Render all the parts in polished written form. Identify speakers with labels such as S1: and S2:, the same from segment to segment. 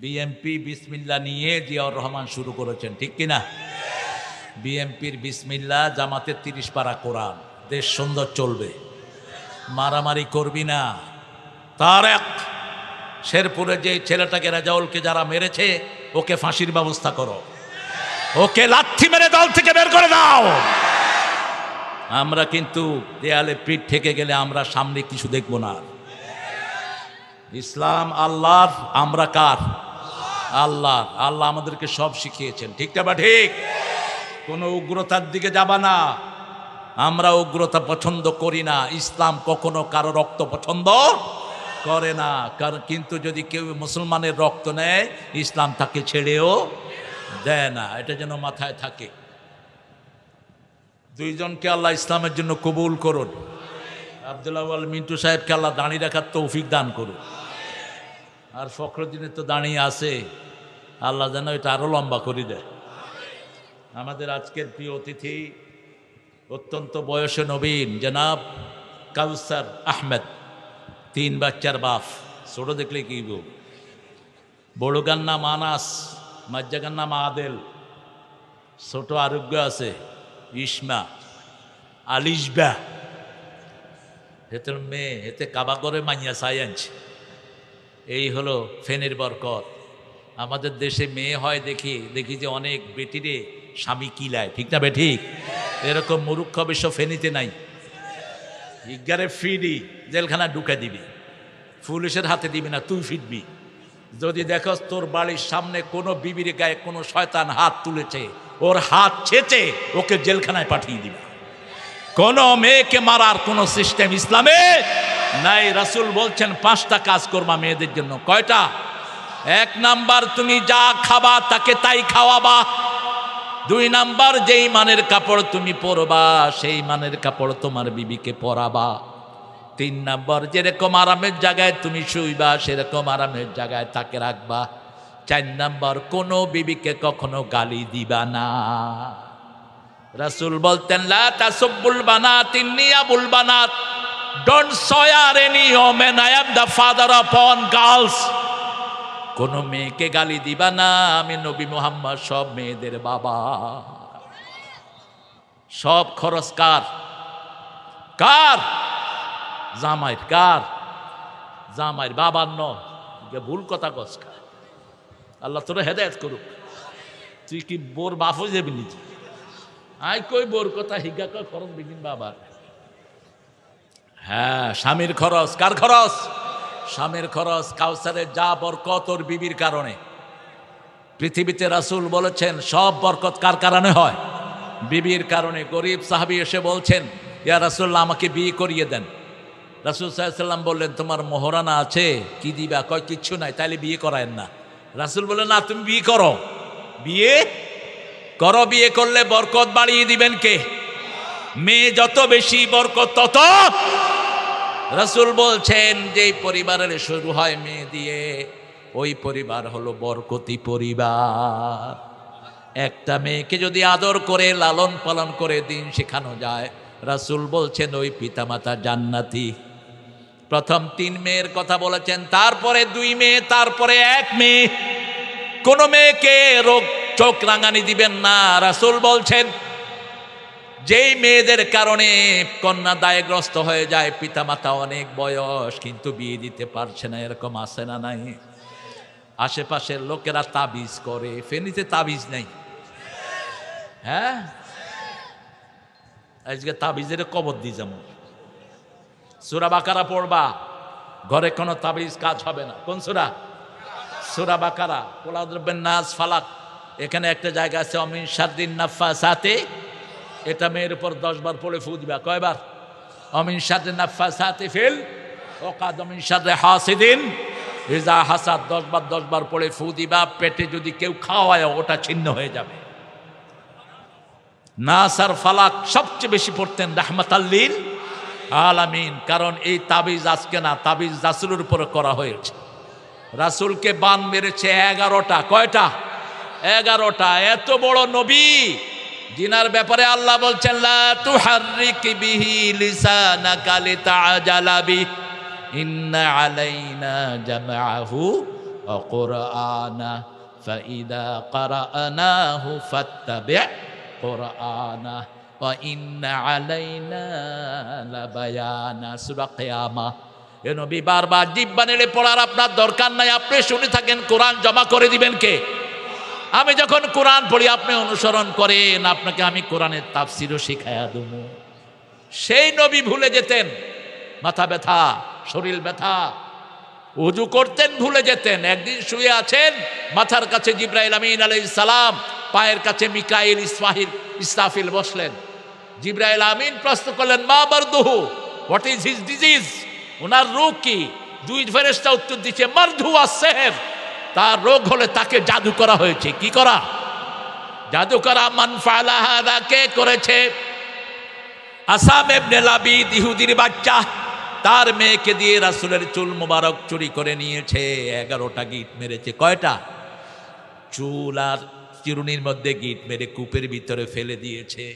S1: BMP বিসমিল্লাহ নিয়ে জিয়াউর রহমান শুরু করেছেন, ঠিক কিনা? বিএমপির বিসমিল্লাহ, জামাতের 30 পারা কোরআন। দেশ সুন্দর চলবে, মারামারি করবি না। তারেক, শেরপুরে যে ছেলেটাকে রাজাউলকে যারা মেরেছে ওকে ফাঁসির ব্যবস্থা করো, ওকে লাথি মেরে দল থেকে বের করে দাও। আমরা কিন্তু দেয়ালে পিঠ থেকে গেলে আমরা সামনে কিছু দেখব না। ইসলাম আল্লাহর, আমরা কার? আল্লাহ। আল্লাহ আমাদেরকে সব শিখিয়েছেন, ঠিক না? বা ঠিক? কোনো উগ্রতার দিকে যাবা না। আমরা উগ্রতা পছন্দ করি না। ইসলাম কখনো কারো রক্ত পছন্দ করে না। কিন্তু যদি কেউ মুসলমানের রক্ত নেয়, ইসলাম তাকে ছেড়েও দেয় না। এটা যেন মাথায় থাকে। দুইজনকে আল্লাহ ইসলামের জন্য কবুল করুন। আব্দুল্লাহ আল মিন্টু সাহেবকে আল্লাহ দাঁড়িয়ে রাখার তৌফিক দান করুন। আর ফখরুদ্দিনের তো দাঁড়িয়ে আছে, আল্লাহ যেন এটা আরো লম্বা করে দেয়। আমাদের আজকের প্রিয় অতিথি অত্যন্ত বয়সে নবীন জনাব কাউসার আহমেদ, 3 বাচ্চার বাপ। ছোট দেখলে কি গো, বড় গান নাম আনাস, মাজ্জাগার নাম আদেল, ছোট আরোগ্য আছে ইসমা, আলিশবা। হেতের মেয়ে, হেতে কাবা করে মাইয়া চাই আনছে। এই হলো ফেনের বরকত। আমাদের দেশে মেয়ে হয় দেখি যে অনেক বেটিরে স্বামী কিলায়, ঠিক না বে ঠিক? এরকম মূর্খ বিশ্ব ফেনীতে নাই। ইগারে ফিডি জেলখানা ঢুকে দিবি, পুলিশের হাতে দিবি না, তুই ফিরবি। যদি দেখস তোর বাড়ির সামনে কোনো বিবির গায়ে কোনো শয়তান হাত তুলেছে, ওর হাত ছেঁচে ওকে জেলখানায় পাঠিয়ে দিবি। কোন মেয়েকে মারার কোন সিস্টেম ইসলামে নাই। রাসূল বলছেন 5টা কাজ করবা মেয়েদের জন্য। কয়টা? 1 নাম্বার, তুমি যা খাবা তাকে তাই খাওয়াবা। 2 নাম্বার, যেই মানের কাপড় তুমি পরবা সেই মানের কাপড় তোমার বিবিকে পরাবা। 3 নাম্বার, যেরকম আরামের জায়গায় তুমি শুইবা সেরকম আরামের জায়গায় তাকে রাখবা। 4 নাম্বার, কোনো বিবিকে কখনো গালি দিবা না। রাসূল বলতেন লা তাসুব্বুল বানাত ইন্নী আবুল বানাত, don't swear any women, I am the father of girls. কোন মেয়েকে গালি দিবা না, আমি নবী মুহাম্মদ সব মেয়েদের বাবা। সব খরচ কার? কার? জামাইর। কার? জামাইর, বাবার নয়। ভুল কথা কস। আল্লাহ তোরা হেদায়েত করুক। তুই কি বোর বাপ হয়ে যাবি নিজে? আই কই বোর কথা হিগা কয় খরচ বিঘিন বাবার। হ্যাঁ, স্বামীর খরচ। কার খরচ? স্বামীর খরচ। কাউসারের যা বরকত ওর বিবির কারণে। পৃথিবীতে রাসূল বলেছেন সব বরকত কার কারণে হয়? বিবির কারণে। গরিব সাহাবী এসে বলছেন ইয়া রাসূলুল্লাহ, আমাকে বিয়ে করিয়ে দেন। রাসূল সাল্লাল্লাহু আলাইহি ওয়াসাল্লাম বললেন তোমার মোহরানা আছে? কি দিবা? কয় কিচ্ছু নাই। তাইলে বিয়ে করায়েন না। রাসূল বললেন না, তুমি বিয়ে করো। বিয়ে করো। বিয়ে করলে বরকত বাড়িয়ে দিবেন কে? মেয়ে যত বেশি বরকত তত। রাসূল বলছেন যেই পরিবারের শুরু হয় মেয়ে দিয়ে, ওই পরিবার হলো বরকতি পরিবার। একটা মেয়েকে যদি আদর করে লালন পালন করে দিন শেখানো যায়, রাসূল বলছেন ওই পিতামাতা জান্নাতি। প্রথম 3 মেয়ের কথা বলেছেন, তারপরে 2 মেয়ে, তারপরে 1 মেয়ে। কোন মেয়েকে চোখ রাঙানি দিবেন না। রাসূল বলছেন যেই মেয়েদের কারণে কন্যা দায়গ্রস্ত হয়ে যায়, পিতামাতা অনেক বয়স কিন্তু বিয়ে দিতে পারছে না, এরকম আছে না নাই? আশেপাশের লোকেরা তাবিজ করে। ফেনীতে তাবিজ নেই? হ্যাঁ, আজকে তাবিজের কবর দিয়ে যাবো। সূরা বাকারা পড়বা, ঘরে কোনো তাবিজ কাজ হবে না। কোন সূরা? সূরা বাকারা। কুল আউযু বিরাব্বিন নাস, ফালাক। এখানে একটা জায়গা আছে অমিন শাররিন নাফাসাতি, এটা মেয়ের উপর 10 বার পড়ে ফু দিবা। কয়বার? অমিন শাররিন নাফাসাতি ফিল ওকাদ, অমিন শাররি হাসিদিন ইযা হাসাদ। 10 বার পড়ে ফু দিবা। পেটে যদি কেউ খাওয়ায় ওটা ছিন্ন হয়ে যাবে। নাস আর ফালাক সবচেয়ে বেশি পড়তেন রাহমাতাল লিল আলামিন। কারণ এই তাবিজ আজকে না, তাবিজ রাসূলের উপর করা হয়েছে। রাসূলকে বান মেরেছে 11টা। কয়টা? 11টা। এত বড় নবী, জিনার ব্যাপারে আল্লাহ বলছেন লা তুহাররিক বিহি লিসানাকা লিতাআজালা বি ইন্না আলাইনা জামআহু কুরআনা ফাইদা ক্বারানাহু ফাত্তাবি' কুরআনা ওয়া ইন্না আলাইনা লাবায়ানা। সূরা কিয়ামা। এ নবী বারবার জিহ্বা নেড়ে পড়ার আপনার দরকার নাই, আপনি শুনে থাকেন। কোরআন জমা করে দিবেন কে? আমি যখন কোরআন পড়ি আপনি অনুসরণ করেন, আপনাকে আমি কোরআনের তাফসিরও শিখায়া দেব। সেই নবী ভুলে যেতেন, মাথা ব্যথা, শরীর ব্যথা, ওযু করতেন ভুলে যেতেন। একদিন শুয়ে আছেন, মাথার কাছে জিবরাইল আমিন আলাইহিস সালাম, পায়ের কাছে মিকাইল ইসরাফিল বসলেন। জিবরাইল আমিন প্রশ্ন করলেন, মা মারদুহু, হোয়াট ইজ হিজ ডিজিজ? ওনার রোগ কি? দুই ফেরেশতা উত্তর দিচ্ছে, মারদু আস-সিহর, তার রোগ হলে তাকে জাদু করা হয়েছে। কি করা? জাদু করা। মান ফাআলা হাযা, কে করেছে? আসাম ইবনে লাবিদ, ইহুদির বাচ্চা, তার মেয়েকে দিয়ে রাসূলের চুল মোবারক চুরি করে নিয়েছে। 11টা গিট মেরেছে। কয়টা? চুল আর চিরুনির মধ্যে গিট মেরে কূপের ভিতরে ফেলে দিয়েছে।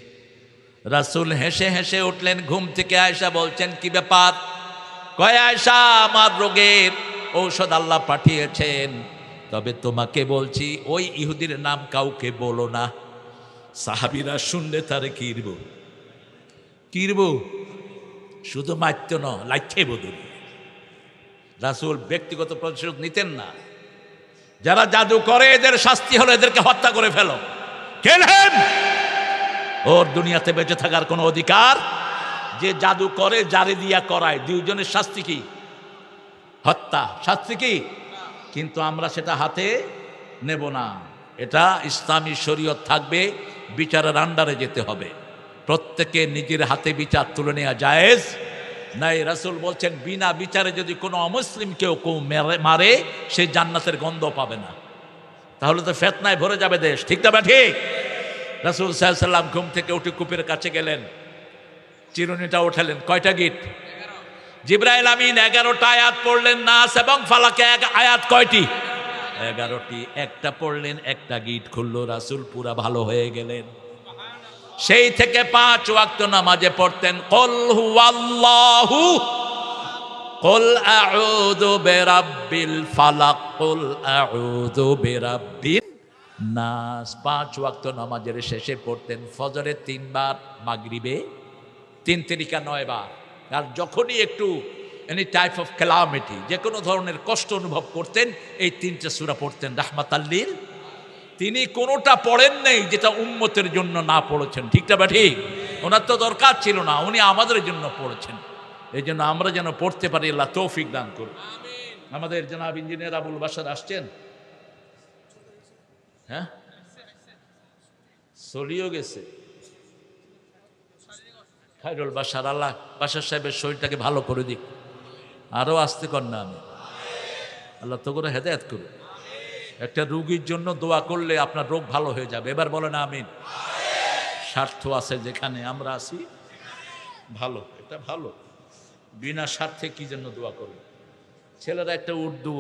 S1: রাসূল হেসে হেসে উঠলেন ঘুম থেকে। আয়েশা বলছেন, কি ব্যাপার? কয়, আয়েশা, আমার রোগের ঔষধ আল্লাহ পাঠিয়েছেন, তবে তোমাকে বলছি ওই ইহুদির নাম কাউকে বলো না। সাহাবীরা শুনলে তারে কিরব, শুধু মারত না, লাইছে বদল। রাসূল ব্যক্তিগত প্রতিশোধ নিতেন না। যারা জাদু করে এদের শাস্তি হলো এদেরকে হত্যা করে ফেলো। খেলেন, ওর দুনিয়াতে বেঁচে থাকার কোনো অধিকার। যে জাদু করে, জারি দিয়া করায়, দুইজনের শাস্তি কি? হত্যা। শাস্তি কি? কিন্তু আমরা সেটা হাতে নেব না। এটা ইসলামী শরীয়ত থাকবে, বিচারের আন্ডারে যেতে হবে। প্রত্যেকে নিজের হাতে বিচার তুলে নেওয়া জায়েজ নাই। রাসূল বলছেন, বিনা বিচারে যদি কোনো অমুসলিম কেউ মারে, সে জান্নাতের গন্ধ পাবে না। তাহলে তো ফিতনায় ভরে যাবে দেশ। ঠিক না? ঠিক। রাসূল সাল্লাল্লাহু আলাইহি ওয়াসাল্লাম ঘুম থেকে উঠে কূপের কাছে গেলেন, চিরুনিটা উঠালেন। কয়টা গিট? জিবরাইল আমিন 11টা আয়াত পড়লেন, নাস এবং ফালাকে আয়াত কয়টি? 11টি। একটা পড়লেন, একটা গিট খুললো, রাসূল পুরা ভালো হয়ে গেলেন। সেই থেকে 5 ওয়াক্ত নামাজে পড়তেন, কুল হুয়াল্লাহু, কুল আউযু বিরাব্বিল ফালাক, কুল আউযু বিরাব্বিন নাস। 5 ওয়াক্ত নামাজের শেষে পড়তেন। ফজরে 3 বার, মাগরিবে 3 তিরিকা 9 বার। আর যখনই একটু এনি টাইপ অফ ক্যালামিটি, যে কোনো ধরনের কষ্ট অনুভব করতেন, এই 3টে সূরা পড়তেন রাহমাতাল লিল। তিনি কোনোটা পড়েন নেই যেটা উম্মতের জন্য না পড়েছেন। ঠিকটা বা ঠিক? ওনার তো দরকার ছিল না, উনি আমাদের জন্য পড়েছেন। এই জন্য আমরা যেন পড়তে পারি, আল্লাহ তৌফিক দান করুন। আমাদের জনাব ইঞ্জিনিয়ার আবুল বাশার আসছেন? হ্যাঁ, চলিও গেছে। খায়রুল বাশার, আল্লাহ বাশার সাহেবের শরীরটাকে ভালো করে দিক। আরও আসতে কর না, আমি আল্লাহ তো করে হেদায়েত করুন। একটা রোগীর জন্য দোয়া করলে আপনার রোগ ভালো হয়ে যাবে। এবার বলেন আমিন। স্বার্থ আছে যেখানে, আমরা আছি ভালো, এটা ভালো। বিনা স্বার্থে কি জন্য দোয়া করবে? ছেলেরা একটা উর্দু,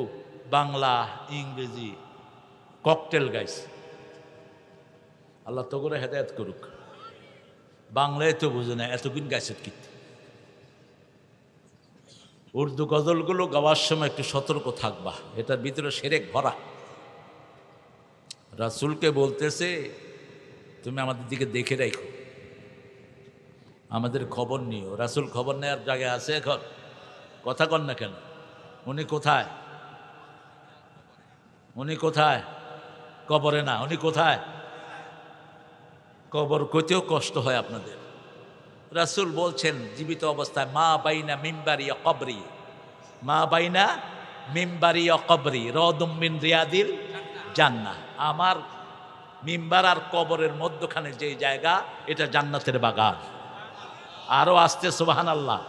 S1: বাংলা, ইংরেজি ককটেল গাইছে। আল্লাহ তো করে হেদায়েত করুক। বাংলায় তো বুঝে না, এতদিন গাইছে কি? উর্দু গজলগুলো গাওয়ার সময় একটু সতর্ক থাকবা, এটার ভিতরে শিরক ভরা। রাসূলকে বলতেছে, তুমি আমাদের দিকে দেখে রাখো, আমাদের খবর নিও। রাসূল খবর নেওয়ার জায়গায় আছে এখন? কথা কন না কেন? উনি কোথায়? উনি কোথায়? কবরে না, উনি কোথায়? কবর কইতেও কষ্ট হয় আপনাদের। রাসূল বলছেন জীবিত অবস্থায়, মা বাইনা মিম্বারি ওয়া কবরি, মা বাইনা মিম্বারি ওয়া কবরি রাউদুম মিন রিয়াদিল জান্নাহ। আমার মিম্বার আর কবরের মধ্যখানে যে জায়গা, এটা জান্নাতের বাগান। আরো আসতে সুবহানাল্লাহ।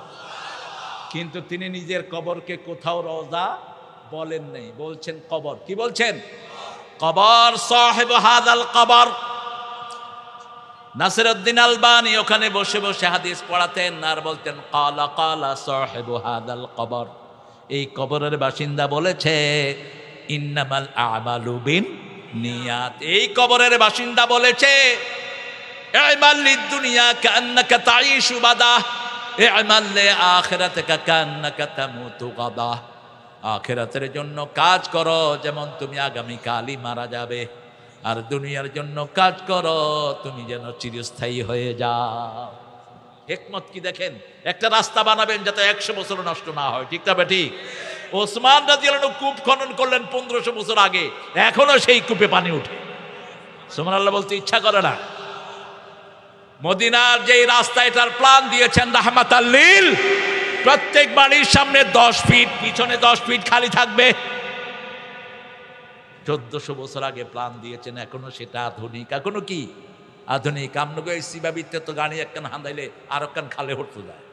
S1: কিন্তু তিনি নিজের কবরকে কোথাও রওজা বলেন নাই, বলছেন কবর। কি বলছেন? কবর। সাহেব হাদাল কবর। নাসিরউদ্দিন আলবানী ওখানে বসে বসে হাদিস পড়াতেন আর বলতেন, কালা কালা সাহেব হাদাল কবর, এই কবরের বাসিন্দা বলেছে, ইন্নামাল আমালু বিন নিয়াত। এই কবরের বাসিন্দা বলেছে, ইমাল লিদ-দুনিয়া কান্নাকা তাঈশু বাদা, ইমাল লি আখিরাতিকা কান্নাকা তামুতু গাদা। আখিরাতের জন্য কাজ করো যেমন তুমি আগামী কালই মারা যাবে, আর দুনিয়ার জন্য কাজ করো তুমি যেন চিরস্থায়ী হয়ে যাও। হিকমত কি দেখেন, একটা রাস্তা বানাবেন যাতে 100 বছর নষ্ট না হয়, ঠিক না ঠিক? ওসমান রাদিয়াল্লাহু আনহু কূপ খনন করলেন 1500 বছর আগে, এখনো সেই কূপে পানি ওঠে। সুবহানাল্লাহ বলতে ইচ্ছা করে না। মদিনার যেই রাস্তা, এটার প্ল্যান দিয়েছেন রাহমাতাল লিল, প্রত্যেক বাড়ির সামনে 10 ফিট, পিছনে 10 ফিট খালি থাকবে। 1400 বছর আগে প্ল্যান দিয়েছেন, এখনো সেটা আধুনিক। এখনো কি আধুনিক? আমনগো এই সিবাবিতে তো গাড়ি একখান হান্দাইলে আর একখান খালে হটতে যায়,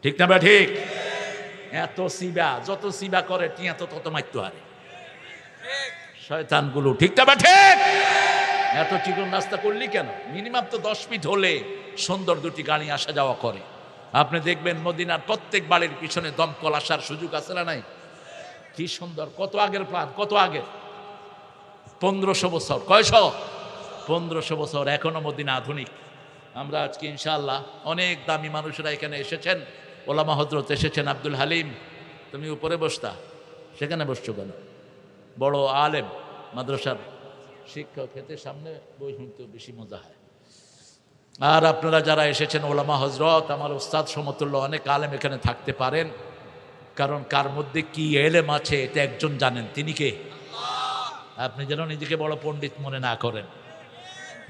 S1: ঠিক না বা ঠিক? এত সিবা, যত সিবা করে টিয়া তো তত মারতে হারে শয়তানগুলো, ঠিক না বা ঠিক? এত চিকন রাস্তা করলি কেন? মিনিমাম তো 10 ফিট হলে সুন্দর দুটি গাড়ি আসা যাওয়া করে। আপনি দেখবেন মদিনার প্রত্যেক বাড়ির পিছনে দমকল আসার সুযোগ আছে না নাই? কি সুন্দর! কত আগের প্ল্যান, কত আগে! 1500 বছর। কয়শো? 1500 বছর। এখনো মদিনা আধুনিক। আমরা আজকে ইনশাআল্লাহ অনেক দামি মানুষরা এখানে এসেছেন, ওলামা হযরত এসেছেন। আব্দুল হালিম, তুমি উপরে বসতা, সেখানে বসছো কেন? বড় আলেম, মাদ্রাসার শিক্ষক, এতে সামনে বই শুনতে বেশি মজা হয়। আর আপনারা যারা এসেছেন ওলামা হযরত, আমার উস্তাদ সমতুল্য অনেক আলেম এখানে থাকতে পারেন, কারণ কার মধ্যে কি এলেম আছে এটা একজন জানেন, তিনি কে? আপনি যেন নিজেকে বড় পণ্ডিত মনে না করেন।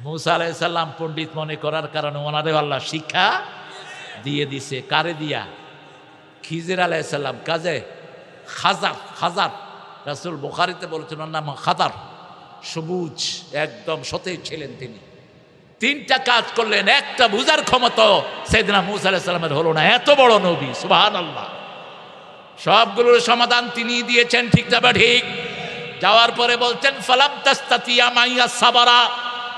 S1: মুসা আলাইহিস সালাম পণ্ডিত মনে করার কারণে ওনারে আল্লাহ শিক্ষা দিয়ে দিছে। কারে দিয়া? খিজির আলাইহিস সালাম। কাজে খাজার রাসূল বুখারীতে বলেছেন ওর নাম খাদার, সবুজ একদম সতেজ ছিলেন তিনি। 3টা কাজ করলেন, একটা বুঝার ক্ষমতা সাইয়েদনা মুসা আলাইহিস সালামের হলো না। এত বড় নবী, সুবহানাল্লাহ। সবগুলোর সমাধান তিনি দিয়েছেন, ঠিক না ঠিক? যাওয়ার পরে বলছেন ফালাম তাস্তাতিয়া মাইয়া সাবারা,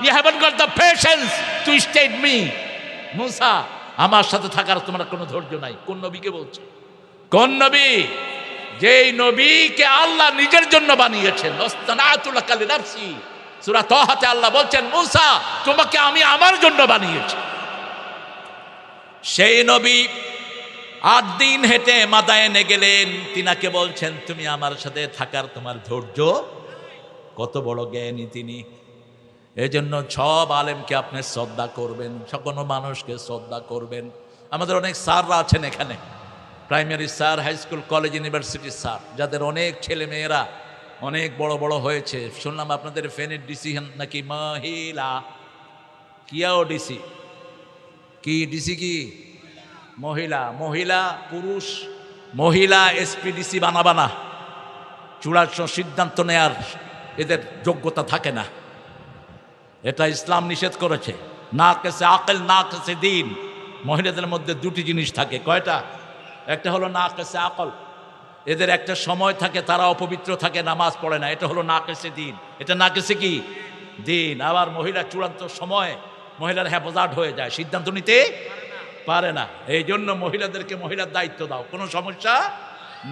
S1: you haven't got the patience to stay with me. মুসা, আমার সাথে থাকার তোমার কোনো ধৈর্য নাই। কোন নবীকে বলছে? কোন নবী? যেই নবীকে আল্লাহ নিজের জন্য বানিয়েছেন। ওয়াস্তানাতু লাকা লিনাফসি, সূরা তাহাতে আল্লাহ বলছেন মুসা, তোমাকে আমি আমার জন্য বানিয়েছি। সেই নবী 8 দিন হেঁটে মাদায়েনে গেলেন, তিনাকে বলছেন তুমি আমার সাথে থাকার তোমার ধৈর্য। কত বড় জ্ঞানী তিনি! এজন্য সব আলেমকে আপনি শ্রদ্ধা করবেন, সকল মানুষকে শ্রদ্ধা করবেন। আমাদের অনেক স্যাররা আছেন এখানে, primary sir, high school, college, ইউনিভার্সিটির স্যার, যাদের অনেক ছেলে মেয়েরা অনেক বড় বড় হয়েছে। শুনলাম আপনাদের ফেনের ডিসি নাকি মহিলা, কিয়াও ডিসি, কি ডিসি কি মহিলা? মহিলা পুরুষ, মহিলা এসপিডিসি বানাবানা, চূড়ান্ত সিদ্ধান্ত নেয়ার এদের যোগ্যতা থাকে না। এটা ইসলাম নিষেধ করেছে। না কেসে আকল, না কেসে দিন। মহিলাদের মধ্যে 2টি জিনিস থাকে। কয়টা? একটা হলো না কেসে আকল, এদের একটা সময় থাকে তারা অপবিত্র থাকে, নামাজ পড়ে না, এটা হলো না কেসে দিন। এটা না কেসে কি দিন। আবার মহিলা চূড়ান্ত সময় মহিলার হেফাজত হয়ে যায়, সিদ্ধান্ত নিতে পারে না। এই জন্য মহিলাদেরকে মহিলার দায়িত্ব দাও, কোনো সমস্যা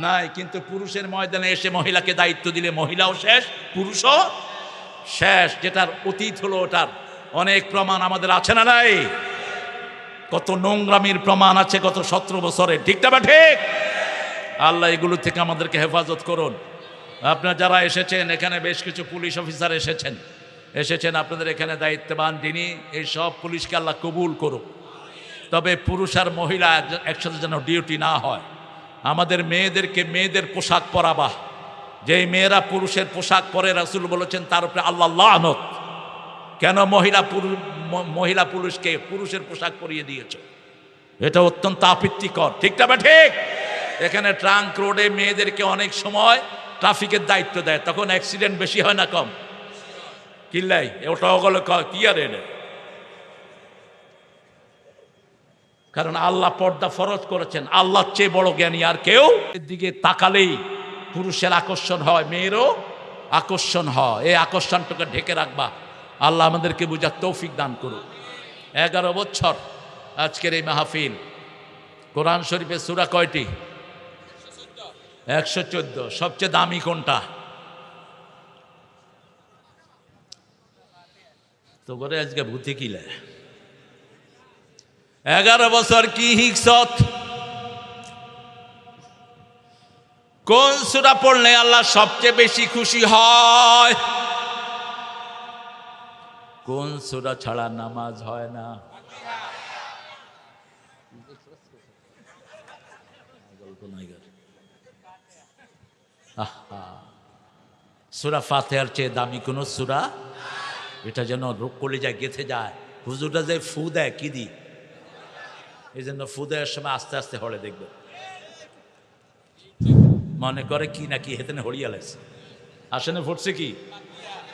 S1: নাই। কিন্তু পুরুষের ময়দানে এসে মহিলাকে দায়িত্ব দিলে মহিলাও শেষ, পুরুষও শেষ। যেটার অতীত হলো ওটার অনেক প্রমাণ আমাদের আছে না নাই? কত নোংরামির প্রমাণ আছে গত 17 বছরের, ঠিক না ঠিক? আল্লাহ এগুলো থেকে আমাদেরকে হেফাজত করুন। আপনারা যারা এসেছেন এখানে, বেশ কিছু পুলিশ অফিসার এসেছেন আপনাদের এখানে দায়িত্ববান যিনি, এই সব পুলিশকে আল্লাহ কবুল করুক। তবে পুরুষ আর মহিলা একসাথে যেন ডিউটি না হয়। আমাদের মেয়েদেরকে মেয়েদের পোশাক পরাবা। যেই মেয়েরা পুরুষের পোশাক পরে রাসূল বলেছেন তার উপরে আল্লাহ লানত। কেন মহিলা পুরুষকে পুরুষের পোশাক পরিয়ে দিয়েছ? এটা অত্যন্ত আপত্তিকর, ঠিক না ঠিক? এখানে ট্রাঙ্ক রোডে মেয়েদেরকে অনেক সময় ট্রাফিকের দায়িত্ব দেয়, তখন অ্যাক্সিডেন্ট বেশি হয় না কম? কিল্লাই ওটা ওগুলো কি আর এনে, কারণ আল্লাহ পর্দা ফরজ করেছেন। আল্লাহর চেয়ে বড় জ্ঞানী আর কেউ? এর দিকে তাকালেই পুরুষের আকর্ষণ হয়, মেয়েরও আকর্ষণ হয়। এই আকর্ষণটাকে ঢেকে রাখবা। আল্লাহ আমাদেরকে বুঝার তৌফিক দান করুন। 11 বছর আজকের এই মাহফিল। কোরআন শরীফের সূরা কয়টি? 114। সবচেয়ে দামি কোনটা? তো করে আজকে ভূতি কিলে 11 বছর কি হিকসত! কোন সূরা পড়লে আল্লাহ সবচেয়ে বেশি খুশি হয়? কোন সূরা ছাড়া নামাজ হয় না? সূরা ফাতিহার চেয়ে দামি কোন সূরা? এটা যেন কলিজায় গেঁথে যায়। হুজুরটা যে ফু দেয় কি দি, এই জন্য ফু দেওয়ার সময় আস্তে আস্তে হলে দেখবে, মনে করে কি না কি হেতেনে হরিয়া লাগছে। আসলে পড়ছে কি?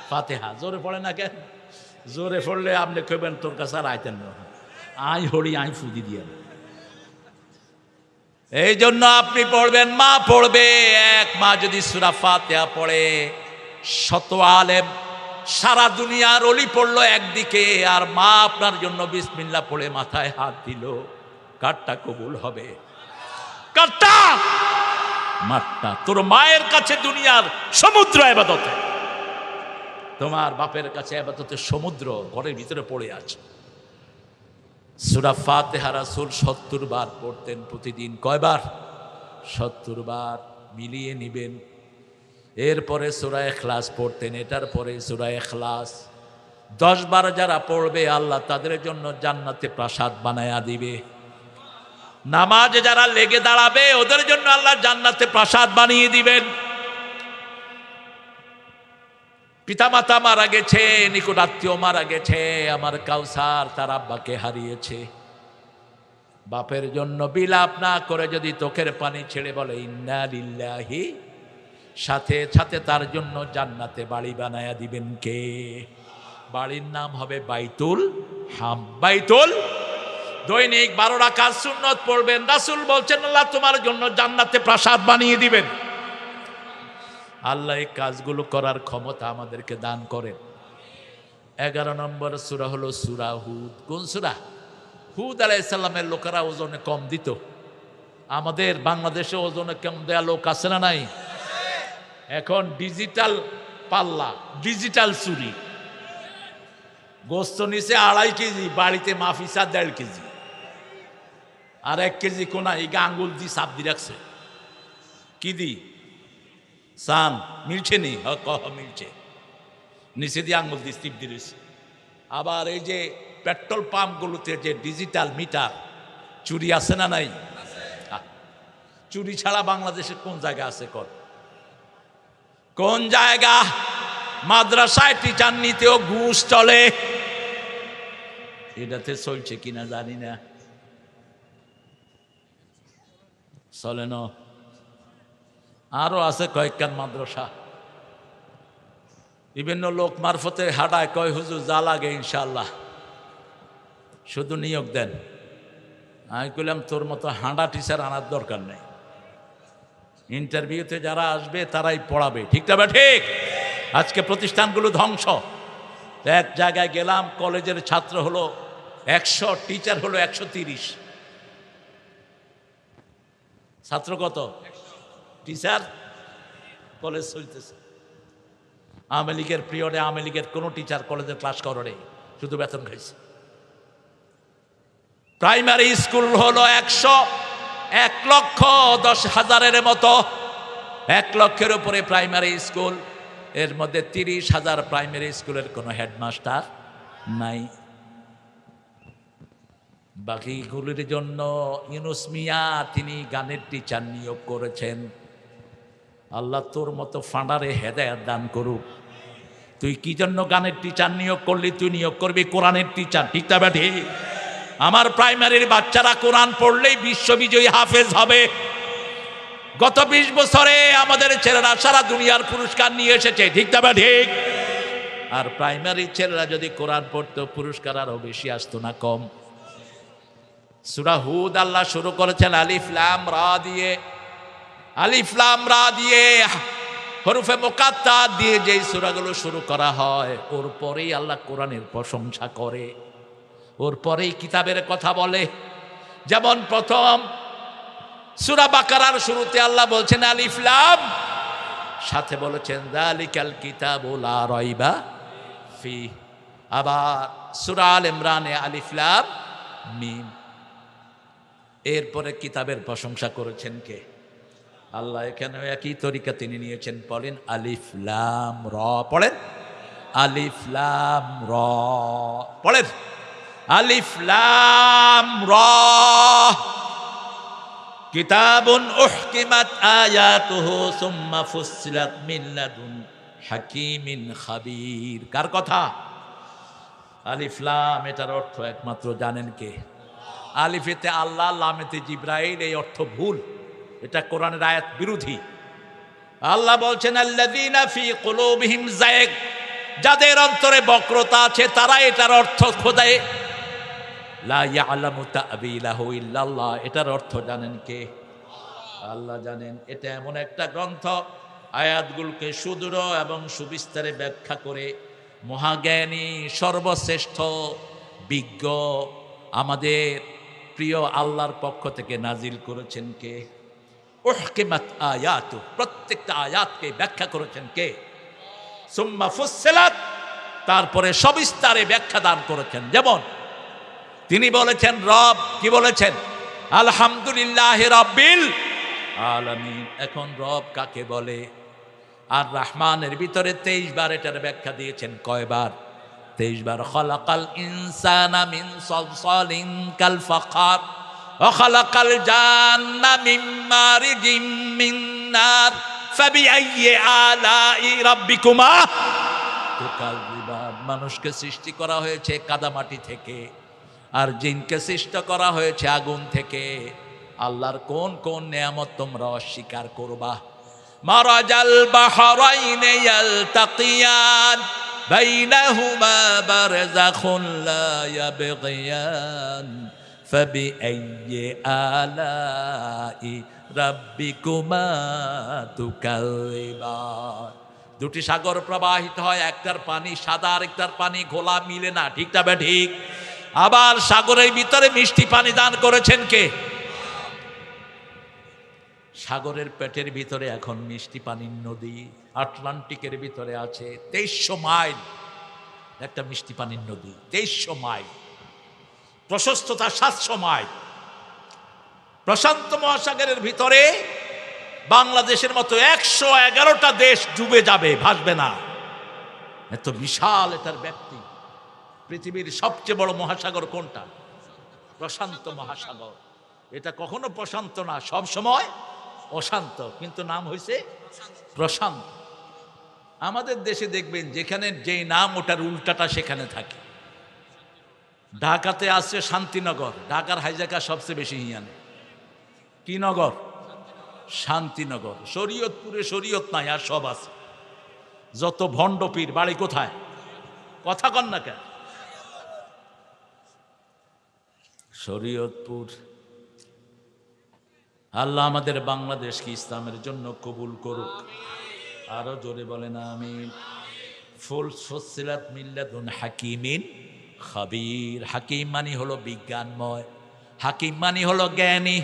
S1: ফাতিহা। জোরে পড়ে না কেন? জোরে পড়লে আপনি কইবেন তোর কাছে আর আইতেন না, আই হরি আই ফুদি দিয়ে। এই জন্য আপনি পড়বেন, মা পড়বে। এক মা যদি সূরা ফাতিহা পড়ে, শত আলেম সারা দুনিয়ার অলি পড়লো একদিকে, আর মা আপনার জন্য বিসমিল্লাহ পড়ে মাথায় হাত দিল, কারটা কবুল হবে? কারটা? মারটা। তোর মায়ের কাছে দুনিয়ার সমুদ্র ইবাদতে, তোমার বাপের কাছে ইবাদতের সমুদ্র ঘরের ভিতরে পড়ে আছে। সূরা ফাতিহা রাসূল ৭০ বার পড়তেন প্রতিদিন। কয়বার? ৭০ বার। মিলিয়ে নিবেন। এরপরে সূরা ইখলাস পড়তেন, এটার পরে সূরা ইখলাস। ১০ বার যারা পড়বে আল্লাহ তাদের জন্য জান্নাতে প্রাসাদ বানায়া দিবে। নামাজে যারা লেগে দাঁড়াবে ওদের জন্য আল্লাহ জান্নাতে প্রাসাদ বানিয়ে দিবেন। পিতামাতা মারা গেছে, নিকটাত্মীয় মারা গেছে, আমার কাউসার তার আব্বাকে হারিয়েছে, বাপের জন্য বিলাপ না করে যদি চোখের পানি ছেড়ে বলে ইন্না লিল্লাহি, সাথে সাথে তার জন্য জান্নাতে বাড়ি বানায়া দিবেন কে? বাড়ির নাম হবে বাইতুল হাম। বাইতুল। দৈনিক 12 রাকাত সুন্নত পড়বেন। রাসূল বলছেন আল্লাহ তোমার জন্য জান্নাতে প্রাসাদ বানিয়ে দিবেন। আল্লাহ এই কাজগুলো করার ক্ষমতা আমাদেরকে দান করেন। 11 নম্বর সূরা হলো সূরা হুদ। কোন সূরা? হুদ আলাইহিস সালামের লোকেরা ওজনে কম দিত। আমাদের বাংলাদেশে ওজনে কম দেয়া লোক আছে না নাই? এখন ডিজিটাল পাল্লা, ডিজিটাল চুরি। গোস্ত নিচে 2.5 কেজি, বাড়িতে মাফিসা 1.5 কেজি, আর 1 কেজি কোনা এই আঙ্গুল দি চাপ দি রাখছে। কি দি সান মিলছে নি? মিলছে। নিচে দিয়ে আঙ্গুল দিয়ে টিপ দিয়ে রয়েছে। আবার এই যে পেট্রোল পাম্পগুলোতে যে ডিজিটাল মিটার, চুরি আছে না নাই? চুরি ছাড়া বাংলাদেশের কোন জায়গা আছে? কোন জায়গা? মাদ্রাসায় টিচার নিতেও ঘুষ চলে। এটাতে চলছে কিনা জানি না, চলে না। আরো আছে কয়েকখান মাদ্রাসা, বিভিন্ন লোক মারফতে হাঁটায়, কয় হুজুর যা লাগে ইনশাল্লাহ, শুধু নিয়োগ দেন। আমি কইলাম তোর মতো হাঁটা টিচার আনার দরকার নেই, ইন্টারভিউতে যারা আসবে তারাই পড়াবে। ঠিক না? ঠিক। আজকে প্রতিষ্ঠানগুলো ধ্বংস। এক জায়গায় গেলাম, কলেজের ছাত্র হলো 100, টিচার হলো 130। ছাত্র কত? টিচার। কলেজ চলতেছে। আওয়ামী লীগের পিরিয়ডে আওয়ামী লীগের কোনো টিচার কলেজের ক্লাস করে, শুধু বেতন খাইছে। প্রাইমারি স্কুল হলো 1,10,000 মতো, 1 লক্ষের উপরে প্রাইমারি স্কুল। এর মধ্যে 30,000 প্রাইমারি স্কুলের কোনো হেডমাস্টার নাই। বাকিগুলির জন্য ইউনুস মিয়া তিনি গানের টিচার নিয়োগ করেছেন। আল্লাহ তোর মতো ফাঁডারে হেদায়েত দান করুক। তুই কি জন্য গানের টিচার নিয়োগ করলি? তুই নিয়োগ করবি কোরআনের টিচার। ঠিক না ব্যাঠি? আমার প্রাইমারির বাচ্চারা কোরআন পড়লেই বিশ্ববিজয়ী হাফেজ হবে। গত 20 বছরে আমাদের ছেলেরা সারা দুনিয়ার পুরস্কার নিয়ে এসেছে। ঠিক না ঠিক? আর প্রাইমারি ছেলেরা যদি কোরআন পড়তো পুরস্কার আরো বেশি আসতো না কম। সূরা হুদ আল্লাহ শুরু করেছেন আলিফ লাম রা দিয়ে। আলিফ লাম রা দিয়ে, হরফে মুকাত্তা দিয়ে যেই সূরাগুলো শুরু করা হয়, ওর পরেই আল্লাহ কোরআনের প্রশংসা করে, ওর পরেই কিতাবের কথা বলে। যেমন প্রথম সূরা বাকারার শুরুতে আল্লাহ বলছেন আলিফ লাম, সাথে বলেছেন যালিকাল কিতাবু লা রাইবা ফি। আবার সূরা আল ইমরানে আলিফ লাম মিম। এরপরে কিতাবের প্রশংসা করেছেন কে? আল্লাহ এখানেও একই তরিকা তিনি নিয়েছেন। পড়েন আলিফ লাম র, পড়েন আলিফ লাম র, পড়েন আলিফ লাম র। কিতাবুন উহকিমাত আয়াতুহু সুম্মা ফুসসিলাত মিন লাদুন হাকিমিন খাবীর। কার কথা? আলিফ লাম, এটার অর্থ একমাত্র জানেন কে? আলিফেতে আল্লাহ, লামেতে জিবরাইল, এই অর্থ ভুল। এটা কোরআনের আয়াত বিরোধী। আল্লাহ বলছেন আল্লাযীনা ফী কুলূবিহিম যায়গ, যাদের অন্তরে বক্রতা আছে তারা এটার অর্থ খোদায়। লা ইয়ালামু তা'বীলাহু ইল্লাল্লাহ, এটার অর্থ জানেন কে? আল্লাহ জানেন। এটা এমন একটা গ্রন্থ, আয়াতগুলোকে সুদূর এবং সুবিস্তারে ব্যাখ্যা করে মহাজ্ঞানী সর্বশ্রেষ্ঠ বিজ্ঞ আমাদের প্রিয় আল্লাহর পক্ষ থেকে নাজিল করেছেন কে? উহকিমাত আয়াতু, প্রত্যেকটা আয়াতকে ব্যাখ্যা করেছেন কে? সুম্মা ফুসসিলাত, তারপরে সবিস্তারে ব্যাখ্যা দান করেছেন। যেমন তিনি বলেছেন রব, কি বলেছেন? আলহামদুলিল্লাহি রাব্বিল আলামিন। এখন রব কাকে বলে? আর রহমানের ভিতরে 23 বার এটার ব্যাখ্যা দিয়েছেন। কয়বার? 23 বার। খালাকাল ইনসানা মিন সালসালিন কাল ফাখার ওয়া খালাকাল জান্না মিন মারিজিম মিন নার ফাবিআইয়ি আলাই রাব্বিকুমা তুকাযিবান। মানুষকে সৃষ্টি করা হয়েছে কাদামাটি থেকে, আর জিনকে সৃষ্টি করা হয়েছে আগুন থেকে। আল্লাহর কোন কোন নিয়ামত তোমরা অস্বীকার করবা? মারাজাল বাহরাইন ইয়ালতাকিয়ান বাইনাহুমা বারযাখুন লা ইয়াবগিয়ান ফাবিআইয়ি আলাই রাব্বিকুমা তুকাযিবান। দুটি সাগর প্রবাহিত হয়, একটার পানি সাদা আর একটার পানি ঘোলা, মিলে না, ঠিক না বে ঠিক? আবার সাগরের ভিতরে মিষ্টি পানি দান করেছেন কে? সাগরের পেটের ভিতরে এখন মিষ্টি পানির নদী, আটলান্টিকের ভিতরে আছে 2300 মাইল একটা মিষ্টি পানির নদী। 2300 মাইল প্রশস্ততা, 700 মাইল। প্রশান্ত মহাসাগরের ভিতরে বাংলাদেশের মতো 111টা দেশ ডুবে যাবে, ভাসবে না, এত বিশাল এটার ব্যাপ্তি। পৃথিবীর সবচেয়ে বড় মহাসাগর কোনটা? প্রশান্ত মহাসাগর। এটা কখনো প্রশান্ত না, সব সময় অশান্ত, কিন্তু নাম হয়েছে প্রশান্ত। আমাদের দেশে দেখবেন যেখানে যেই নাম ওটার উল্টাটা সেখানে থাকে। ঢাকাতে আছে শান্তিনগর, ঢাকার হাইজাকা সবচেয়ে বেশি হিয়ানে। কি নগর? শান্তিনগর। শরীয়তপুরে শরীয়ত নাই, আর সব আছে। যত ভণ্ড পীর, বাড়ি কোথায়? কথা কন না কেন? শরীয়তপুর। আল্লাহ আমাদের বাংলাদেশকে ইসলামের জন্য কবুল করুক। আরো জোরে বলেন আমিন। ফুসসিলাত মিন লাদুন হাকিমিন খাবীর। হাকিম মানে হলো বিজ্ঞানময়, হাকিম মানে হলো জ্ঞানী,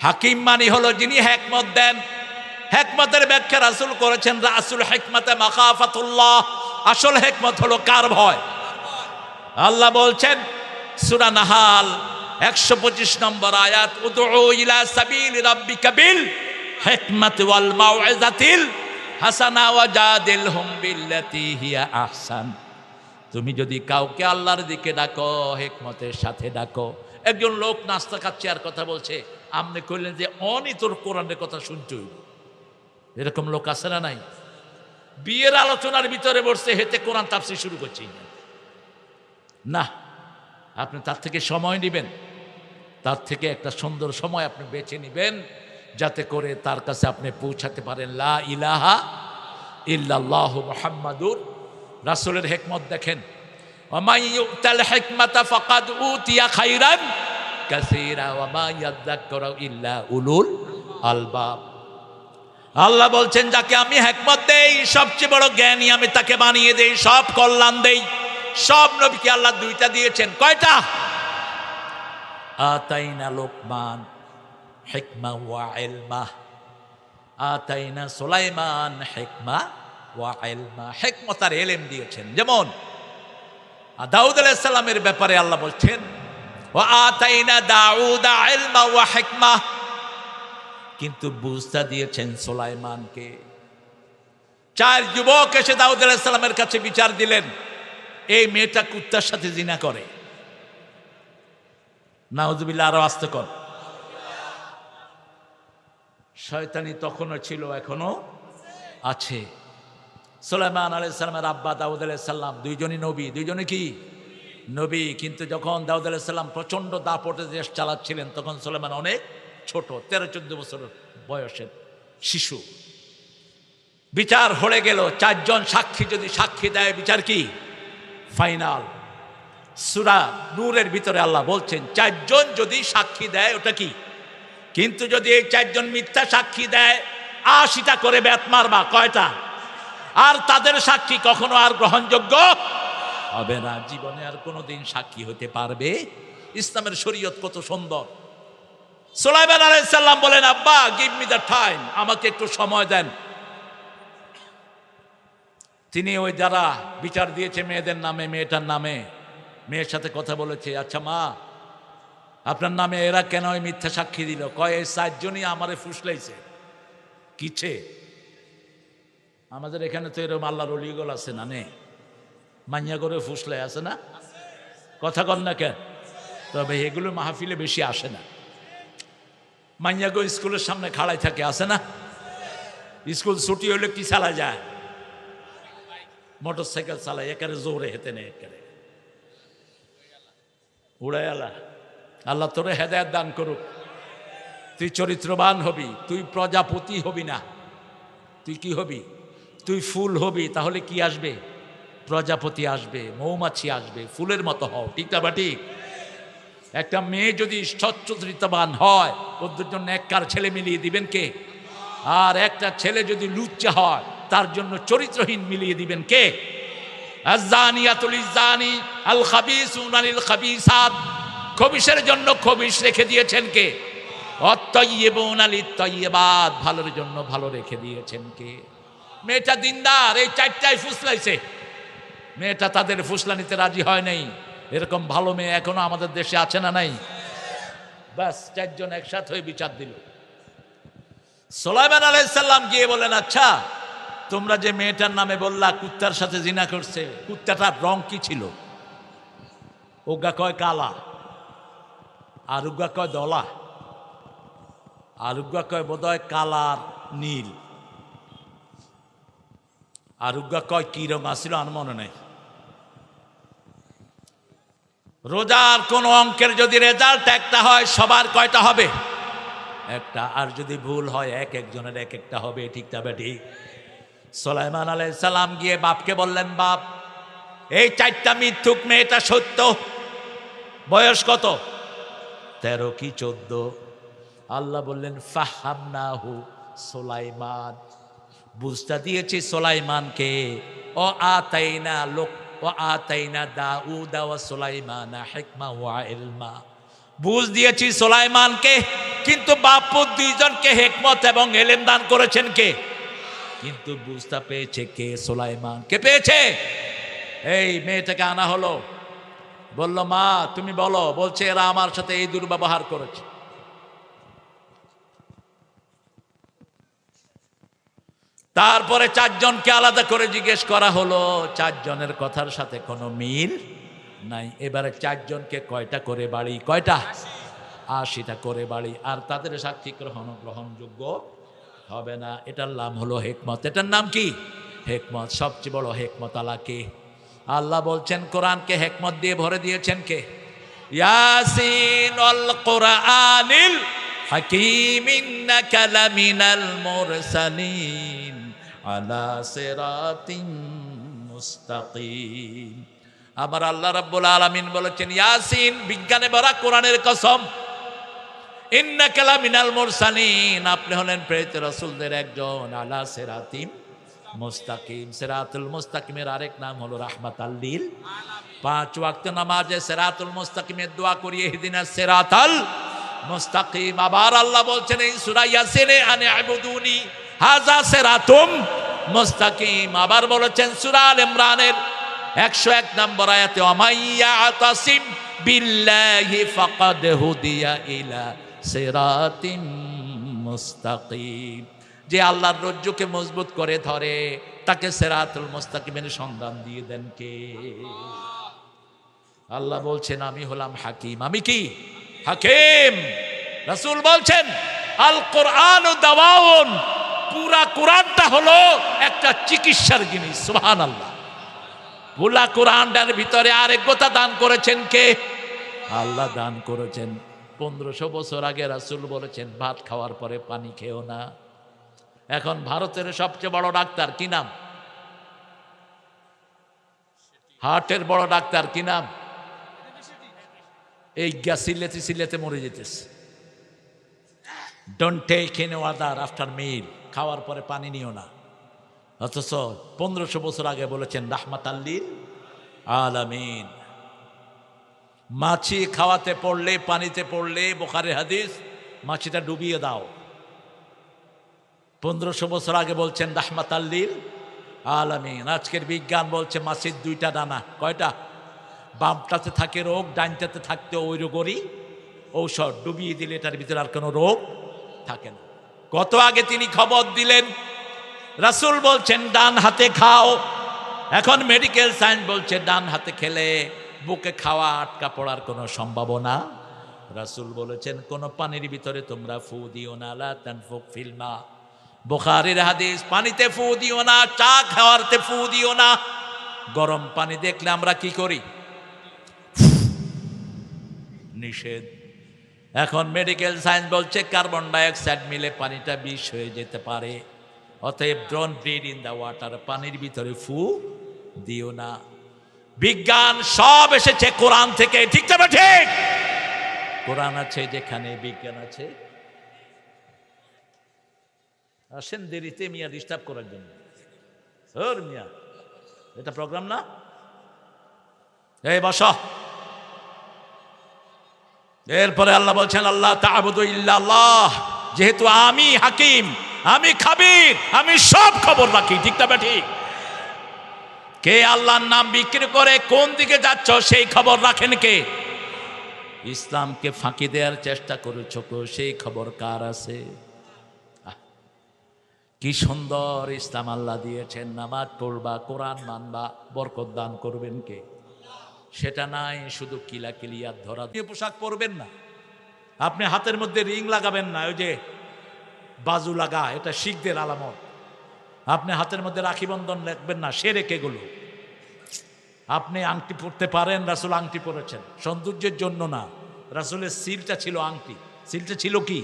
S1: হাকিম মানে হলো যিনি হিকমত দেন। হিকমতের ব্যাখ্যা রাসূল করেছেন, রাসূল হিকমতে মাখাফাতুল্লাহ। আসল হিকমত হলো কার ভয়? আল্লাহ বলছেন সূরা নাহাল 125 নম্বর আয়াত, উদউ ইলা সাবিলি রাব্বিকা বিল হিকমাতি ওয়াল মাউইজাতিল হাসানা ওয়াজাদিলহুম বিল্লাতি হিয়া আহসান। তুমি যদি কাউকে আল্লাহর দিকে ডাকো, হিকমতের সাথে ডাকো। একজন লোক নাস্তা খাচ্ছে আর কথা বলছে, আপনি কইলেন যে অনি তোর কোরআনের কথা শুনছই। এরকম লোক আছে না নাই? বিয়ের আলোচনার ভিতরে বসছে, হেতে কোরআন তাফসীর শুরু করছি না। আপনি তার থেকে সময় নেবেন, তার থেকে একটা সুন্দর সময় আপনি বেছে নেবেন, যাতে করে তার কাছে আপনি পৌঁছাতে পারেন লা ইলাহা ইল্লাল্লাহু মুহাম্মাদুর রাসূলের হিকমত দেখেন। ওয়া ইউতাল হিকমাতা ফাকাদ উতিয়া খাইরান কাসীরা ওয়া মা ইয়াযাক্কারু ইল্লা উলুল আলবাব। আল্লাহ বলছেন, যাকে আমি হিকমত দেই, সবচেয়ে বড় জ্ঞানী আমি তাকে বানিয়ে দেই, সব কল্যাণ দেই। সব নবীকে আল্লাহ দুইটা দিয়েছেন। কয়টা? আতাইনা লোকমান হিকমা ওয়া ইলমা, আতাইনা সুলাইমান হিকমা ওয়া ইলমা। হিকমত আর ইলম দিয়েছেন। যেমন দাউদ আলাইহিস সালামের ব্যাপারে আল্লাহ বলছেন, ওয়া আতাইনা দাউদা ইলমা ওয়া হিকমা। কিন্তু বুঝতা দিয়েছেন সুলাইমানকে। 4 যুবক এসে দাউদ আলাইহিস সালামের কাছে বিচার দিলেন, এই মেয়েটা কুত্তার সাথে জিনা করে। নাউজুবিল্লাহ, আরো আস্তে কর। শয়তানি তখনও ছিল, এখনো আছে। সুলাইমান আলাইহিস সালামের আব্বা দাউদ আলাইহিস সালাম দুইজনই নবী, দুইজনে কি নবী। কিন্তু যখন দাউদ আলাইহিস সালাম প্রচন্ড দাপটে দেশ চালাচ্ছিলেন, তখন সুলাইমান অনেক ছোট, 13-14 বছর বয়সের শিশু। বিচার হয়ে গেল, 4 জন সাক্ষী যদি সাক্ষী দেয়, বিচার কি ফাইনাল। সূরা নূরের ভিতরে আল্লাহ বলছেন 4 জন যদি সাক্ষী দেয় ওটা কি। কিন্তু যদি এই 4 জন মিথ্যা সাক্ষী দেয়, 80টা করে বেত মারবা। কয়টা? আর তাদের সাক্ষী কখনো আর গ্রহণযোগ্য হবে না, জীবনে আর কোনোদিন সাক্ষী হতে পারবে। ইসলামের শরীয়ত কত সুন্দর। সুলাইমান আলাইহিস সালাম বলেন, আব্বা গিভ মি দ্য টাইম, আমাকে একটু সময় দেন। তিনি ওই যারা বিচার দিয়েছে মেয়েদের নামে, মেয়েটার নামে, মেয়ের সাথে কথা বলেছে, আচ্ছা মা আপনার নামে এরা কেন ওই মিথ্যা সাক্ষী দিল? কয় এই 4 জনই আমারে ফুসলাইছে। কিছে? আমাদের এখানে তো এরকম আল্লাহর ওলিগুলো আছে না, নে মাইয়া করে ফুসলাই আছে না, কথা কন না কেন? তবে এগুলো মাহফিলে বেশি আসে না। মাইয়াগো স্কুলের সামনে খাড়াই থাকে, আছে না? স্কুল ছুটি হলে কি চালা যায়? মোটর সাইকেল চালায়, একেবারে জোরে হেতে নেই, একেবারে উড়াই আলা। আল্লাহ তোরে হেদায়েত দান করুক। তুই চরিত্রবান হবি, তুই প্রজাপতি হবি না। তুই কি হবি? তুই ফুল হবি। তাহলে কি আসবে? প্রজাপতি আসবে, মৌমাছি আসবে। ফুলের মতো হও, ঠিক না? বা ঠিক। একটা মেয়ে যদি সচ্চরিত্রবান হয়, ওদের জন্য এককার ছেলে মিলিয়ে দিবেন কে? আর একটা ছেলে যদি লুচ্চা হয়, তার জন্য চরিত্রহীন মিলিয়ে দিবেন কে? আয-যানিয়াতু লিয-যানি আল খাবিসুনা লিল খাবিসাত, খবিশের জন্য খবিশ রেখে দিয়েছেন কে? অত-তাইয়্যিবুনা লিত-তাইয়্যিবাত, ভালোর জন্য ভালো রেখে দিয়েছেন কে? মেয়েটা দিনদার, এই 4টাই ফুসলাইছে। মেয়েটা তাদের ফুসলানিতে রাজি হয় নাই। এরকম ভালো মেয়ে এখনো আমাদের দেশে আছে না নাই? বাস 4 জন একসাথে হয়ে বিচার দিল। সুলাইমান আলাইহিস সালাম গিয়ে বলেন, আচ্ছা তোমরা যে মেয়েটার নামে বললা কুত্তার সাথে জিনা করছে, কুত্তাটার রং কি ছিল? ওগা কয় কালা, আর উগা কয় দলা, আর উগা কয় বোধহয় কালার নীল, আর উগা কয় কি রং আসছিল আর মনে নেই। রোজার কোন অঙ্কের যদি রেজাল্ট একটা হয়, সবার কয়টা হবে? একটা। আর যদি ভুল হয়, এক একজনের এক একটা হবে, ঠিক তবে ঠিক। সুলাইমান আলাইহিস সালাম গিয়ে বাপকে বললেন, বাপ এই 4টা মিথ্যুক, মেয়েটা সত্য। বয়স কত? 13 কি 14? আল্লাহ বললেন ফাহামনাহু সুলাইমান, বুঝতে দিয়েছি সুলাইমানকে। ও আতাইনা লোক ও আতাইনা দাউদা ওয়া সুলাইমানা হিকমা ওয়া ইলমা, বুঝ দিয়েছি সুলাইমানকে, কিন্তু বাপু 2 জনকে হিকমত এবং ইলম দান করেছেন কে? কিন্তু বুঝতে পেয়েছে কে? সুলাইমান। কে পেয়েছে? এই মেয়েটাকে আনা হলো, বলল মা তুমি বলো। বলছে এরা আমার সাথে এই দুর্ব্যবহার করেছে। তারপরে 4 জনকে আলাদা করে জিজ্ঞেস করা হলো, 4 জনের কথার সাথে কোনো মিল নাই। এবারে 4 জনকে কয়টা করে বাড়ি? কয়টা? 80টা করে বাড়ি। আর তাদের সাক্ষী গ্রহণযোগ্য হবে না। এটার নাম হলো হিকমত। এটার নাম কি? হিকমত। সবচেয়ে বড় হিকমত আল্লাহ কে? আল্লাহ বলছেন কোরআনকে হিকমত দিয়ে ভরে দিয়েছেন কে? ইয়াসিন ওয়াল কুরআনিল হাকীম ইন্নাকা লামিনাল মুরসালিন আলা সিরাতিন মুস্তাকিম। আমার আল্লাহ রাব্বুল আলামিন বলেছেন ইয়াসিন, বিজ্ঞানে ভরা কোরআনের কসম, ইন্নাকা লামিনাল মুরসালিন, আপনি হলেন প্রেরিত রাসূলদের একজন। আলা সিরাতিম মুস্তাকিম, সিরাতুল মুস্তাকিমের আরেক নাম হলো রাহমাতাল লিল আলামিন। 5 ওয়াক্ত নামাজে সিরাতুল মুস্তাকিমের দোয়া করি, ইহদিনাস সিরাতাল মুস্তাকিম। আবার আল্লাহ বলছেন এই সূরা ইয়াসিনে, আনি আবুদুনি হাযা সিরাতুম মুস্তাকিম। আবার বলেছেন সূরা আল ইমরানের 101 নম্বর আয়াতে, ওয়ামাইয়া আতাসিম বিল্লাহি ফাকাদ হুদিয়া ইলা সিরাতিম মুস্তাকিম। যে আল্লাহর রজ্জুকে মজবুত করে ধরে তাকে সিরাতুল মুস্তাকিমের সন্ধান দিয়ে দেন কে? আল্লাহ বলছেন আমি হলাম হাকিম। আমি কি? হাকিম। রাসূল বলছেন আল কোরআন দাওয়াউন, পুরা কোরআনটা হলো একটা চিকিৎসার জিনিস। সুবহানাল্লাহ। পুরা কোরআনটার ভিতরে আরেকটা দান করেছেন কে? আল্লাহ দান করেছেন। 1500 বছর আগে রাসূল বলেছেন ভাত খাওয়ার পরে পানি খেও না। এখন ভারতের সবচেয়ে বড় ডাক্তার কি নাম? হার্টের বড় ডাক্তার কি নাম? এই গ্যাস সিলেতে মরে যেতেছে। Don't take any water after meal, খাওয়ার পরে পানি নিও না। অথচ 1500 বছর আগে বলেছেন রাহমাতাল লিল আলামিন। মাছি খাওয়াতে পড়লে, পানিতে পড়লে, বুখারীর হাদিস, মাছিটা ডুবিয়ে দাও। 1500 বছর আগে বলছেন রাহমাতাল লিল আলামিন। আজকের বিজ্ঞান বলছে মাছির 2টা ডানা। কয়টা? বামটাতে থাকে রোগ, ডাইনটাতে থাকতে ওই রোগেরই ঔষধ। ডুবিয়ে দিলে এটার ভিতরে আর কোনো রোগ থাকে না। কত আগে তিনি খবর দিলেন। রাসূল বলছেন ডান হাতে খাও। এখন মেডিকেল সায়েন্স বলছে ডান হাতে খেলে বুকে খাওয়া আটকা পড়ার কোনো সম্ভাবনা। রাসূল বলেছেন কোন পানির ভিতরে তোমরা ফু দিও না, লা তানফুক ফিল মা। বুখারীর হাদিস, পানিতে ফু দিও না, চা খাওয়ারতে ফু দিও না। গরম পানি দেখলে আমরা কি করি? নিষেধ। এখন মেডিকেল সায়েন্স বলছে কার্বন ডাইঅক্সাইড মিলে পানিটা বিষ হয়ে যেতে পারে। অতএব don't breathe in the water, পানির ভিতরে ফু দিও না। বিজ্ঞান সব এসেছে কোরআন থেকে, ঠিক তবে ঠিক? কোরআন আছে যেখানে বিজ্ঞান আছে। আসেন দেরিতে মিয়া ডিস্টার্ব করার জন্য। ওর মিয়া, এটা প্রোগ্রাম না। এই বস। এরপরে আল্লাহ বলছেন আল্লাহ তা'বুদু ইল্লাল্লাহ। যেহেতু আমি হাকিম, আমি খাবির, আমি সব খবর রাখি, ঠিক তবে ঠিক? কে আল্লাহর নাম বিক্রি করে কোন দিকে যাচ্ছ সেই খবর রাখেন কে? ইসলামকে ফাঁকি দেওয়ার চেষ্টা করেছ কো, সেই খবর কার আছে? কি সুন্দর ইসলাম আল্লাহ দিয়েছেন। নামাজ পড়বা, কোরআন মানবা, বরকত দান করবেন কে? সেটা নাই। শুধু কিলাকিলিয়ার ধরা দিয়ে পোশাক পরবেন না। আপনি হাতের মধ্যে রিং লাগাবেন না, ওই যে বাজু লাগা, এটা শিখদের আলামত। আপনি হাতের মধ্যে রাখি বন্ধন রাখবেন না, সেরেক এগুলো। আপনি আংটি পরতে পারেন, রাসূল আংটি পরেছেন, সৌন্দর্যের জন্য না। রাসূলের সিলটা ছিল আংটি। সিলটা ছিল কি?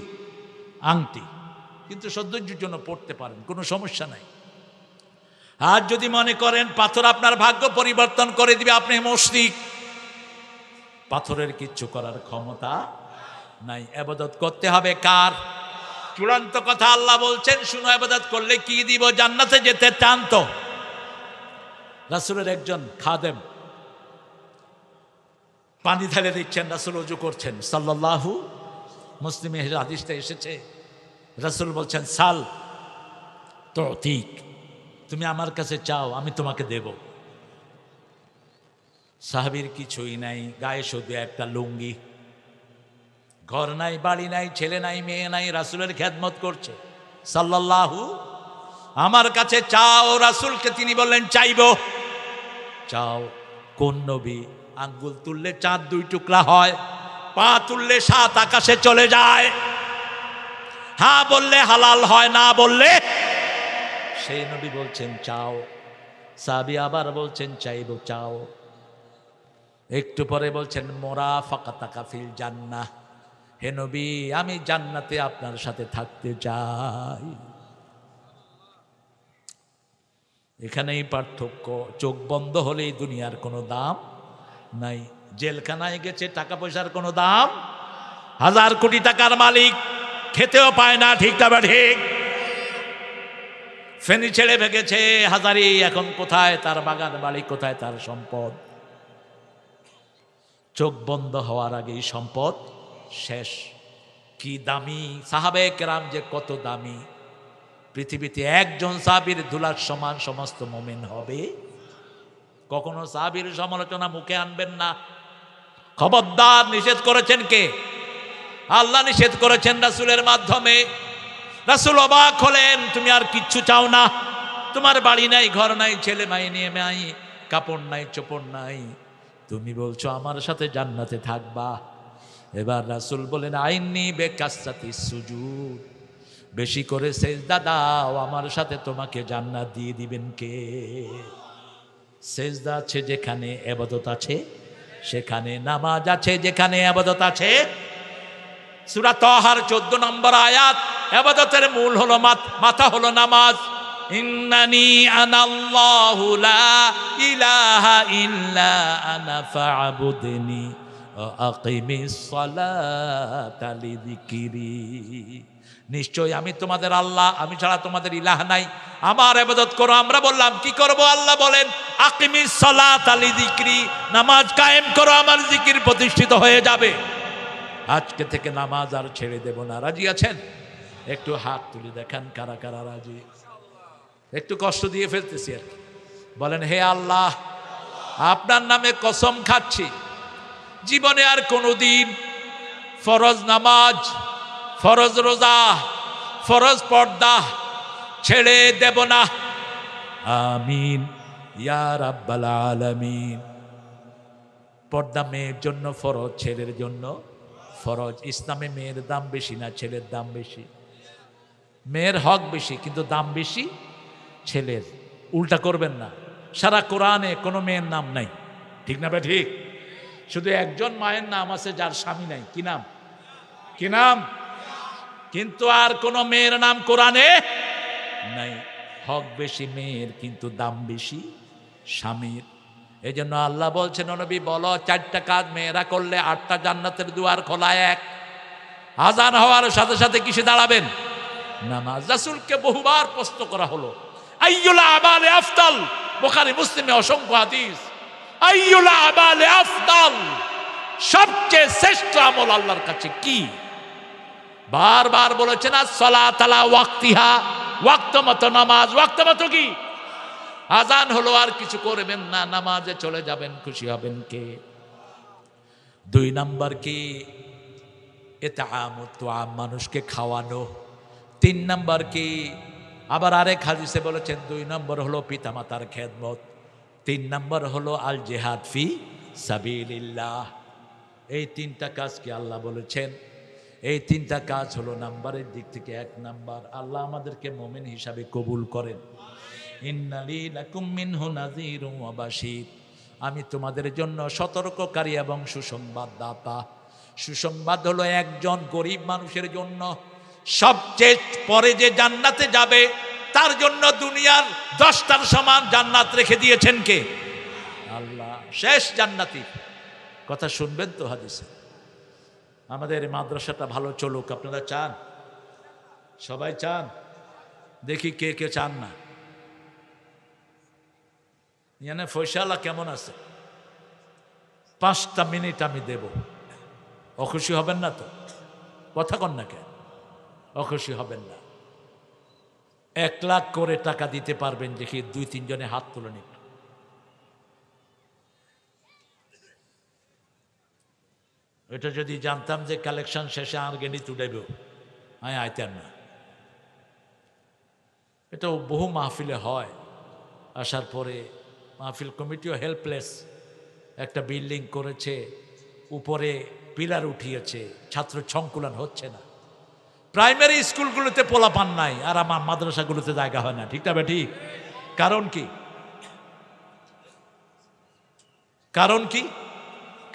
S1: আংটি। কিন্তু সৌন্দর্যের জন্য পড়তে পারেন, কোনো সমস্যা নাই। আর যদি মনে করেন পাথর আপনার ভাগ্য পরিবর্তন করে দিবে, আপনি মুশরিক। পাথরের কিচ্ছু করার ক্ষমতা নাই। ইবাদত করতে হবে কার? চূড়ান্ত কথা আল্লাহ বলছেন শুনো, ইবাদত করলে কি দিব? জান্নাতে যেতে চান তো? রাসূলের একজন খাদেম পানি ঢেলে দিচ্ছেন, রাসূল ওযু করছেন সাল্লাল্লাহু। মুসলিমে হাদিসটা এসেছে, রাসূল বলছেন সাল তুতিক, তুমি আমার কাছে চাও আমি তোমাকে দেব। সাহাবীর কিছুই নাই, গায়ে শুধু একটা লুঙ্গি, ঘর নাই, বাড়ি নাই, ছেলে নাই, মেয়ে নাই, রাসূলের খেদমত করছে সাল্লাল্লাহু। আমার কাছে চাও। রাসূলকে তিনি বললেন চাইবো। চাও। কোন নবী? আঙ্গুল তুললে চাঁদ 2 টুকরা হয়, পা তুললে 7 আকাশে চলে যায়। হ্যাঁ বললে হালাল হয়, না বললে। সেই নবী বলছেন চাও। সাহাবী আবার বলছেন চাইবো, চাও। একটু পরে বলছেন মুরাফাকাতাকা ফিল জান্নাহ, হে নবী আমি জান্নাতে আপনার সাথে থাকতে চাই। এখানেই পার্থক্য। চোখ বন্ধ হলেই দুনিয়ার কোনো দাম নাই। জেলখানায় গেছে, টাকা পয়সার কোনো দাম। 1000 কোটি টাকার মালিক, খেতেও পায় না, ঠিক তবে ঠিক? ফেনি ছেড়ে ভেগেছে হাজারি, এখন কোথায় তার বাগান বাড়ি, কোথায় তার সম্পদ? চোখ বন্ধ হওয়ার আগেই সম্পদ শেষ। কি দামি সাহাবে কেরাম, যে কত দামি। পৃথিবীতে একজন সাহাবীর ধুলার সমান সমস্ত মুমিন হবে। কখনো সাহাবীর সমালোচনা মুখে আনবেন না, খবরদার। নিষেধ করেছেন কে? আল্লাহ নিষেধ করেছেন রাসূলের মাধ্যমে। রাসূল অবাক হলেন, তুমি আর কিচ্ছু চাও না? তোমার বাড়ি নাই, ঘর নাই, ছেলে মাই নিয়ে নাই, কাপড় নাই, চোপড় নাই, তুমি বলছো আমার সাথে জান্নাতে থাকবা। এবার রাসূল বলেন, আইন্নি বেকাসসাতি সুজুদ, বেশি করে সেজদা দাও, আমার সাথে তোমাকে জান্নাত দিয়ে দিবেন কে? সেজদা আছে যেখানে ইবাদত আছে, সেখানে নামাজ আছে যেখানে ইবাদত আছে। সূরা তাহার 14 নম্বর আয়াত। ইবাদতের মূল হলো মাথা হলো নামাজ। ইন্নানি আনাল্লাহু লা ইলাহা ইল্লা আনা ফা'বুদনি ওয়া আকিমিস সালাতা লিযিকরি। নিশ্চয় আমি তোমাদের আল্লাহ, আমি ছাড়া তোমাদের ইলাহ নাই, আমার ইবাদত করো। আমরা বললাম কি করব? আল্লাহ বলেন আকিমিস সালাতা লিযিকরি, নামাজ কায়েম করো, আমার জিকির প্রতিষ্ঠিত হয়ে যাবে। আজকে থেকে নামাজ আর ছেড়ে দেব না। রাজি আছেন? একটু হাত তুলে দেখান কারা কারা রাজি। একটু কষ্ট দিয়ে ফেলতেছি আর কি। বলেন, হে আল্লাহ, আপনার নামে কসম খাচ্ছি, জীবনে আর কোনোদিন ফরজ নামাজ, ফরজ রোজা, ফরজ পর্দা ছেড়ে দেব না। আমিন ইয়া রাব্বাল আলামিন। পর্দা মেয়ের জন্য ফরজ, ছেলের জন্য ফরজ। ইসলামে মেয়ের দাম বেশি না ছেলের দাম বেশি? মেয়ের হক বেশি কিন্তু দাম বেশি ছেলের। উল্টা করবেন না। সারা কোরআনে কোনো মেয়ের নাম নাই, ঠিক না? ঠিক। শুধু একজন মায়ের নাম আছে যার স্বামী নাই। কি নাম? কি নাম? কিন্তু আর কোনো মেয়ের নাম কোরআনে নাই। হক বেশি মেয়ের কিন্তু দাম বেশি স্বামীর। এই জন্য আল্লাহ বলছেন, নবী বলো 4টা কাজ মেয়েরা করলে 8টা জান্নাতের দুয়ার খোলা। এক, আজান হওয়ার সাথে সাথে কিসে দাঁড়াবেন? নামাজ। রাসূলকে বহুবার প্রশ্ন করা হলো, আইয়ুল আমালে আফদাল? বুখারী মুসলিমে অসংখ্য হাদিস। আইয়ুল আমালে আফদাল, সবচেয়ে শ্রেষ্ঠ আমল আল্লাহর কাছে কি? বারবার বলেছেন as-সালাত আলা ওয়াক্তিহা, ওয়াক্ত মতো নামাজ। ওয়াক্ত মতো কি? আজান হলো আর কিছু করবেন না, নামাজে চলে যাবেন, খুশি হবেন কে? 2 নাম্বার কি? ইতআমুত তুআম, মানুষকে খাওয়ানো। 3 নাম্বার কি? আবার আরেক হাদিসে বলেছেন 2 নম্বর হলো পিতামাতার খেদমত, 3 নম্বর হলো আল জিহাদ ফি সাবিলিল্লাহ। এই 3টা কাজ কি আল্লাহ বলেছেন? এই 3টা কাজ হলো নাম্বারের দিক থেকে 1 নাম্বার। আল্লাহ আমাদেরকে মুমিন হিসাবে কবুল করেন। ইন্নালি লাকুম মিনহু নাযীরুন ওয়া বাশীর, আমি তোমাদের জন্য সতর্ককারী এবং সুসংবাদদাতা। সুসংবাদ হলো একজন গরিব মানুষের জন্য সবচেয়ে পরে যে জান্নাতে যাবে তার জন্য দুনিয়ার 10টার সমান জান্নাত রেখে দিয়েছেন কে? আল্লাহ। শেষ জান্নাতি। কথা শুনবেন তো হাদিসে। আমাদের মাদ্রাসাটা ভালো চলুক, আপনারা চান? সবাই চান? দেখি কে কে চান না। ইয়ানে ফয়সালা কেমন আছে? 5টা মিনিট আমি দেব। অখুশি হবেন না তো? কথা কন না কেন? অখুশি হবেন না। 1 লাখ করে টাকা দিতে পারবেন দেখি 2-3 জনে হাত তুলে নিন। এটা যদি জানতাম যে কালেকশন শেষে আর গেনি তুটাইব, আমি আইতাম না। এটাও বহু মাহফিলে হয়। আসার পরে মাহফিল কমিটিও হেল্পলেস। একটা বিল্ডিং করেছে, উপরে পিলার উঠিয়েছে, ছাত্র সংকুলন হচ্ছে না। প্রাইমারি স্কুলগুলোতে পোলাপান নাই, আর আমার মাদ্রাসাগুলোতে জায়গা হয় না। ঠিক না ঠিক? কারণ কি? কারণ কি?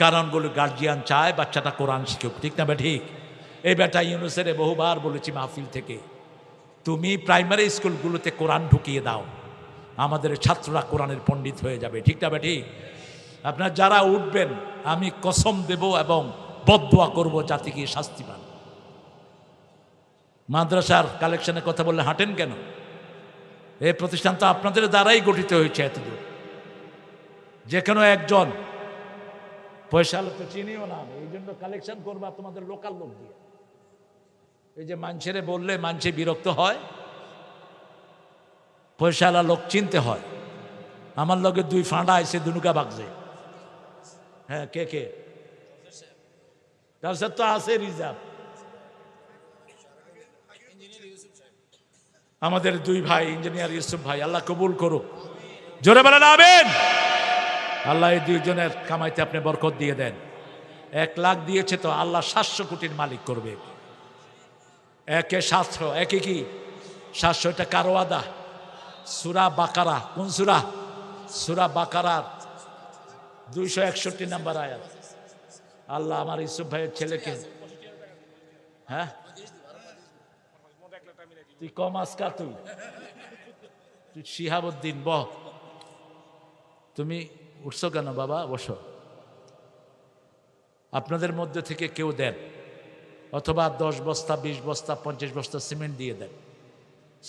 S1: কারণগুলো গার্জিয়ান চায় বাচ্চাটা কোরআন শিখুক। ঠিক না ঠিক? এই বেটা ইউনুসের বহুবার বলেছি মাহফিল থেকে, তুমি প্রাইমারি স্কুলগুলোতে কোরআন ঢুকিয়ে দাও, আমাদের ছাত্ররা কোরআনের পণ্ডিত হয়ে যাবে। ঠিক না ঠিক? আপনার যারা উঠবেন আমি কসম দেব এবং বদদোয়া করব জাতিকে শাস্তি পান। মাদ্রাসার কালেকশনের কথা বললে হাঁটেন কেন? এই প্রতিষ্ঠান তো আপনাদের দ্বারাই গঠিত হয়েছে এতদূর। যে কোনো একজন পয়সা তো চিনিও না, এই জন্য কালেকশন করবা তোমাদের লোকাল লোক দিয়ে। এই যে মানুষেরে বললে মানুষে বিরক্ত হয়, পয়সাওয়ালা লোক চিনতে হয়। আমার লগে 2 ফাঁড়া আইসে দুনুকা বাগজে। হ্যাঁ, কে কে? তার তো আছে রিজার্ভ। আমাদের দুই ভাই ইঞ্জিনিয়ার ইউসুফ ভাই, আল্লাহ কবুল করুক। জোরে বলেন আমিন। আল্লাহ এই দুইজনের কামাইতে আপনি বরকত দিয়ে দেন। 1 লাখ দিয়েছে তো আল্লাহ 700 কোটির মালিক করবে। একে 700, একে কি 700? এটা কারো আদা? সূরা বাকারা। কোন সূরা? সূরা বাকারার 261 নম্বর আয়াত। আল্লাহ আমার ইউসুফ ভাইয়ের ছেলেকে, হ্যাঁ তুই কম আজকা, তুই শিহাবুদ্দিন বহ, তুমি উঠছো কেন বাবা? বসো। আপনাদের মধ্যে থেকে কেউ দেন, অথবা 10 বস্তা 20 বস্তা 50 বস্তা সিমেন্ট দিয়ে দেন।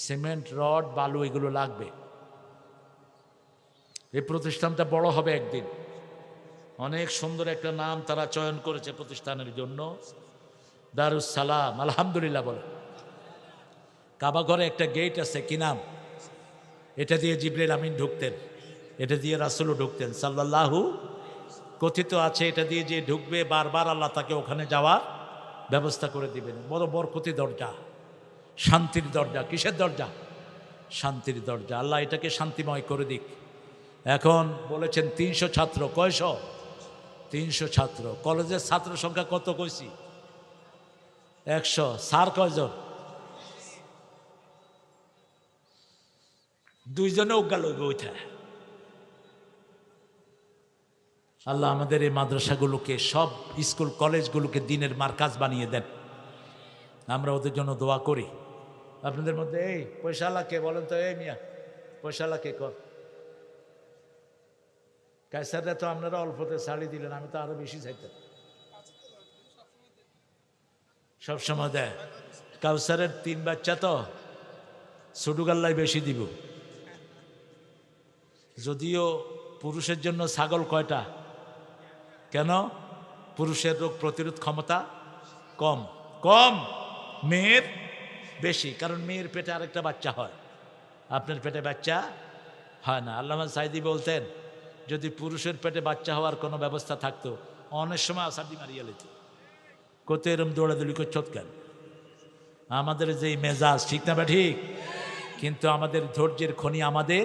S1: সিমেন্ট, রড, বালু এগুলো লাগবে। এই প্রতিষ্ঠানটা বড় হবে একদিন। অনেক সুন্দর একটা নাম তারা চয়ন করেছে প্রতিষ্ঠানের জন্য, দারুস সালাম। আলহামদুলিল্লাহ বলে। কাবা ঘরে একটা গেট আছে, কি নাম? এটা দিয়ে জিবরিল আমিন ঢুকতেন, এটা দিয়ে রাসূলও ঢুকতেন সাল্লাল্লাহু। কথিত আছে এটা দিয়ে যে ঢুকবে বারবার আল্লাহ তাকে ওখানে যাওয়ার ব্যবস্থা করে দিবেন। বড় বরকতি দরজা, শান্তির দরজা। কিসের দরজা? শান্তির দরজা। আল্লাহ এটাকে শান্তিময় করে দিক। এখন বলেছেন 300 ছাত্র। কয়শ? 300 ছাত্র। কলেজের ছাত্র সংখ্যা কত কইছি? 100। স্যার কয়জন? 2 জনে উজ্ঞা লইবে ওইটা। আল্লাহ আমাদের এই মাদ্রাসাগুলোকে, সব স্কুল কলেজগুলোকে দিনের মার্কাজ বানিয়ে দেন। আমরা ওদের জন্য দোয়া করি। আপনাদের মধ্যে এই পয়সালা কে বলেন তো? এই মিয়া, পয়সালা কে? কর। কায়সাররা তো আপনারা অল্পতে ছাড়ি দিলেন, আমি তো আরো বেশি চাইতাম। সবসময় দেয়। কাউসারের 3 বাচ্চা তো ছোটগাল্লাই বেশি দিব। যদিও পুরুষের জন্য ছাগল কয়টা? কেন? পুরুষের রোগ প্রতিরোধ ক্ষমতা কম। কম, মেয়ের বেশি, কারণ মেয়ের পেটে আরেকটা বাচ্চা হয়, আপনার পেটে বাচ্চা হয় না। আল্লামা সাইদি বলতেন, যদি পুরুষের পেটে বাচ্চা হওয়ার কোনো ব্যবস্থা থাকতো, অনেক সময় আসাদি মারিয়া লেত। কত এরম দৌড়াদৌড়ি করছত কেন? আমাদের যেই মেজাজ, ঠিক না? ঠিক। কিন্তু আমাদের ধৈর্যের খনি আমাদের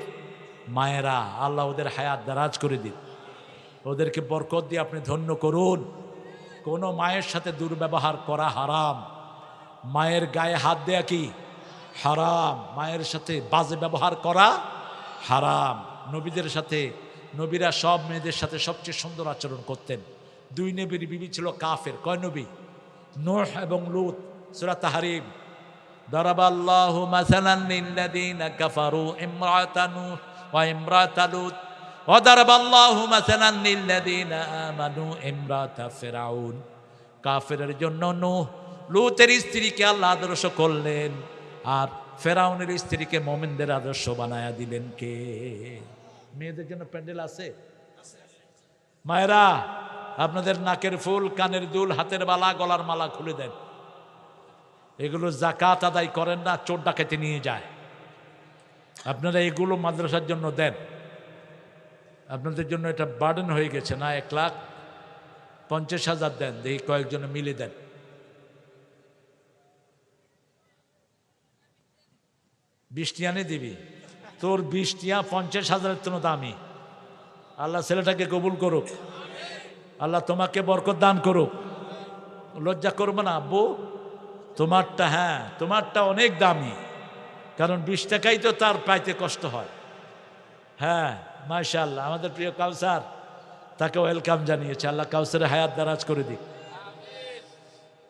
S1: মায়েরা। আল্লাহ ওদের হায়াত দারাজ করে দিন, ওদেরকে বরকত দিয়ে আপনি ধন্য করুন। কোনো মায়ের সাথে দুর্ব্যবহার করা হারাম। মায়ের গায়ে হাত দেয়া কি হারাম। মায়ের সাথে বাজে ব্যবহার করা হারাম। নবীদের সাথে, নবীরা সব মেয়েদের সাথে সবচেয়ে সুন্দর আচরণ করতেন। 2 নবীর বিবি ছিল কাফের। কয় নবী? নূহ এবং লূত। সূরা তাহরিম। দারাবাল্লাহু মাসালান লিল্লাযীনা কাফারু ইমরাতা নূহ ওয়া ইমরাতা লূত ওয়া দারাবাল্লাহু মাসালান লিল্লাযীনা আমানু ইমরাতা ফিরআউন। কাফেরের জন্য নূহ, লূতের স্ত্রীকে আল্লাহ আদর্শ করলেন, আর ফেরাউনের স্ত্রীকে মুমিনদের আদর্শ বানায়া দিলেন কে? মেয়েদের জন্য প্যান্ডেল আছে? মায়েরা, আপনাদের নাকের ফুল, কানের দুল, হাতের বালা, গলার মালা খুলে দেন। এগুলো যাকাত আদায় করেন না, চোর ডাকাতে নিয়ে যায়। আপনারা এগুলো মাদ্রাসার জন্য দেন। আপনাদের জন্য এটা বার্ডেন হয়ে গেছে না? 1,50,000 দেন, দেখি কয়েকজনে মিলে দেন। বৃষ্টিয়ানে দিবি? তোর 20 টিয়া 50,000-এর তো দামি। আল্লাহ ছেলেটাকে কবুল করুক, আল্লাহ তোমাকে বরকত দান করুক। লজ্জা করবে না আব্বু? তোমারটা, হ্যাঁ তোমারটা অনেক দামি, কারণ 20 টাকাই তো তার পাইতে কষ্ট হয়। হ্যাঁ মাশাআল্লাহ, আমাদের প্রিয় কাউসার, তাকে ওয়েলকাম জানিয়েছে। আল্লাহ কাউসারের হায়াত দারাজ করে দিক।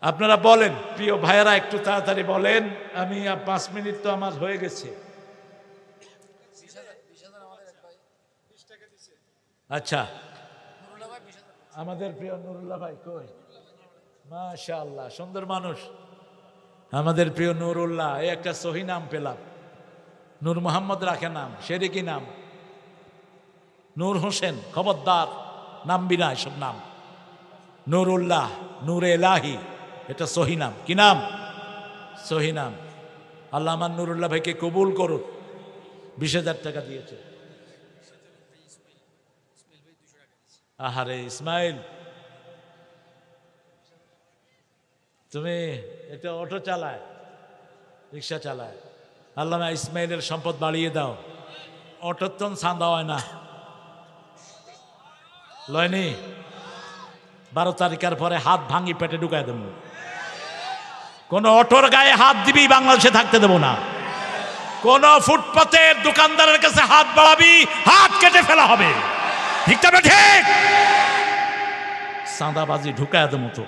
S1: আপনারা বলেন প্রিয় ভাইয়েরা, একটু তাড়াতাড়ি বলেন। আমি 5 মিনিট তো আমার হয়ে গেছে। আচ্ছা, আমাদের প্রিয় নুরুল্লাহ ভাই কই? মাশাআল্লাহ, সুন্দর মানুষ আমাদের প্রিয় নুরুল্লাহ। এই একটা সহি নাম পেলাম। নূর মোহাম্মদ রাখে নাম, সেরে কি নাম? নূর হোসেন। খবরদার নাম বিনা এসব নাম। নুরুল্লাহ, নূরে এলাহি, এটা সহি নাম। কি নাম? সহি নাম। আল্লাহ আমার নুরুল্লাহ ভাইকে কবুল করুন। 20,000 টাকা দিয়েছে। আহারে ইসমাইল, তুমি এটা অটো চালায়, রিক্সা চালায়, আল্লামা ইসমাইলের সম্পদ বাড়িয়ে দাও। অটোত্তন চাঁদা হয় না, লয়নি? 12 তারিখের পরে হাত ভাঙি পেটে ঢুকাই দেব। কোন অটোর গায়ে হাত দিবি বাংলাদেশে থাকতে দেব না। কোন ফুটপাতের দোকানদারের কাছে হাত বাড়াবি, হাত কেটে ফেলা হবে। ঠিক তবে ঠিক, চাঁদাবাজি ঢুকায় দেব তো।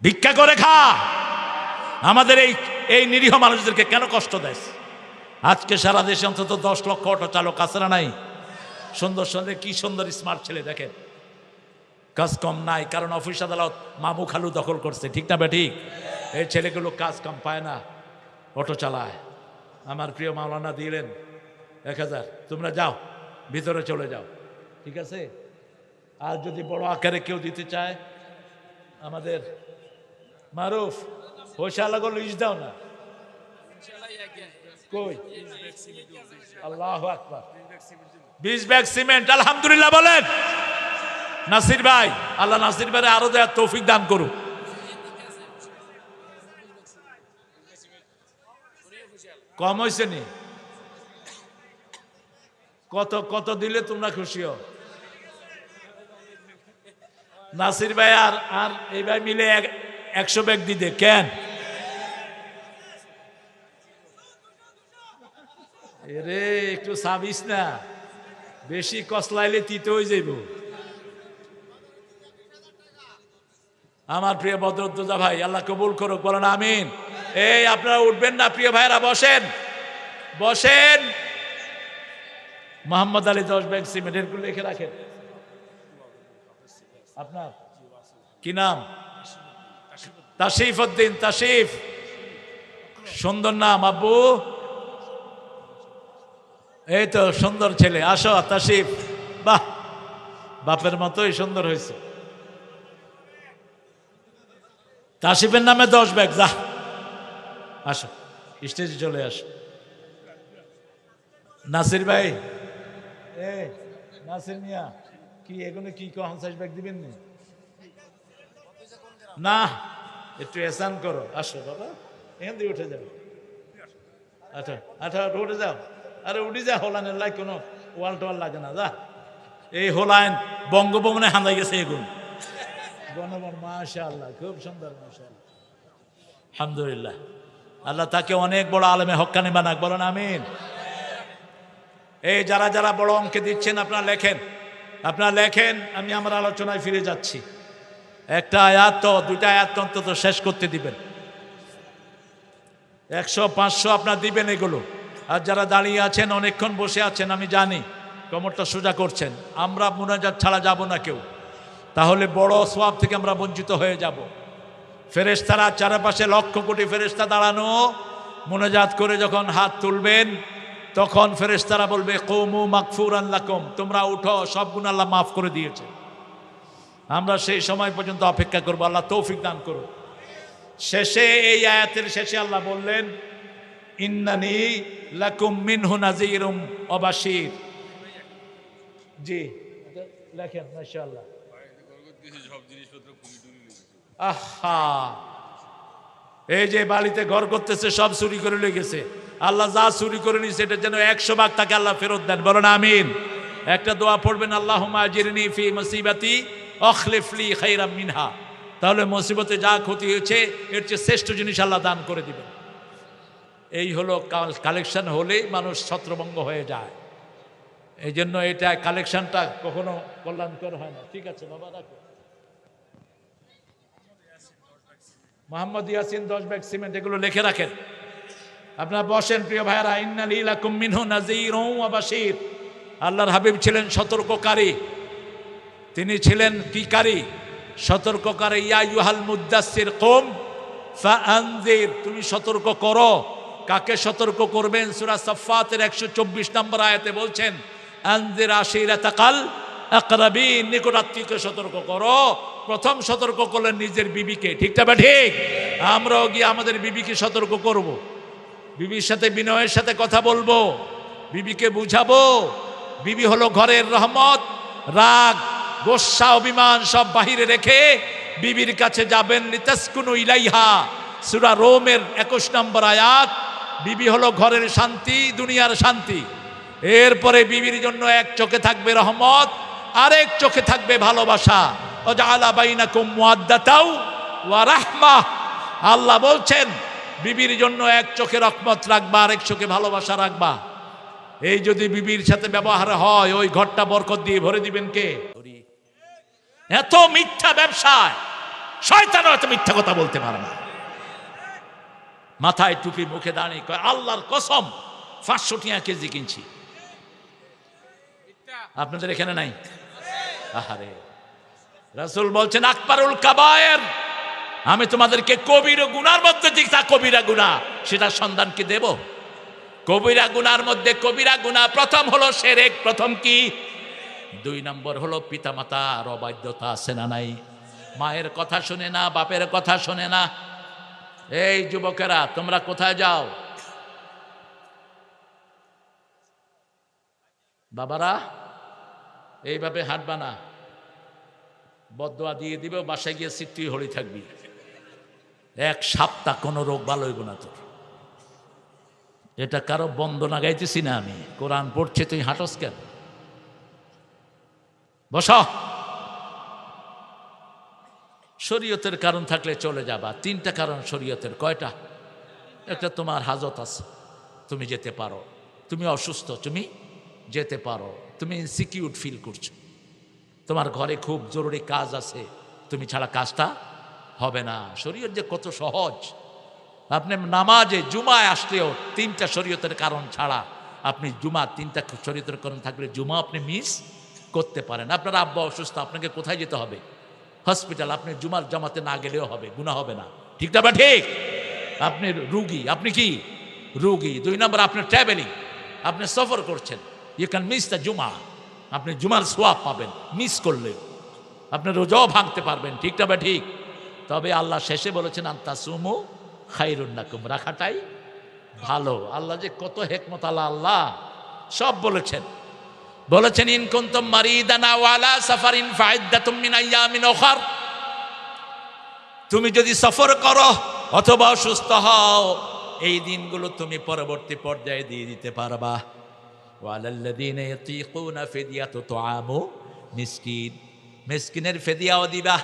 S1: ভিক্ষা করে খা। আমাদের এই নিরীহ মানুষদেরকে কেন কষ্ট দেয়? আজকে সারা দেশে অন্তত 10 লক্ষ অটো চালক আছে না নাই? সুন্দর সুন্দর, কি সুন্দর স্মার্ট ছেলে, দেখেন কাজ কম নাই, কারণ অফিস আদালত মামু খালু দখল করছে। ঠিক না ঠিক? এই ছেলেগুলো কাজ কম পায় না, অটো চালায়। আমার প্রিয় মাওলানা দিলেন 1000, তোমরা যাও, ভিতরে চলে যাও। ঠিক আছে? আর যদি বড় আকারে কেউ দিতে চায়, আমাদের মারুফ পয়সা লাগো, লিস্ট দাও না। কই? আল্লাহু আকবার। 20 ব্যাগ সিমেন্ট, আলহামদুলিল্লাহ বলেন। নাসির ভাই, আল্লাহ নাসির ভাই আরো দেওয়ার তৌফিক দান করুন। কম হয়েছে নি? কত কত দিলে তোমরা খুশি হও? নাসির ভাই আর এই ভাই মিলে 100 ব্যাগ দিতে কেন? এরে একটু সাবিস না, বেশি কসলাইলে তিতে হয়ে যাইব। আমার প্রিয় বদরুদ্দোজা ভাই, আল্লাহ কবুল করুক, বলেন আমিন। এই আপনারা উঠবেন না প্রিয় ভাইরা, বসেন বসেন। মোহাম্মদ আলী 10 ব্যাগ সিমেন্ট, এরগুলো লিখে রাখেন। আপনার কি নাম? তাশিফ উদ্দিন। তাশিফ, সুন্দর নাম আব্বু। এই তো সুন্দর ছেলে, আসো তাশিফ। বাহ, বাপের মতোই সুন্দর হয়েছে। তাশিফের নামে 10 ব্যাগ, যা আসো, স্টেজে চলে আসো। নাসির ভাই, নাসির মিয়া, কি এগুলো কি 50 ব্যাগ দিবেন না? একটু এসান করো, আসো বাবা, এখান দিয়ে উঠে যাও। আচ্ছা আচ্ছা, উঠে যাও। আরে উঠে যা, হোলাইনের লাই কোনো ওয়াল টোয়াল লাগে না, যা। এই হোলাইন বঙ্গভবনে হাঁদাই গেছে এগুন গণভবন। মাশাআল্লাহ, খুব সুন্দর, মাশাআল্লাহ, আলহামদুলিল্লাহ। আল্লাহ তাকে অনেক বড় আলেমে হক্কানি বানাক, বলেন আমিন। এই যারা যারা বড় অঙ্কে দিচ্ছেন, আপনারা লেখেন, আপনারা লেখেন। আমি আমার আলোচনায় ফিরে যাচ্ছি। একটা আয়াত তো, 2টা আয়াত অন্তত শেষ করতে দিবেন। 100 500 আপনারা দিবেন এগুলো। আর যারা দাঁড়িয়ে আছেন, অনেকক্ষণ বসে আছেন, আমি জানি কোমরটা সোজা করছেন। আমরা মুনাজাত ছাড়া যাব না কেউ, তাহলে বড় সওয়াব থেকে আমরা বঞ্চিত হয়ে যাব। ফেরেশতারা চারপাশে লক্ষ কোটি ফেরেশতা দাঁড়ানো, মুনাজাত করে যখন হাত তুলবেন, তখন ফেরেশতারা বলবে কওমু মাগফুরান লাকুম, তোমরা উঠো, সব গুনাহ আল্লাহ মাফ করে দিয়েছে। আমরা সেই সময় পর্যন্ত অপেক্ষা করব। আল্লাহ তৌফিক দান করুন। শেষে, এই আয়াতের শেষে আল্লাহ বললেন ইন্নানি লাকুম মিনহু নাযীরুম ওয়া বাশীর। জি লেখেন, মাশাআল্লাহ। আহা, এই যে বাড়িতে ঘর করতেছে, সব চুরি করে লয়ে গেছে। আল্লাহ যা চুরি করে নিছে, এটা যেন 100 ভাগ তাকে আল্লাহ ফেরত দেন, বলেন আমিন। একটা দোয়া পড়বেন, আল্লাহুম্মা আজিরনি ফি মুসিবাতি আখলিফ লি খায়রাম মিনহা। তাহলে মুসিবতে যা ক্ষতি হয়েছে, এর চেয়ে শ্রেষ্ঠ জিনিস আল্লাহ দান করে দিবেন। এই হলো কালেকশন, হলেই মানুষ ছত্রভঙ্গ হয়ে যায়। এই জন্য এটা কালেকশনটা কখনো কল্যাণকর হয় না। ঠিক আছে বাবা, রাখো। মোহাম্মদ ইয়াসিন 10 ব্যাগ সিমেন্ট, এগুলো লিখে রাখেন। আপনারা বসেন প্রিয় ভাইরা। ইন্নানি লাকুম মিনহু নাযীরুম ওয়া বাশীর। আল্লাহর হাবিব ছিলেন সতর্ককারী। তিনি ছিলেন কি কারী? সতর্ককারী। ইয়া আইয়ুহাল মুদ্দাসসির কুম ফাআনযির, তুমি সতর্ক করো। কাকে সতর্ক করবেন? সূরা সাফফাতের 124 নম্বর আয়াতে বলছেন আনযির আশীরাতাকাল আকরাবিন, নিকটাত্মীয়কে সতর্ক করো। প্রথম সতর্ক করলেন নিজের বিবিকে। ঠিকটা বা ঠিক? আমরাও গিয়ে আমাদের বিবিকে সতর্ক করব। বিবির সাথে বিনয়ের সাথে কথা বলবো, বিবিকে বুঝাবো। বিবি হলো ঘরের রহমত। রাগ, গোসা, অভিমান সব বাহিরে রেখে বিবির কাছে যাবেন। লিতাসকুনু ইলাইহা, সূরা রোমের 21 নম্বর আয়াত। বিবি হলো ঘরের শান্তি, দুনিয়ার শান্তি। এরপরে বিবির জন্য এক চোখে থাকবে রহমত, আরেক চোখে থাকবে ভালোবাসা। ওয়াজআলা বাইনাকুম মুওয়াদ্দাতাও ওয়া রাহমাহ। আল্লাহ বলছেন বিবির জন্য এক চোখে রহমত রাখবা, আরেক চোখে ভালোবাসা রাখবা। এই যদি বিবির সাথে ব্যবহার হয়, ওই ঘরটা বরকত দিয়ে ভরে দিবেন কে? এত মিথ্যা ব্যবসায় শয়তানও এত মিথ্যা কথা বলতে পারে না। মাথায় টুপি, মুখে দাঁড়িয়ে কয় আল্লাহর কসম 500 টাকা কেজি কিনছি। আপনাদের এখানে নাই? আহারে, রাসূল বলছেন আকবারুল কাবায়ের, আমি তোমাদেরকে কবিরা গুনার মধ্যে যেটা কবিরা গুনাহ সেটা সন্ধান কি দেব? কবিরা গুনার মধ্যে কবিরা গুনাহ প্রথম হলো শিরক। প্রথম কি? 2 নম্বর হলো পিতামাতার অবাধ্যতা আছে না নাই? মায়ের কথা শুনে না, বাপের কথা শুনে না। এই যুবকেরা তোমরা কোথায় যাও? বাবারা এইভাবে হাঁটবা না, বদদোয়া দিয়ে দিবে, বাসায় গিয়ে সিট্টি হলি থাকবি। 1 সপ্তাহ কোনো রোগ ভালো হইব না তোর। এটা কারো বন্দনা গাইতেছি না আমি, কোরআন পড়ছে, তুই হাঁটস কেন? বস। শরীয়তের কারণ থাকলে চলে যাবা। 3টা কারণ শরীয়তের। কয়টা? একটা তোমার হাজত আছে, তুমি যেতে পারো। তুমি অসুস্থ, তুমি যেতে পারো। তুমি ইনসিকিউর ফিল করছো, তোমার ঘরে খুব জরুরি কাজ আছে, তুমি ছাড়া কাজটা হবে না। শরীয়ত যে কত সহজ। আপনি নামাজে জুমায় আসলেও 3টা শরীয়তের কারণ ছাড়া আপনি জুমা, 3টা শরীয়তের কারণ থাকলে জুমা আপনি মিস করতে পারেন। আপনার আব্বা অসুস্থ, আপনাকে কোথায় যেতে হবে? হসপিটাল। আপনি জুমার জামাতে না গেলেও হবে, গুনাহ হবে না। ঠিক না? ঠিক। আপনি রুগী, আপনি কি রুগী। 2 নম্বর আপনি ট্রাভেলিং, আপনি সফর করছেন, ইউ ক্যান মিস দ্য জুমা। আপনি জুমার সোয়াব পাবেন মিস করলে, আপনি রোজাও ভাঙতে পারবেন। ঠিক না? ঠিক। তবে আল্লাহ শেষে বলেছেন আনতাসুমু খায়রুন লাকুম, রাখাটাই ভালো। আল্লাহ যে কত হিকমত আল্লাহ, আল্লাহ সব বলেছেন। বলেছেন ইন কুনতুম মারিদান আও আলা সাফারিন ফাইদ্দাতুম মিন আইয়ামিন উখর, তুমি যদি সফর করো অথবা অসুস্থ হও, এই দিনগুলো তুমি পরবর্তী পর্যায়ে দিয়ে দিতে পারবা। ওয়ালাল্লাযীনা ইয়াতীকুনা ফিদিয়াতু তুআমু মিসকিন, মিসকিনের ফিদিয়াও দিবা।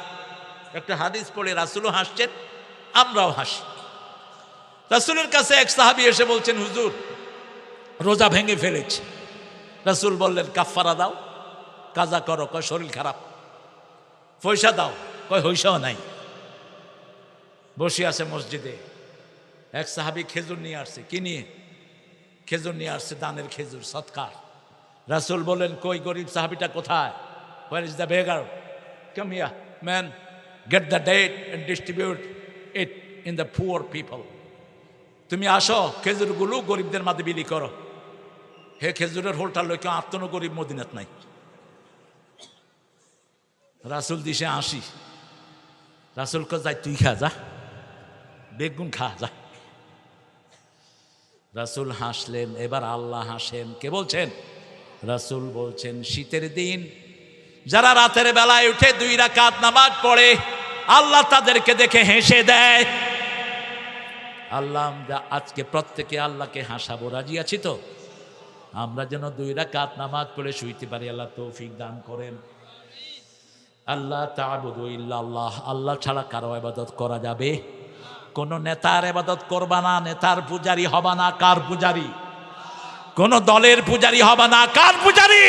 S1: একটা হাদিস পড়ে রাসূলও হাসছেন, আমরাও হাসি। রাসূলের কাছে এক সাহাবী এসে বলছেন হুজুর রোজা ভেঙে ফেলেছি। রাসূল বললেন কাফারা দাও, কাজা করো। কয় শরীর খারাপ। পয়সা দাও। কয় পয়সাও নাই। বসে আছে মসজিদে। এক সাহাবী খেজুর নিয়ে আসছে। কি নিয়ে? খেজুর নিয়ে আসছে, দানের খেজুর, সৎকার। রাসূল বললেন কই গরিব সাহাবীটা কোথায়? Where is the beggar? Come here, man. Get the date and distribute it in the poor people. তুমি আসো, খেজুরগুলো গরিবদের মাঝে বিলি করো। হে খেজুরের হোলটা লইকে আত্মনো গরিব মদিনাত নাই। রাসূল দিশে 80। রাসূল কয় যাই তুই খা, যা বেগুন খা, যা। রাসূল হাসলেন। এবার আল্লাহ হাসেন। কে বলছেন? রাসূল বলছেন শীতের দিন যারা রাতের বেলায় উঠে 2 রাকাত নামাজ পড়ে, আল্লাহ তাদেরকে দেখে হেসে দেয়। আল্লাহ আমরা আজকে প্রত্যেকে আল্লাহকে হাসাবো। রাজি আছি তো? আমরা যেন 2 রাকাত নামাজ পড়ে শুইতে পারি। আল্লাহ তৌফিক দান করেন। আল্লাহ তা'বুদু ইল্লাল্লাহ, আল্লাহ ছাড়া কারো ইবাদত করা যাবে? কোন নেতার ইবাদত করবা না, নেতার পূজারি হবা না। কার পূজারি? কোন দলের পূজারি হবা না। কার পূজারি?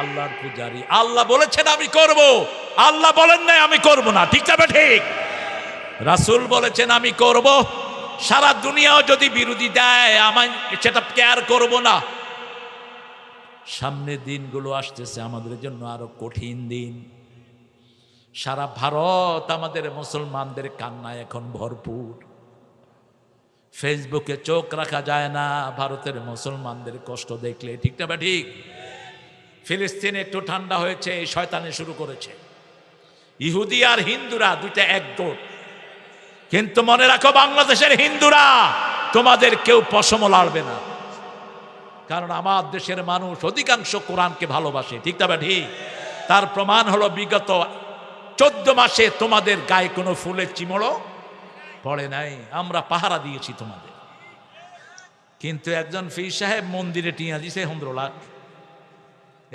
S1: আল্লাহর পূজারি। আল্লাহ বলেছেন আমি করব, আল্লাহ বলেন নাই আমি করব না। ঠিক যাবে? ঠিক। রাসূল বলেছেন আমি করব। সারা দুনিয়াও যদি বিরোধী দেয় আমি সেটা কেয়ার করব না। সামনের দিনগুলো আসতেছে আমাদের জন্য আরো কঠিন দিন। সারা ভারত আমাদের মুসলমানদের কান্নায় এখন ভরপুর। ফেসবুকে চোখ রাখা যায় না ভারতের মুসলমানদের কষ্ট দেখলে। ঠিক না? ঠিক। ফিলিস্তিনে একটু ঠান্ডা হয়েছে, এই শয়তানি শুরু করেছে। ইহুদি আর হিন্দুরা 2টা একজোট। কিন্তু মনে রাখো বাংলাদেশের হিন্দুরা তোমাদের কেউ পশমও লাড়বে না, কারণ আমার দেশের মানুষ অধিকাংশ কোরআনকে ভালোবাসে। ঠিক না? ঠিক। তার প্রমাণ হলো বিগত 14 মাসে তোমাদের গায়ে কোনো ফুলের চিমড়ও পড়ে নাই। আমরা পাহারা দিয়েছি তোমাদের। কিন্তু একজন পীর সাহেব মন্দিরে টিয়া দিছে 15 লাখ।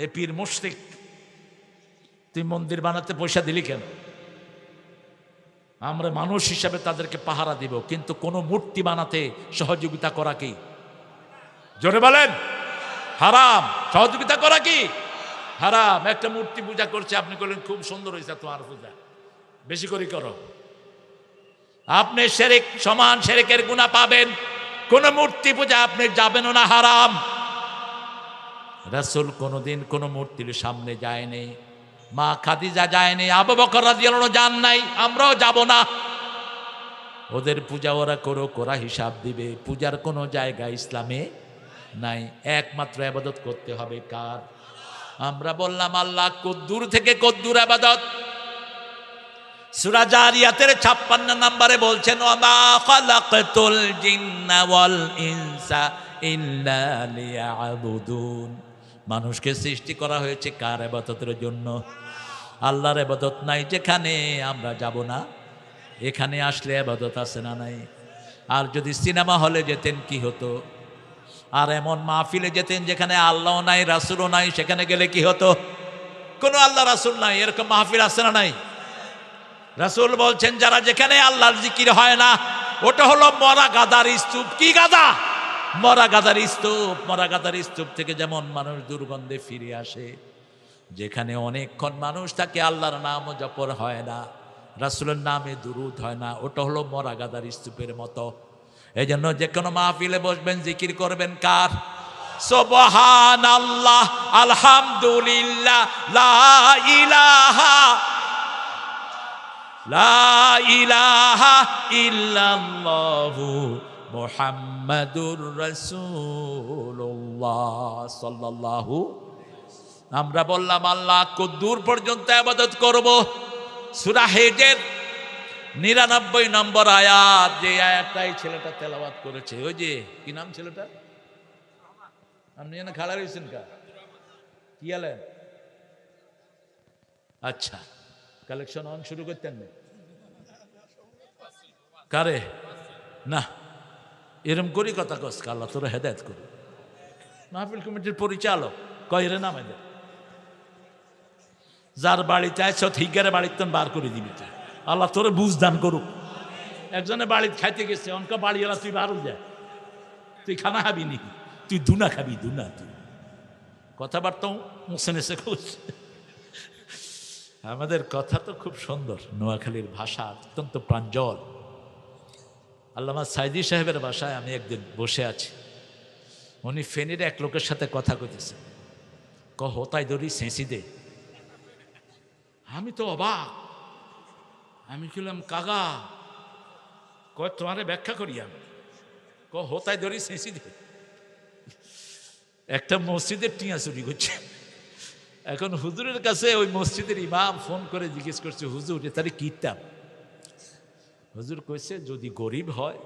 S1: এ পীর মুশরিক, তুই মন্দির বানাতে পয়সা দিলি কেন? আমরা মানুষ হিসাবে তাদেরকে পাহারা দিব, কিন্তু কোন মূর্তি বানাতে সহযোগিতা করা কি? জোরে বলেন হারাম। সহযোগিতা করা কি হারাম। একটা মূর্তি পূজা করছে, আপনি বললেন খুব সুন্দর হয়েছে তোমার পূজা, বেশি করে করো, আপনি শিরক সমান শিরকের গুনাহ পাবেন। কোন মূর্তি পূজা আপনি যাবেন না, হারাম। রাসূল কোনদিন কোন মূর্তির সামনে যায়নি, মা খাদিজা যায়নি, আবু বকর রাদিয়াল্লাহু আনহু যান নাই, আমরাও যাব না। ওদের পূজা ওরা করো, ওরা হিসাব দিবে। পূজার কোনো জায়গা ইসলামে নাই। একমাত্র ইবাদত করতে হবে কার? আমরা বললাম আল্লাহ কদ্দুর থেকে কদ্দুর ইবাদত। সূরা জারিয়াতের 56 নম্বরে বলছেন, ওয়া খালাকতুল জিন্না ওয়াল ইনসা ইল্লা লিয়াবুদুন। মানুষকে সৃষ্টি করা হয়েছে কার ইবাদতের জন্য? আল্লাহর ইবাদত নাই যেখানে, আমরা যাব না। এখানে আসলে ইবাদত আছে না নাই? আর যদি সিনেমা হলে যেতেন কি হতো? আর এমন মাহফিলে যেতেন যেখানে আল্লাহ নাই রাসূলও নাই, সেখানে গেলে কি হতো? কোনো আল্লাহ রাসূল নাই, এরকম মাহফিল আছে না নাই? রাসূল বলছেন যারা যেখানে আল্লাহর জিকির হয় না, ওটা হলো মরা গাদার স্তূপ। কি গাদা? মরা গাদার স্তূপ। মরা গাদার স্তূপ থেকে যেমন মানুষ দুর্গন্ধে ফিরে আসে, যেখানে অনেকক্ষণ মানুষ থাকে আল্লাহর নামও জপর হয় না, রাসূলের নামে দুরূদ হয় না, ওটা হলো মরা গাদার স্তূপের মতো। এই জন্য যে কোনো মাহফিলে বসবেন, জিকির করবেন কার? সুবহানাল্লাহ, আলহামদুলিল্লাহ, লা ইলাহা ইল্লাল্লাহু মুহাম্মাদুর রাসূলুল্লাহ সাল্লাল্লাহু। আমরা বললাম আল্লাহ কদ্দুর পর্যন্ত ইবাদত করব। সূরা হিজর 99 নম্বর আয়াত, যে আয়াতটাই ছেলেটা তেলাওয়াত করেছে, ওই যে কি নাম ছেলেটা? আপনি এখানে খাড়া রয়েছেন কা? কি আলেন? আচ্ছা, কালেকশন অন শুরু করতেন না কারে? না, এরম করি কথা কস, আল্লাহ তোরা হেদায়েত করুন। মাহফিল কমিটির পরিচালক কয় রে নাম এদের, যার বাড়িতে আইছ ঠিকারে বাড়িতে বার করে দিবি তুই, আল্লাহ তোরে বুঝ দান করুক। একজনে বাড়িতে খাইতে গেছে, অনকা বাড়ি এলা তুই বারো যায়, তুই খানা খাবি নি, তুই দুনা খাবি, দুনা। তুই কথাবার্তাও মুছে নেছে করছে। আমাদের কথা তো খুব সুন্দর, নোয়াখালীর ভাষা অত্যন্ত প্রাঞ্জল। আল্লামা সাইদি সাহেবের বাসায় আমি একদিন বসে আছি, উনি ফেনীর এক লোকের সাথে কথা কইতেছে, হোতাই ধরি সেঁচি দে। আমি তো অবাক, আমি বললাম কাকা, কয় তোমারে ব্যাখ্যা করি আমি, হোতাই ধরি সেঁচি দে। একটা মসজিদের টিয়া চুরি করছে। এখন হুজুরের কাছে ওই মসজিদের ইমাম ফোন করে জিজ্ঞেস করছে, হুজুর এ তারে কিতাব? হুজুর কইছে যদি গরিব হয়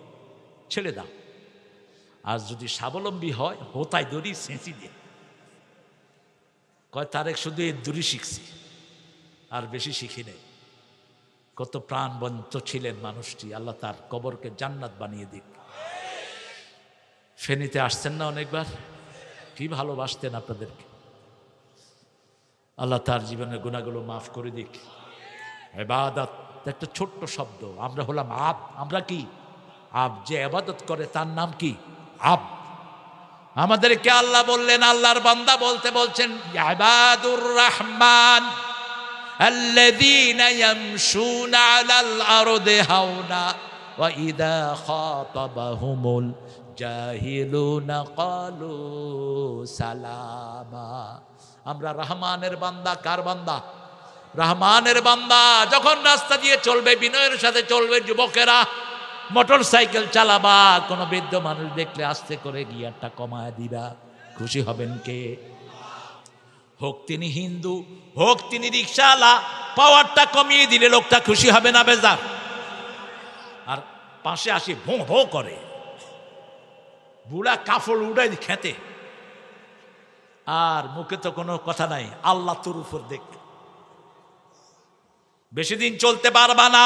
S1: ছেড়ে দাও, আর যদি স্বাবলম্বী হয় হোতাই দড়ি সেঁচি দে। কয় তারেক শুধু এর দড়ি শিখছি, আর বেশি শিখি নেই। কত প্রাণবন্ত ছিলেন মানুষটি, আল্লাহ তার কবরকে জান্নাত বানিয়ে দিক। ফেনীতে আসছেন না অনেকবার, কি ভালোবাসতেন আপনাদেরকে, আল্লাহ তার জীবনের গুনাহগুলো মাফ করে দিক। ইবাদত একটা ছোট্ট শব্দ, আমরা হলাম আব। আমরা কি আব? যে ইবাদত করে তার নাম কি? আব। আমাদেরকে আল্লাহ বললেন, আল্লাহর বান্দা বলতে বলছেন, ইবাদুর রহমান আল্লাযীনা ইয়ামশুনা আলাল আরদি হাওনা ওয়া ইযা খাতাবাহুমুল জাহিলুনা ক্বালু সালামা। আমরা রহমানের বান্দা। কার বান্দা? রহমানের বান্দা। যখন রাস্তা দিয়ে চলবে বিনয়ের সাথে চলবে। যুবকেরা মোটর সাইকেল চালাবা, কোনো বৃদ্ধ মানুষ দেখলে আস্তে করে গিয়ারটা কমায় দিবা, খুশি হবেন কে? হোক তিনি হিন্দু, হোক তিনি রিক্সাওয়ালা, পাওয়ারটা কমিয়ে দিলে লোকটা খুশি হবে না বেজার? আর পাশে আসি ভোঁ ভোঁ করে, বুড়া কাফড় উড়াই খেতে, আর মুখে তো কোনো কথা নাই, আল্লাহ তোর উপর দেখ। বেশি দিন চলতে পারবা না।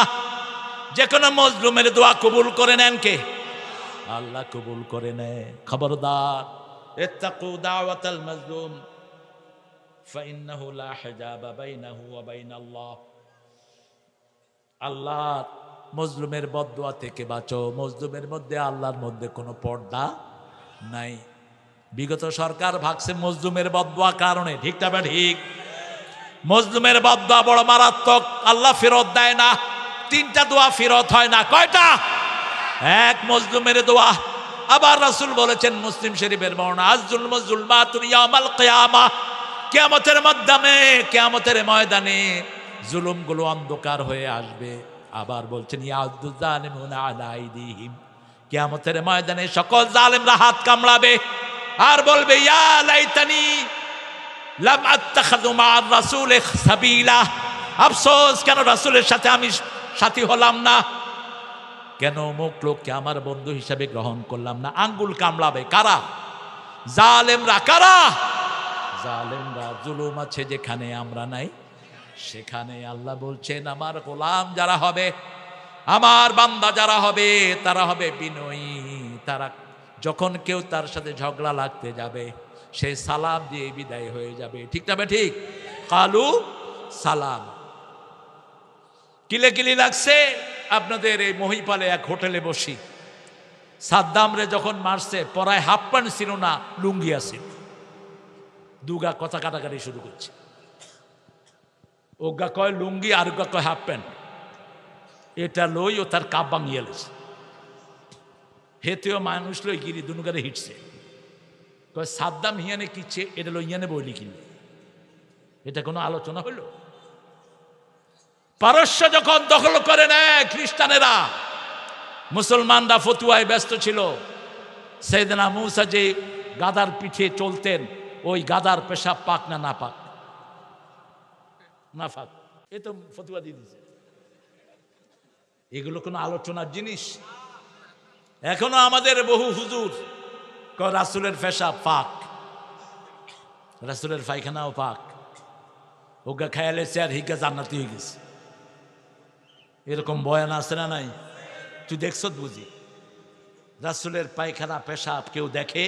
S1: যে কোনো মজলুমের দোয়া কবুল করে নেন কে? আল্লাহ কবুল করে নেয়। খবরদার, ইত্তাকু দাওয়াতাল মাজলুম ফাইন্নাহু লা হিজাবা বাইনাহু ওয়া বাইনাল্লাহ। আল্লাহ মজলুমের বদদুয়া থেকে বাঁচো। মজলুমের মধ্যে আল্লাহর মধ্যে কোনো পর্দা নাই। বিগত সরকার ভাগছে মজলুমের বদদুয়া কারণে, ঠিক না ঠিক? মজলুমের বদদুয়া বড় মারাত্মক, আল্লাহ ফেরত দেয় না। 3টা দোয়া ফেরত হয় না। কয়টা? এক, মজলুমের দোয়া। আবার রাসূল বলেছেন, মুসলিম শরীফের বর্ণনা, আয-যুলমু যুলমাতুন ইয়াওমাল কিয়ামাহ, কিয়ামতের মাধ্যমে, কিয়ামতের ময়দানে জুলুমগুলো অন্ধকার হয়ে আসবে। আবার বলছেন, ইয়াউদ্দু যালিমুনা আলা আইদিহিম, কিয়ামতের ময়দানে সকল জালেমরা হাত কামড়াবে আর বলবে, ইয়া লাইতানি লাম আত্তাখিযু মা'আর রাসূল সাবিলা, আফসোস, কেন রাসূলের সাথে আমি সাথী হলাম না, কেন অমুক লোককে আমার বন্ধু হিসাবে গ্রহণ করলাম না। আঙ্গুল কামড়াবে কারা? জালেমরা। কারা? জালেমরা। জুলুম আছে যেখানে আমরা নাই সেখানে। আল্লাহ বলছেন, আমার গোলাম যারা হবে, আমার বান্দা যারা হবে, তারা হবে বিনয়ী। তারা যখন কেউ তার সাথে ঝগড়া লাগতে যাবে, সে সালাম দিয়ে বিদায় হয়ে যাবে। ঠিক না ঠিক? কালু সালাম। কিলে লাগছে আপনাদের এই মহিপালে এক হোটেলে বসি, সাদ্দাম রে যখন মারছে, পরায় হাফ প্যান্ট ছিল না, লুঙ্গি আছে। দুগা কথা কাটাকাটি শুরু করছে। ওগা কয় লুঙ্গি, আর ওগা কয় হাফ প্যান্ট। এটা লই ও তার কাপ ভাঙিয়ে লেছে। হেতেও মানুষ লই গিরি দুনুগারে হিটছে। কয় সাদ্দাম হিয়ানে কিচ্ছে, এটা লো ইয়ানে বইলি কিনলে। এটা কোনো আলোচনা হইল? পারস্য যখন দখল করে নেয় খ্রিস্টানেরা, মুসলমানরা ফতুয়ায় ব্যস্ত ছিল। সাইয়েদনা মূসা যে গাদার পিঠে চলতেন, ওই গাদার পেশাব পাক না না পাক? না পাক। এ তো ফতুয়া দিয়ে দিচ্ছে। এগুলো কোনো আলোচনার জিনিস? এখনো আমাদের বহু হুজুর রাসূলের পেশাব পাক, রাসূলের পায়খানাও পাক। ওগা খেয়ালে আর হিগা জান্নাতি হয়ে গেছে। এরকম বয়ান আছে না নাই? তুই দেখছ বুঝি? রাসূলের পায়খানা পেশাব কেউ দেখে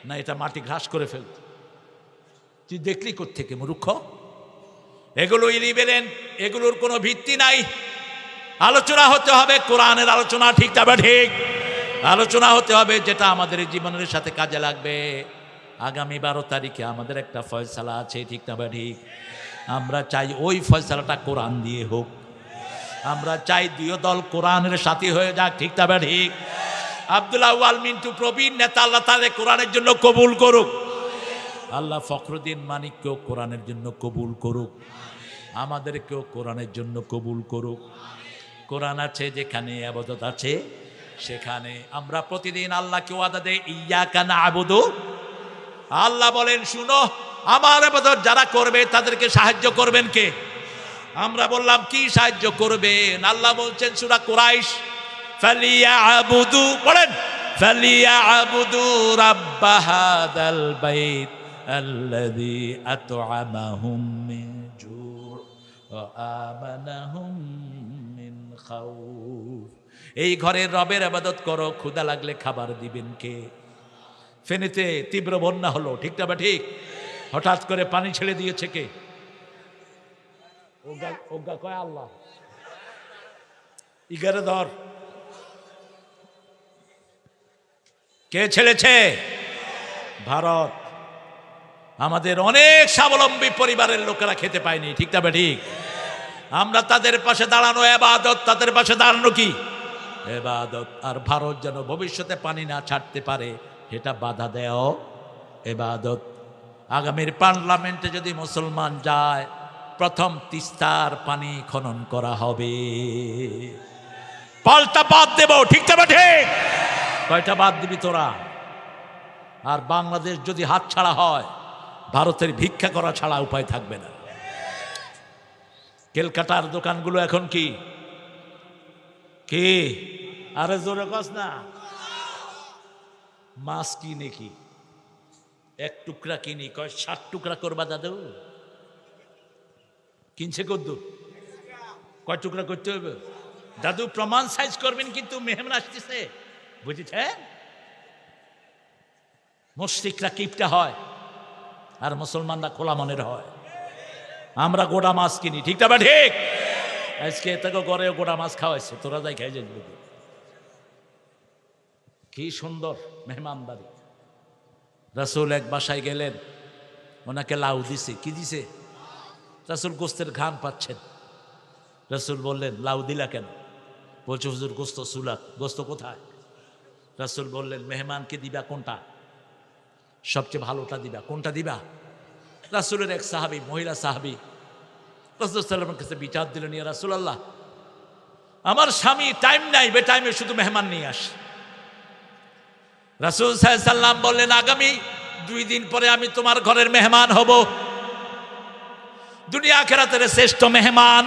S1: না? এটা মাটি ঘাস করে ফেলত। তুই দেখলি কোত্থেকে মূর্খ? এগুলো ইলিবেলেন, এগুলোর কোনো ভিত্তি নাই। আলোচনা হতে হবে কোরআনের আলোচনা, ঠিক তবে ঠিক আলোচনা হতে হবে যেটা আমাদের জীবনের সাথে কাজে লাগবে। আগামী 12 তারিখে আমাদের একটা ফয়সালা আছে, ঠিক তবে ঠিক। আমরা চাই ওই ফয়সালাটা কোরআন দিয়ে হোক। আমরা চাই দুই দল কোরআনের সাথী হয়ে যাক, ঠিক তবে ঠিক। আব্দুল আউয়াল মিন্টু প্রবীণ নেতা, আল্লাহ তাদের কোরআনের জন্য কবুল করুক। আল্লাহ ফখরুদ্দিন মানিককেও কোরআনের জন্য কবুল করুক। আমাদেরকেও কোরআনের জন্য কবুল করুক। কোরআন আছে যেখানে ইবাদত আছে সেখানে আমরা প্রতিদিন আল্লাহকে ওয়াদা দেই, ইয়াকা না'বুদু। আল্লাহ বলেন, শুনো, আমার ইবাদত যারা করবে তাদেরকে সাহায্য করবেন কে? আমরা বললাম, কি সাহায্য করবেন? আল্লাহ বলছেন সূরা কুরাইশ, ফালিয়াবুদু, বলেন, ফালিয়াবুদু রাব্ব হাদাল বাইত আল্লাযী আত'আমাহুম মিন জু' ওয়া আমানাহুম মিন খাউফ। এই ঘরের রবের ইবাদত করো, ক্ষুধা লাগলে খাবার দিবেন কে? ফেনীতে তীব্র বন্যা হলো, ঠিক না ঠিক? হঠাৎ করে পানি ছেড়ে দিয়েছে কে? ওগা কয় আল্লাহ। ইগারে ধর, কে ছেড়েছে? ভারত। আমাদের অনেক স্বাবলম্বী পরিবারের লোকেরা খেতে পায়নি, ঠিক না ঠিক? আমরা তাদের পাশে দাঁড়ানো ইবাদত, তাদের পাশে দাঁড়ানো কি ইবাদত। আর ভারত যেন ভবিষ্যতে পানি না ছাড়তে পারে সেটা বাধা দেও ইবাদত। আগামীর পার্লামেন্টে যদি মুসলমান যায়, প্রথম তিস্তার পানি খনন করা হবে। পাল্টা বাদ দেব, ঠিক না ঠিক? কয়টা বাদ দিবি তোরা? আর বাংলাদেশ যদি হাত ছাড়া হয়, ভারতের ভিক্ষা করা ছাড়া উপায় থাকবে না। কেলকাটার দোকানগুলো এখন কি কি? আরে জোরে কস না। মাছ কিনে কি? এক টুকরা কিনি, কয় 60 টুকরা করবা দাদু। কিনছে কদ্দুর? কয় টুকরা করতে হবে দাদু? প্রমাণ সাইজ করবেন, কিন্তু মেহমান আসতেছে, বুঝেছেন? মুশরিকরা কিপটা হয় আর মুসলমানরা খোলা মনের হয়। আমরা গোটা মাছ কিনি, ঠিক না? ঠিক। আজকে থেকে করে গোটা মাছ খাওয়াইছে, তোরা যাই খাই যাই। কি সুন্দর মেহমানদারি। রাসূল এক বাসায় গেলেন, ওনাকে লাউ দিছে। কি দিছে? রাসূল গোস্তের ঘ্রাণ পাচ্ছেন। রাসূল বললেন, লাউ দিলা কেন? বলছে, হুজুর গোস্ত সুলাত। গোস্ত কোথায়? রাসূল বললেন, মেহমানকে দিবা কোনটা? সবচেয়ে ভালোটা দিবা। কোনটা দিবা? রাসূলের এক সাহাবী, মহিলা সাহাবী, রাসূল সাল্লাল্লাহু আলাইহি ওয়াসাল্লামের কাছে বিচার দিলেন, ইয়া রাসূলুল্লাহ, আমার স্বামী টাইম নাই, বে টাইমে শুধু মেহমান নিয়ে আসে। রাসূল সাল্লাল্লাহু আলাইহি ওয়াসাল্লাম বললেন, আগামী 2 দিন পরে আমি তোমার ঘরের মেহমান হব, দুনিয়া আখিরাতের শ্রেষ্ঠ মেহমান।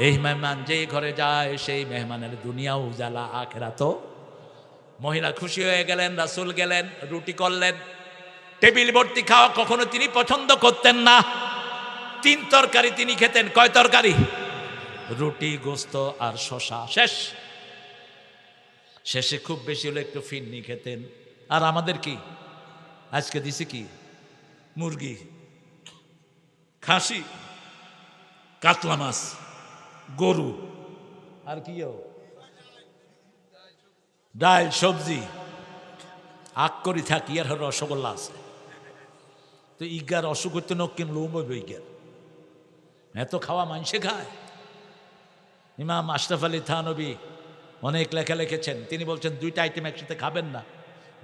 S1: এই মেহমান যেই ঘরে যায় সেই মেহমানের দুনিয়াও উজালা, আখিরাতও। মহিলা খুশি হয়ে গেলেন। রাসূল গেলেন, রুটি করলেন, টেবিল ভর্তি খাওয়া কখনো তিনি পছন্দ করতেন না। 3 তরকারি তিনি খেতেন। কয় তরকারি? রুটি, গোস্ত আর শসা। শেষে খুব বেশি হলে একটু ফিরনি খেতেন। আর আমাদের কি আজকে দিছে? কি মুরগি, খাসি, কাতলা মাছ, গরু, আর কি ডাল, সবজি। আগ করি থাকি আর রসগোল্লা আছে। তো ইগার অসুখ হইতে নকিন লোম হইব। ইগার এত খাওয়া মানুষে খায়। ইমাম আশরাফ আলী থানবী অনেক লেখা লিখেছেন। তিনি বলছেন 2টা আইটেম একসাথে খাবেন না।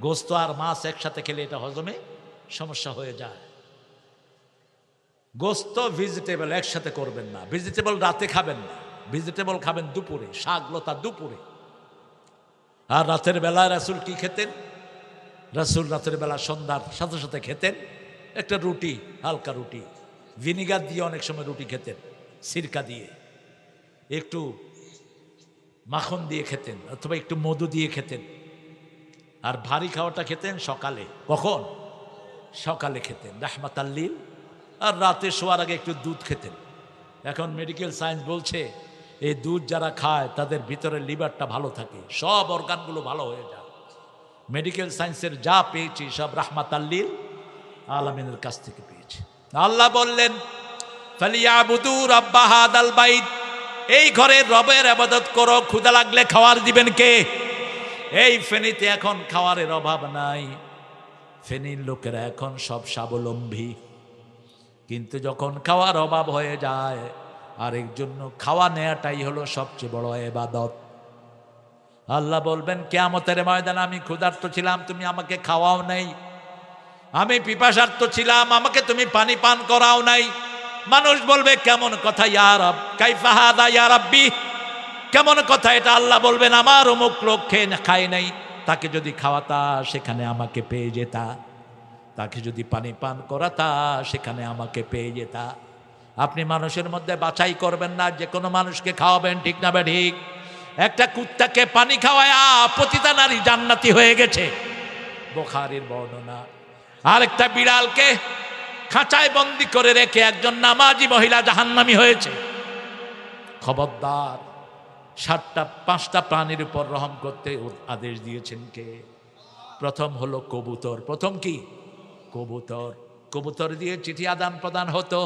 S1: গোস্ত আর মাছ একসাথে খেলে এটা হজমে সমস্যা হয়ে যায়। গোস্ত ভেজিটেবল একসাথে করবেন না। ভেজিটেবল রাতে খাবেন না, ভেজিটেবল খাবেন দুপুরে, শাক লতা দুপুরে। আর রাতের বেলা রাসূল কি খেতেন? রাসূল রাতের বেলা সন্ধ্যার সাথে সাথে খেতেন একটা রুটি, হালকা রুটি, ভিনিগার দিয়ে অনেক সময় রুটি খেতেন, সিরকা দিয়ে, একটু মাখন দিয়ে খেতেন, অথবা একটু মধু দিয়ে খেতেন। আর ভারী খাওয়াটা খেতেন সকালে। কখন? সকালে খেতেন, রাহমাতাল লিল। আর রাতে শোয়ার আগে একটু দুধ খেতেন। এখন মেডিকেল সায়েন্স বলছে এই দুধ যারা খায় তাদের ভিতরে লিভারটা ভালো থাকে, সব অর্গানগুলো ভালো হয়ে যায়। মেডিকেল সায়েন্সের যা পেয়েছি সব রাহমাতাল লিল আলামিনের কাছ থেকে পেয়েছি। আল্লাহ বললেন, ফালিয়াবুদু রাব্ব হাদাল বাইত, এই ঘরের রবের ইবাদত করো। ক্ষুধা লাগলে খাওয়ার দিবেন কে? এই ফেনীতে এখন খাওয়ারের অভাব নাই। ফেনীর লোকেরা এখন সব স্বাবলম্বী। কিন্তু যখন খাওয়ার অভাব হয়ে যায়, আরেকজন খাওয়া নেয়াটাই হলো সবচেয়ে বড় ইবাদত। আল্লাহ বলবেন কিয়ামতের ময়দানে, আমি ক্ষুধার্ত ছিলাম, তুমি আমাকে খাওয়াও নাই। আমি পিপাসার্ত ছিলাম, আমাকে তুমি পানি পান করাও নাই। মানুষ বলবে, কেমন কথা ইয়া রব, কাইফা হাদা ইয়া রাব্বি, কেমন কথা এটা? আল্লাহ বলবেন, আমার অমুক লোক খায় নাই, তাকে যদি খাওয়াতা সেখানে আমাকে পেয়ে যেতা, তাকে যদি পানি পান করাতা সেখানে আমাকে পেয়ে যেতা। আপনি মানুষের মধ্যে বাছাই করবেন না, যে কোনো মানুষকে খাওয়াবেন, ঠিক না বে ঠিক? একটা কুত্তাকে পানি খাওয়ায় প্রতিটা নারী জান্নাতি হয়ে গেছে, বুখারীর বর্ণনা। আরেকটা বিড়ালকে খাঁচায় বন্দি করে রেখে একজন নামাজি মহিলা জাহান্নামী হয়েছে। খবরদার, 5টা প্রাণীর উপর রহম করতে আদেশ দিয়েছেন কে? প্রথম হলো কবুতর। প্রথম কি? কবুতর। কবুতর দিয়ে চিঠি আদান প্রদান হতো।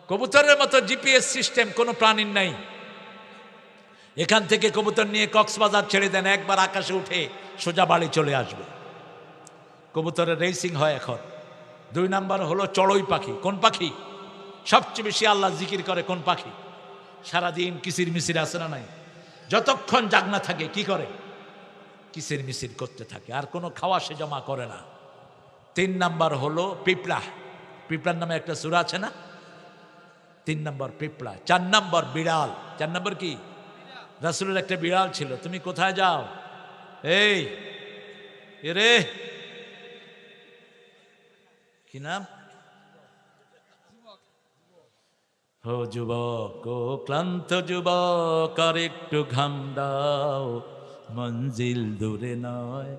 S1: কবুতরের মতো জিপিএস সিস্টেম কোনো প্রাণীর নাই। এখান থেকে কবুতর নিয়ে কক্সবাজার ছেড়ে দেন, একবার আকাশে উঠে সোজা বাড়ি চলে আসবে। কবুতরের রেসিং হয় এখন। 2 নাম্বার হলো চড়ুই পাখি। কোন পাখি সবচেয়ে বেশি আল্লাহ জিকির করে? কোন পাখি? সারাদিন কিসির মিসির আছে না নাই? যতক্ষণ জাগনা থাকে কি করে? কিসির মিসির করতে থাকে, আর কোনো খাওয়া সে জমা করে না। 3 নাম্বার হলো পিঁপড়া। পিঁপড়ার নামে একটা সূরা আছে না? 3 নাম্বার পিঁপড়া। 4 নাম্বার বিড়াল। 4 নাম্বার কি? রাসূলের একটা বিড়াল ছিল। তুমি কোথায় যাও? এই এরে, কি নাম? ও যুবক, ও ক্লান্ত যুবক, আর একটু ঘাম দাও, মঞ্জিল দূরে নয়,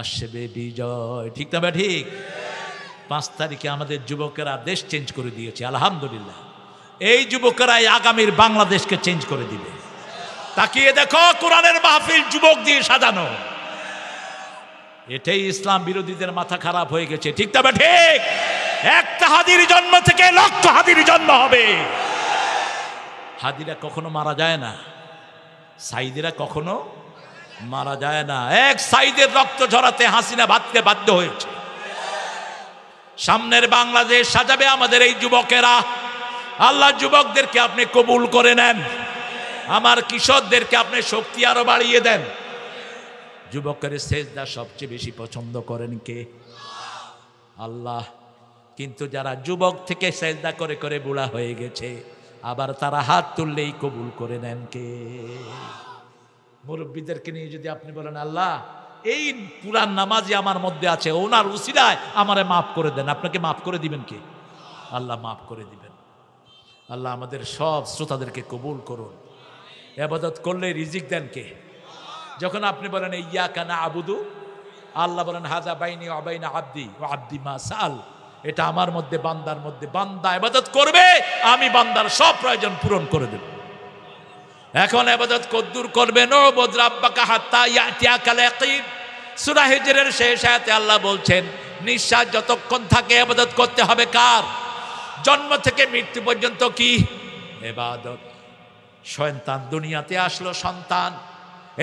S1: আসবে বিজয়। ঠিক না? ঠিক। 5 তারিখে আমাদের যুবকেরা দেশ চেঞ্জ করে দিয়েছে, আলহামদুলিল্লাহ। এই যুবকেরাই আগামীর বাংলাদেশকে চেঞ্জ করে দিবে। তাকিয়ে দেখো, কোরআনের মাহফিল যুবক দিয়ে সাজানো। এটাই ইসলাম বিরোধীদের মাথা খারাপ হয়ে গেছে, ঠিক তবে ঠিক। একটা হাদির জন্ম থেকে লক্ষ হাদির জন্ম হবে। হাদিরা কখনো মারা যায় না, সাইদিরা কখনো মারা যায় না। এক সাইদের রক্ত ঝরাতে হাসিনা ভাবতে বাধ্য হয়েছে। সামনের বাংলাদেশ সাজাবে আমাদের এই যুবকেরা। আল্লাহ যুবকদেরকে আপনি কবুল করে নেন, আমার কিশোরদেরকে আপনি শক্তি আরো বাড়িয়ে দেন। যুবকের সেজদা সবচেয়ে বেশি পছন্দ করেন কে? আল্লাহ। কিন্তু যারা যুবক থেকে সেজদা করে করে বুড়া হয়ে গেছে, আবার তারা হাত তুললেই কবুল করে নেন কে? মুরব্বীদেরকে নিয়ে যদি আপনি বলেন আল্লাহ এই পুরান নামাজি আমার মধ্যে আছে, ওনার উসিলায় আমারে মাফ করে দেন, আপনাকে মাফ করে দিবেন কে? আল্লাহ মাফ করে দিবেন। আল্লাহ আমাদের সব শ্রোতাদেরকে কবুল করুন। ইবাদত করলে রিজিক দেন কে? যখন আপনি বলেন ইয়াকা না'বুদু, আল্লাহ বলেন হাযা বাইনি ওয়া বাইনা আবদি ওয়া আবদি মা সাল, এটা আমার মধ্যে বান্দার মধ্যে, বান্দা ইবাদত করবে আমি বান্দার সব প্রয়োজন পূরণ করে দেব। এখন ইবাদত কদ্দুর করবেন, ও বুদ রাব্বাকা হাত্তা ইয়াতিয়াকাল ইয়াকিন। সূরা হিজরের শেষ আয়াতে আল্লাহ বলছেন নিঃশ্বাস যতক্ষণ থাকে ইবাদত করতে হবে কার? জন্ম থেকে মৃত্যু পর্যন্ত কি ইবাদত। সন্তান দুনিয়াতে আসলো, সন্তান,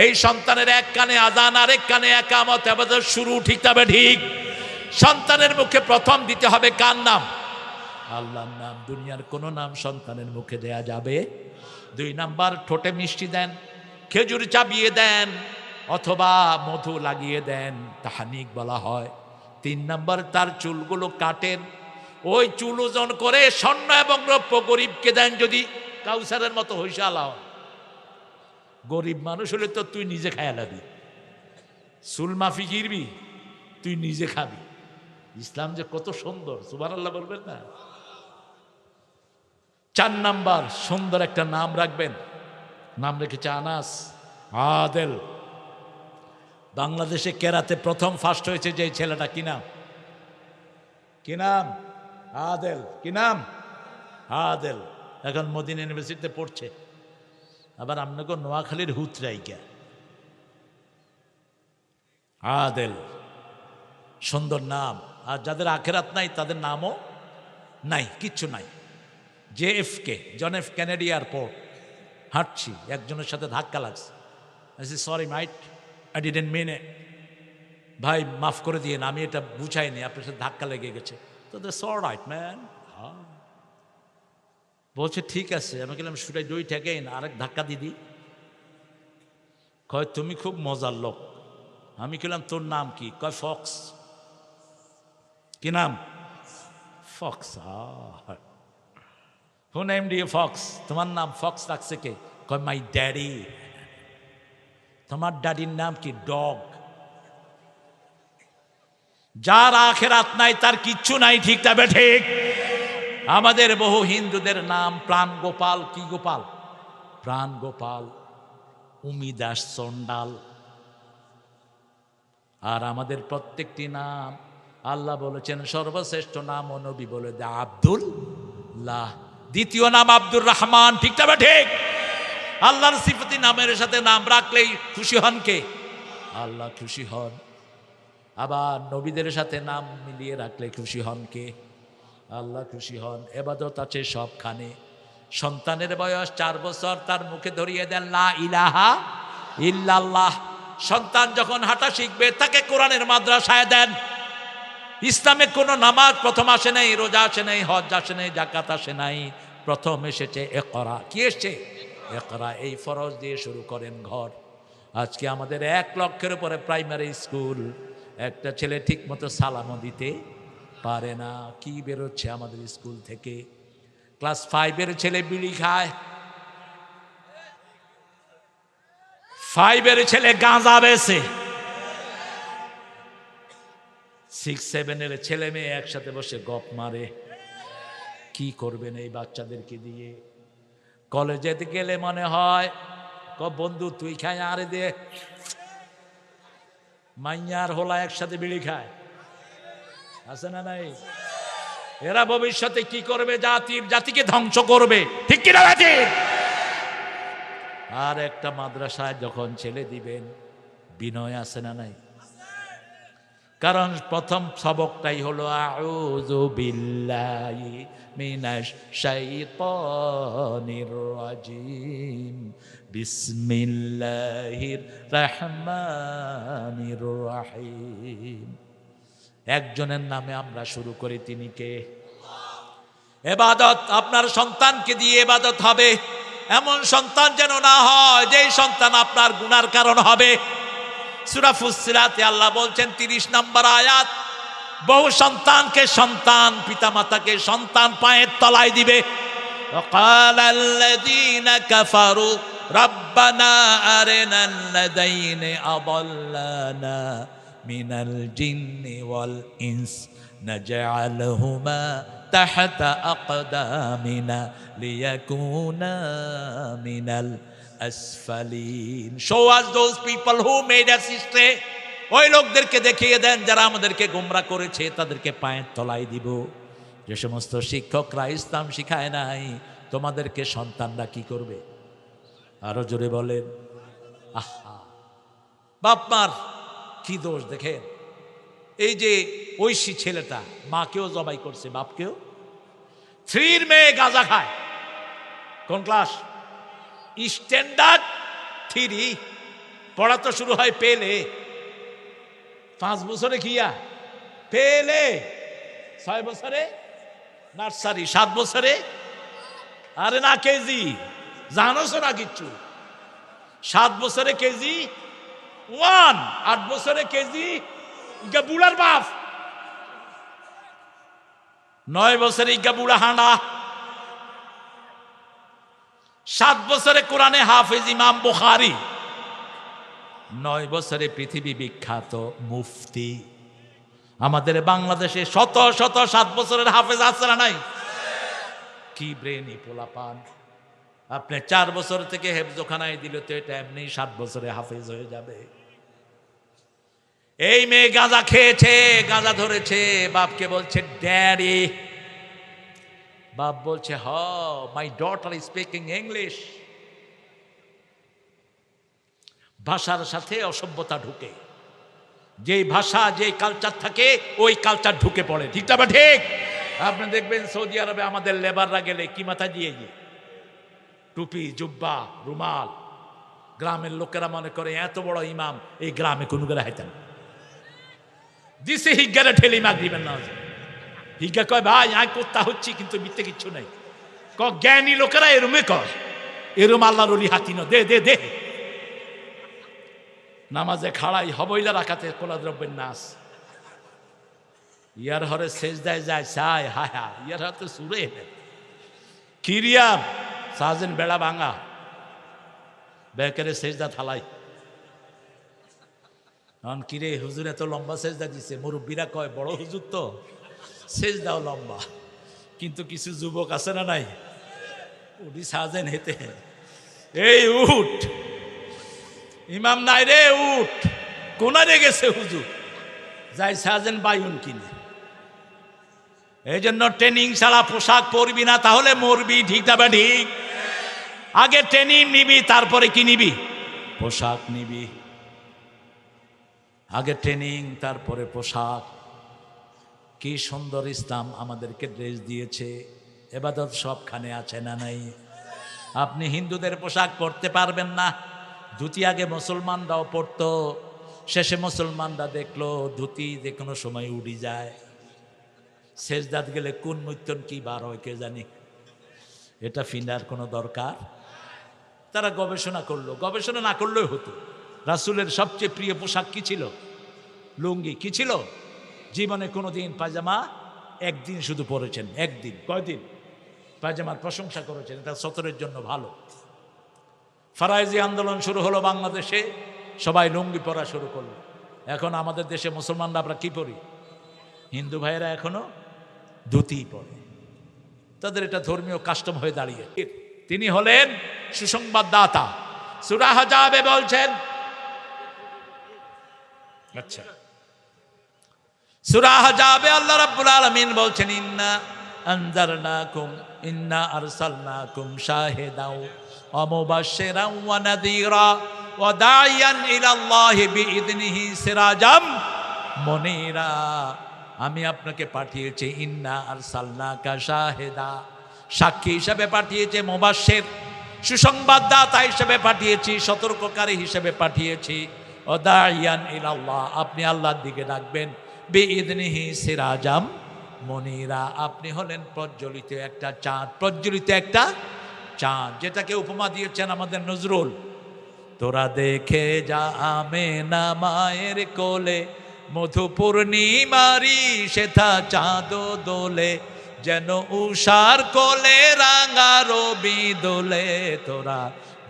S1: এই সন্তানের এক কানে আযান আর এক কানে ইকামত, ইবাদত শুরু, ঠিক তবে ঠিক। সন্তানের মুখে প্রথম দিতে হবে কার নাম? আল্লাহর নাম। দুনিয়ার কোনো নাম সন্তানের মুখে দেয়া যাবে? 2 নাম্বার, ঠোঁটে মিষ্টি দেন, খেজুর চাবিয়ে দেন, অথবা মধু লাগিয়ে দেন, তাহানিক বলা হয়। 3 নাম্বার, তার চুলগুলো কাটেন, ওই চুল ওজন করে স্বর্ণ এবং রৌপ্য গরিবকে দেন, যদি কাউসারের মতো হইসালা হয়। গরিব মানুষ হলে তো তুই নিজে খায়া লাবি, চুল মাফি গিরবি, তুই নিজে খাবি। ইসলাম যে কত সুন্দর, সুবহানাল্লাহ বলবেন না? 4 নাম্বার, সুন্দর একটা নাম রাখবেন। নাম রেখেছে আনাস, আদেল। বাংলাদেশে কেরাতে প্রথম ফার্স্ট হয়েছে যে ছেলেটা, কি নাম? কি নাম? আদেল। কি নাম? আদেল। এখন মদিনা ইউনিভার্সিটিতে পড়ছে। আবার আপনাকে নোয়াখালীর হুতরাইকা। আদেল, সুন্দর নাম। আর যাদের আখেরাত নাই তাদের নামও নাই, কিচ্ছু নাই। JFK, John F Kennedy airport, হাঁটছি, একজনের সাথে ধাক্কা লাগছে। Sorry mate, I didn't mean it, ভাই মাফ করে দিয়ে, আমি এটা বুঝাইনি, আপনার সাথে ধাক্কা লেগে গেছে। তো অলরাইট ম্যান, বলছে ঠিক আছে। আমি বললাম should I do it again, আরেক ধাক্কা দিদি। কয় তুমি খুব মজার লোক। আমি বললাম তোর নাম কি? কয় ফক্স। কি নাম? Fox. Who named you fox? তোমার নাম ফক্স রাখছে কে? কয় মাই ড্যাডি। তোমার ড্যাডির নাম কি? ডগ। যার আখেরাত নাই তার কিচ্ছু নাই, ঠিক তবে ঠিক। আমাদের বহু হিন্দুদের নাম প্রাণ গোপাল। কি গোপাল? প্রাণ গোপাল, উমিদাস চন্ডাল। আর আমাদের প্রত্যেকটি নাম আল্লাহ বলেছেন সর্বশ্রেষ্ঠ নাম, ও নবী বলে দে আব্দুল্লাহ। দ্বিতীয় নাম আব্দুর রহমান, ঠিক তবে ঠিক। আল্লাহর সিফতি নামের সাথে নাম রাখলেই খুশি হন কে? আল্লাহ খুশি হন। আবার নবীদের সাথে নাম মিলিয়ে রাখলে খুশি হন কে? আল্লাহ খুশি হন। ইবাদত আছে সবখানে। সন্তানের বয়স 4 বছর, তার মুখে ধরিয়ে দেন লা ইলাহা ইল্লাল্লাহ। সন্তান যখন হাঁটা শিখবে তাকে কোরআনের মাদ্রাসায় দেন। ইসলামে কোনো নামাজ প্রথম আসে নাই, রোজা আসে নাই, হজ আসে নাই, জাকাত আসে নাই, প্রথম এসেছে ইকরা। কি এসছে? ইকরা। এই ফরজ দিয়ে শুরু করেন ঘর। আজকে আমাদের 1 লক্ষের উপরে প্রাইমারি স্কুল, একটা ছেলে ঠিক মতো সালামও দিতে পারে না। কি বেরোচ্ছে আমাদের স্কুল থেকে? ক্লাস 5-এর ছেলে বিড়ি খায়, 5-এর ছেলে গাঁজা বেছে, 6-7-এর ছেলে মেয়ে একসাথে বসে গপ মারে। কি করবেন এই বাচ্চাদেরকে দিয়ে? কলেজে গেলে মনে হয় বন্ধু তুই খায় আরে দে, মাইয়ার হোলা একসাথে বিড়ি খায়, আছে না নাই? এরা ভবিষ্যতে কি করবে? জাতিকে ধ্বংস করবে, ঠিক কিনা ভাই? আর একটা মাদ্রাসায় যখন ছেলে দিবেন, বিনয় আছে না নাই? কারণ প্রথম সবকটাই হলো আউযু বিল্লাহি মিনাশ শাইতানির রাজিম বিসমিল্লাহির রহমানির রহিম। একজনের নামে আমরা শুরু করি, তিনি কে? ইবাদত আপনার সন্তানকে দিয়ে ইবাদত হবে। এমন সন্তান যেন না হয় যেই সন্তান আপনার গুনার কারণ হবে। সূরা ফুসসিলাতে আল্লাহ বলছেন 30 নম্বর আয়াত, বহু সন্তানকে সন্তান পিতামাতাকে সন্তান পায়ের তলায় দিবে। ওয়াকালাল্লাযীনা কাফারু রাব্বানা আরিনাল্লাযীনা আযাল্লানা মিনাল জিন্নি ওয়াল ইনস নাজআলহুমা তাহতা আকদামিনা লিয়াকুনা মিনাল আসফালিন। Show us those people who made us stray. ওই লোকদেরকে দেখিয়ে দেন যারা আমাদেরকে গোমরা করেছে, তাদেরকে পায়ের তলায় দিব। যে সমস্ত শিক্ষকরা ইসলাম শিখায় নাই, তোমাদেরকে সন্তানরা কি করবে? আরো জোরে বলেন। আহা, বাপ মার কি দোষ দেখেন। এই যে ঐশী ছেলেটা মাকেও জবাই করছে, বাপকেও। 3 মেয়ে গাঁজা খায়। কোন ক্লাস? স্ট্যান্ডার্ড 3। পড়া তো শুরু হয় পেলে। 5 বছরে কিয়া পেলে, 6 বছরে নার্সারি, 7 বছরে আরে না কেজি, জানোস না কিচ্ছু। 7 বছরে কেজি 1, 8 বছরে কেজি ইগা বুড়ার বাপ, 9 বছরে ইগা বুড়া হাঁড়া, 7 বছরে কোরআনে হাফেজ ইমাম বুখারী, 9 বছরে পৃথিবী বিখ্যাত মুফতি। আমাদের বাংলাদেশে শত শত 7 বছরের হাফেজ আছে না নাই? কি ব্রেনি পোলাপান। আপনি 4 বছর থেকে হেফজখানায় দিলে তো এটা এমনি 7 বছরে হাফেজ হয়ে যাবে। এই মেয়ে গাঁজা খেয়েছে, গাঁজা ধরেছে, বাপকে বলছে ড্যাডি। বাপ বলছে হ, my daughter is speaking English. ভাষার সাথে অসভ্যতা ঢুকে, যেই ভাষা যেই কালচার থাকে ওই কালচার ঢুকে পড়ে। ঠিক না? ঠিক। আপনি দেখবেন সৌদি আরবে আমাদের লেবাররা গেলে কি মাথা দিয়ে টুপি, জুব্বা, রুমাল। গ্রামের লোকেরা মনে করে এত বড় ইমাম এই গ্রামে কোন গেলে হাইতেন দিছে। হিজ্ঞারে ঠেলি মাগ দিবেন না। হিজ্ঞা কয় ভাই আয় কোত্তা হচ্ছি, কিন্তু মিথ্যে কিচ্ছু নাই। জ্ঞানী লোকেরা এরুমে কর, এরুম আল্লাহর ওলি হাতি না, দে দে দে। নামাজে খাড়াই হবইলা রাখাতে কোলা দ্রব্যের নাস। ইয়ার হরে সেজদায় যায় চায়, হায় হা, ইয়ার হাতে সুরে কিরিয়াম সাজেন বেড়া ভাঙা বেকারে সেজদা থালাই। কিরে হুজুর এত লম্বা সেজদা দিছে, মুরব্বীরা কয় বড় হুজুর তো সেজদাও লম্বা। কিন্তু কিছু যুবক আছে না নাই, উঠি সাজেন হেতে, এই উঠ ইমাম নাই রে, উঠ কোনারে গেছে হুজুর, যাই সাজেন বাইউন কিনে। এই জন্য ট্রেনিং ছাড়া পোশাক পরবি না, তাহলে মরবি। ঠিক না? ঠিক। আগে ট্রেনিং নিবি, তারপরে কি নিবি? পোশাক নিবি। আগে ট্রেনিং, তারপরে পোশাক। কি সুন্দর ইসলাম আমাদেরকে ড্রেস দিয়েছে। ইবাদত সবখানে আছে না নাই? আপনি হিন্দুদের পোশাক পরতে পারবেন না। ধুতি আগে মুসলমানরাও পরতো, শেষে মুসলমানরা দেখলো ধুতি যে কোনো সময় উড়ি যায়। সেজদাত গেলে কোন মৈতন কি বার হয় কে জানি। এটা ফিনার কোনো দরকার? তারা গবেষণা করলো, গবেষণা না করলেও হতো। রাসূলের সবচেয়ে প্রিয় পোশাক কি ছিল? লুঙ্গি। কি ছিল? জীবনে কোনোদিন পায়জামা একদিন শুধু পরেছেন, একদিন। কয়দিন? পায়জামার প্রশংসা করেছেন, এটা সতরের জন্য ভালো। ফারাইজি আন্দোলন শুরু হলো বাংলাদেশে, সবাই লুঙ্গি পরা শুরু করলো। এখন আমাদের দেশে মুসলমানরা আমরা কি পরি? হিন্দু ভাইয়েরা এখনো ধুতি পরে। তাদের এটা ধর্মীয় কাস্টম হয়ে দাঁড়িয়ে। তিনি হলেন সুসংবাদদাতা। সূরা আহজাবে বলছেন, আচ্ছা সূরা আহজাবে আল্লাহ রাব্বুল আলামিন বলছেন, ইন্না আনজারনাকুম ইন্না আরসালনাকুম শাহিদাও ওয়া মুবাশশিরাও ওয়া নাযীরা ওয়া দাইয়ান ইলাল্লাহি বিইذনিহি সিরাজাম মনিরা, আমি আপনাকে পাঠিয়েছি ইন্না আরসালনাকা শাহিদা, সাক্ষী হিসেবে পাঠিয়েছি, মুবাশশির সুসংবাদদাতা হিসেবে পাঠিয়েছি, সতর্ককারী হিসেবে পাঠিয়েছি, ও দাইয়ান ইলাল্লাহ, আপনি আল্লাহর দিকে ডাকবেন, বিইذনিহি সিরাজাম মনিরা, আপনি হলেন প্রজ্বলিত একটা চাঁদ, প্রজ্বলিত একটা চাঁদ, যেটাকে উপমা দিয়েছেন আমাদের নজরুল। তোরা দেখে যা আমেনা মায়ের কোলে, মধু পূর্ণিমারি সেথা চাঁদ দোলে, যেন উষার কোলে রাঙা রবি দোলে, তোরা